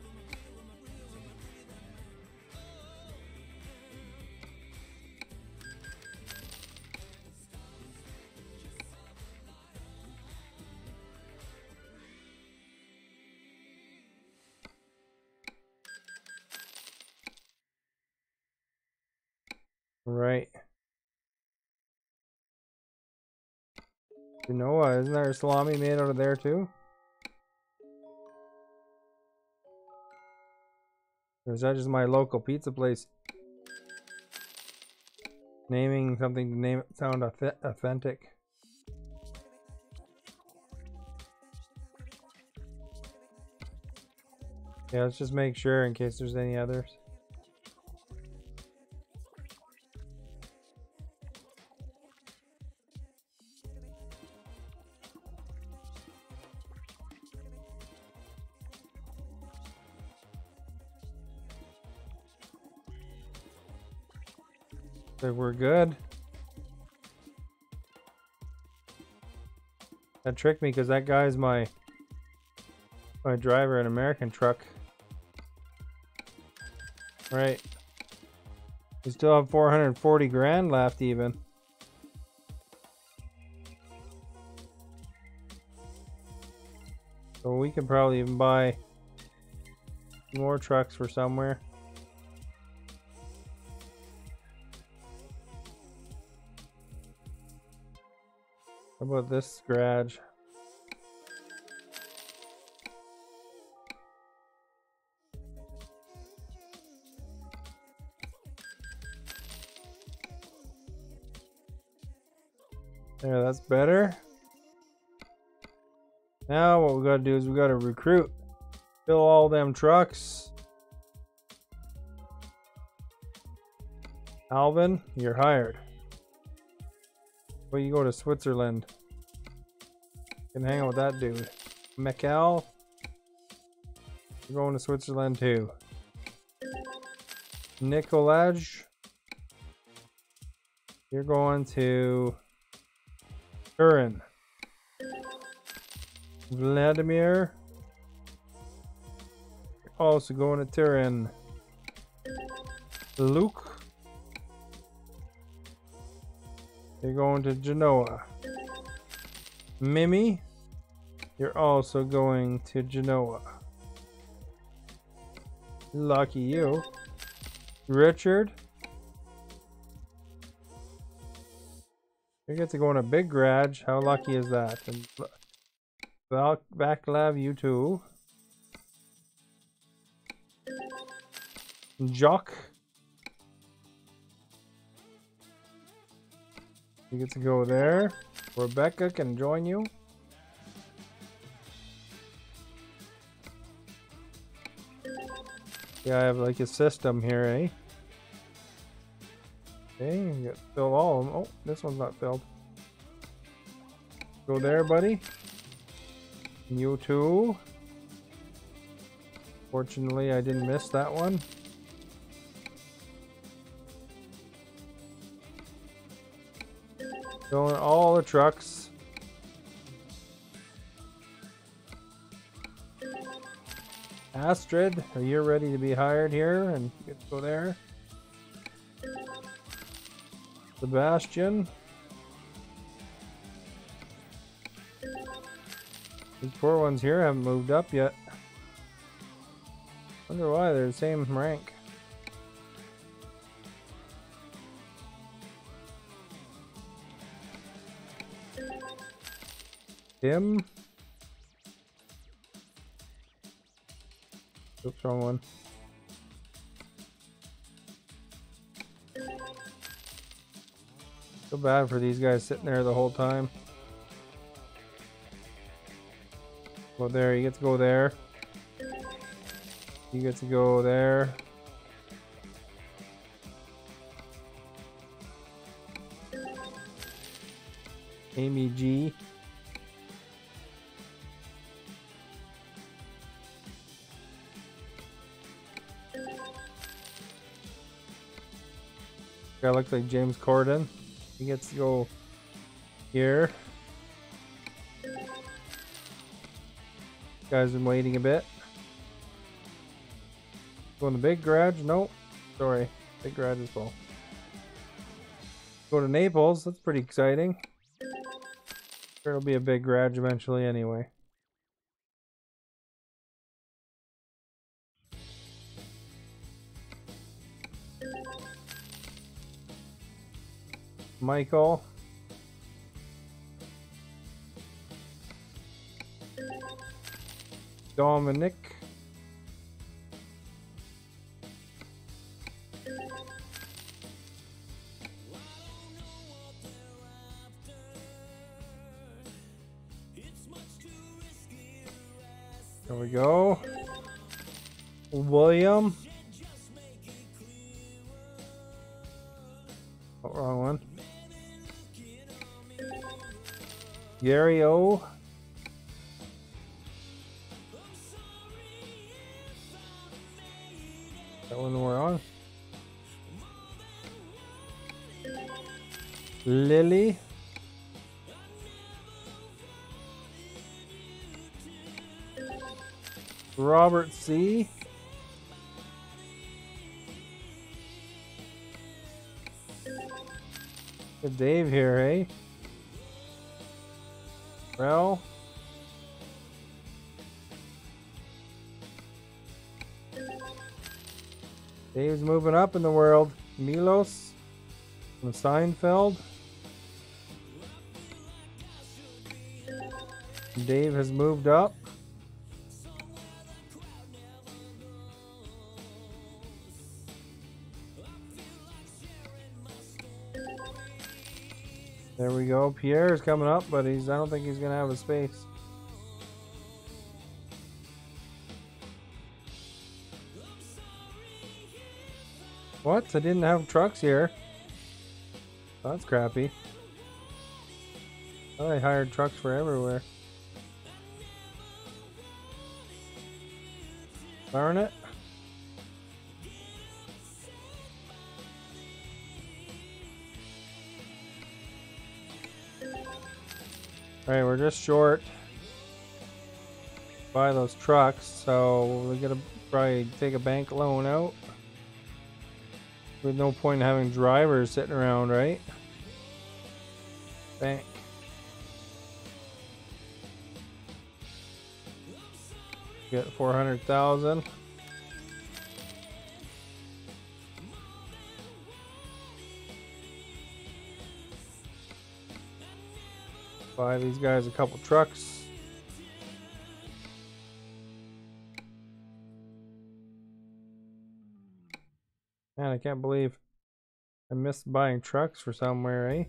Right. You know what? Isn't there salami made out of there too? Or is that just my local pizza place? Naming something to name it sound authentic. Yeah, let's just make sure in case there's any others. So we're good. That tricked me because that guy's my driver in American truck. Right. We still have 440 grand left even. So we can probably even buy more trucks for somewhere. How about this garage? There, that's better. Now what we gotta do is we gotta recruit. Fill all them trucks. Alvin, you're hired. Well, you go to Switzerland. You can hang out with that dude. Mikkel, you're going to Switzerland too. Nikolaj, you're going to Turin. Vladimir, you're also going to Turin. Luke, you're going to Genoa. Mimi, you're also going to Genoa. Lucky you. Richard, you get to go in a big garage. How lucky is that? And Vaclav, you too. Jock, you get to go there. Rebecca can join you. Yeah, I have like a system here, eh? Okay, you get fill all of them. Oh, this one's not filled. Go there, buddy. You too. Fortunately, I didn't miss that one. Filling all the trucks. Astrid, are you ready to be hired here? And you get to go there. Sebastian. These poor ones here haven't moved up yet. Wonder why they're the same rank. Tim. Oops, wrong one. So bad for these guys sitting there the whole time. Go there, you get to go there. You get to go there. Amy G. Guy looks like James Corden. He gets to go here. Guy's been waiting a bit. Go in the big garage? Nope. Sorry. Big garage is full. Go to Naples. That's pretty exciting. Sure, it'll be a big garage eventually anyway. Michael. Dominic. There we go. William. Oh, wrong one. Gary O. That one we're on. Lily. Robert C. Good Dave here, eh? Well. Dave's moving up in the world. Milos from Seinfeld. Dave has moved up. There we go. Pierre is coming up, but I don't think he's gonna have a space. What? I didn't have trucks here. Oh, that's crappy. Oh, I hired trucks for everywhere. Darn it. Alright, we're just short by those trucks, so we're gonna probably take a bank loan out. With no point in having drivers sitting around, right? Bank. Get 400,000. Buy these guys a couple trucks. Man, I can't believe I missed buying trucks for somewhere, eh?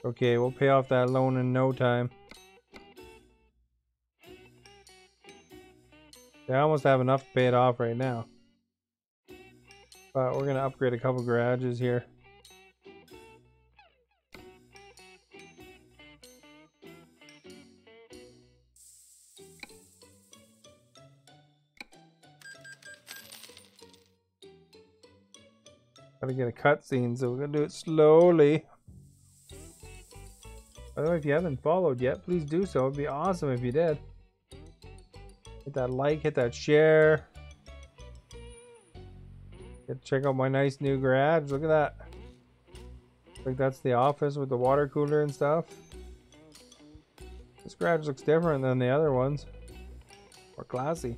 Okay, we'll pay off that loan in no time. I almost have enough to pay it off right now. But we're gonna upgrade a couple garages here. Gotta get a cutscene, so we're gonna do it slowly. By the way, if you haven't followed yet, please do so. It'd be awesome if you did. Hit that like, hit that share. Check out my nice new garage. Look at that. I think that's the office with the water cooler and stuff. This garage looks different than the other ones. More classy.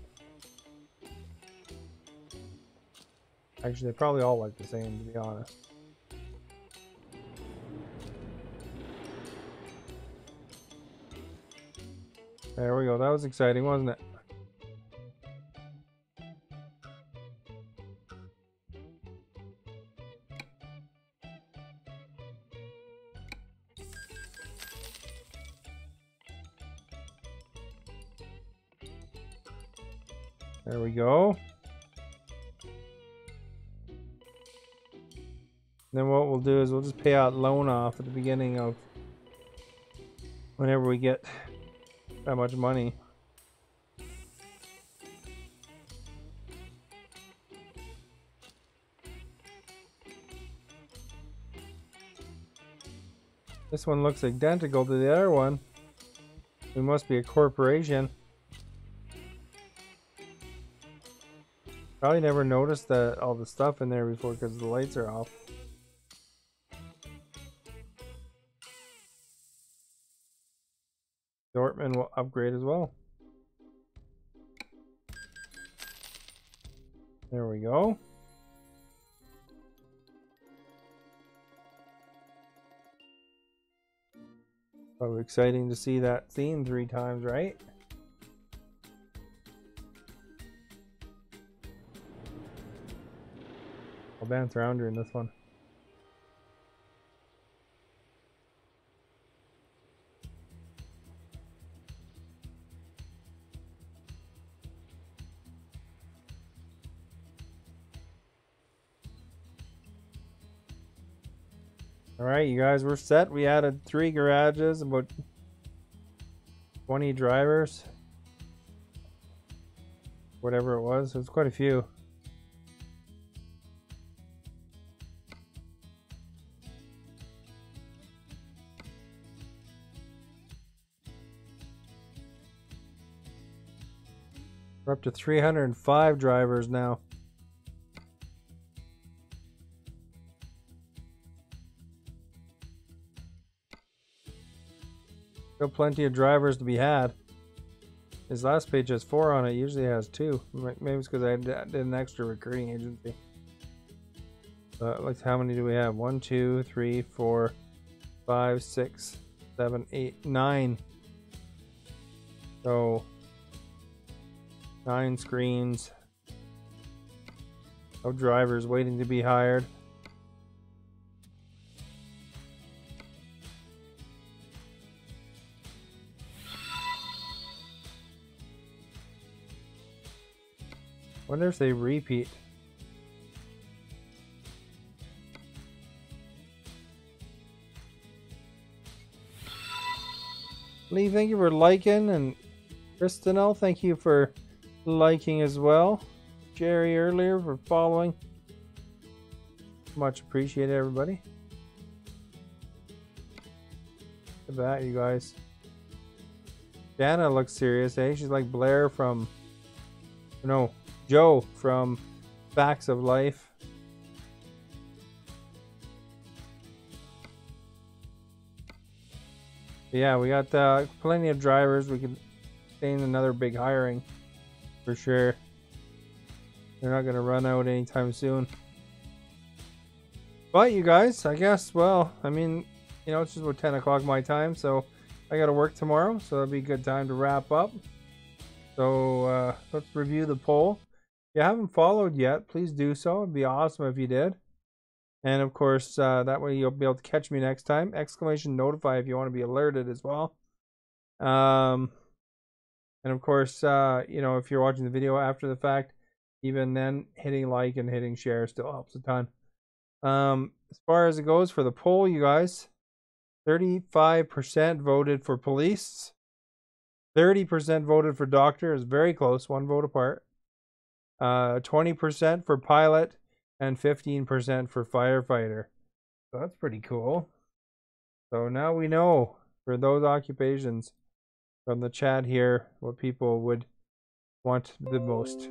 Actually, they probably all look the same, to be honest. There we go. That was exciting, wasn't it? There we go. Then what we'll do is we'll just pay out loan off at the beginning of whenever we get that much money. This one looks identical to the other one. We must be a corporation. Probably never noticed that all the stuff in there before because the lights are off. Dortmund will upgrade as well. There we go. Probably exciting to see that scene 3 times, right? I'll dance around during this one. Alright, you guys, we're set. We added 3 garages, about 20 drivers. Whatever it was. It was quite a few. We're up to 305 drivers now. Still plenty of drivers to be had. His last page has 4 on it. Usually has 2. Maybe it's because I did an extra recruiting agency. Like, how many do we have? 1, 2, 3, 4, 5, 6, 7, 8, 9. So 9 screens. No drivers waiting to be hired. Wonder if they repeat. Lee, thank you for liking, and Kristinel, thank you for liking as well. Jerry earlier for following. Much appreciated, everybody. Look at that, you guys. Jana looks serious, eh? She's like Blair from... No, Joe from Facts of Life. Yeah, we got plenty of drivers. We could sustain another big hiring for sure. They're not going to run out anytime soon. But you guys, I guess, well, I mean, you know, it's just about 10 o'clock my time, so I got to work tomorrow, so it'll be a good time to wrap up. So let's review the poll. If you haven't followed yet, please do so. It'd be awesome if you did. And of course, that way you'll be able to catch me next time. Exclamation notify if you want to be alerted as well. And of course, you know, if you're watching the video after the fact, even then, hitting like and hitting share still helps a ton. As far as it goes for the poll, you guys, 35% voted for police. 30% voted for doctor. Is very close, 1 vote apart. 20% for pilot. And 15% for firefighter. So that's pretty cool. So now we know for those occupations from the chat here what people would want the most.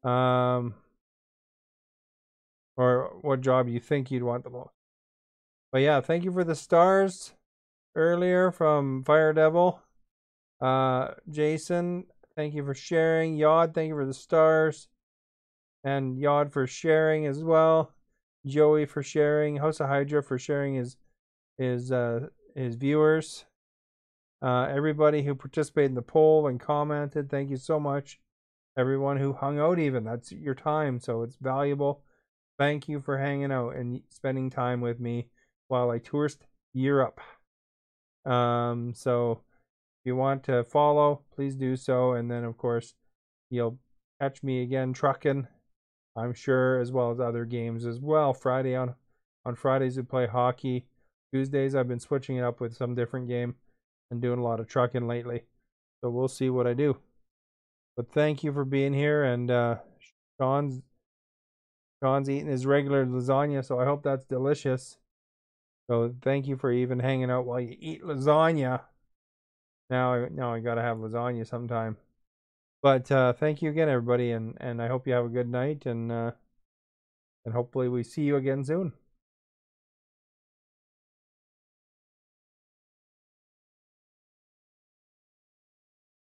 Or what job you think you'd want the most. But yeah, thank you for the stars earlier from Fire Devil. Jason, thank you for sharing. Yod, thank you for the stars. And Yod for sharing as well. Joey for sharing. House of Hydra for sharing his viewers. Everybody who participated in the poll and commented, thank you so much. Everyone who hung out even, that's your time, so it's valuable. Thank you for hanging out and spending time with me while I tourist Europe. So if you want to follow, please do so. And then, of course, you'll catch me again trucking, I'm sure, as well as other games as well. On Fridays we play hockey. Tuesdays I've been switching it up with some different game and doing a lot of trucking lately. So we'll see what I do. But thank you for being here, and Sean's eating his regular lasagna, so I hope that's delicious. So thank you for even hanging out while you eat lasagna. Now I gotta have lasagna sometime. But thank you again, everybody, and I hope you have a good night, and hopefully we see you again soon.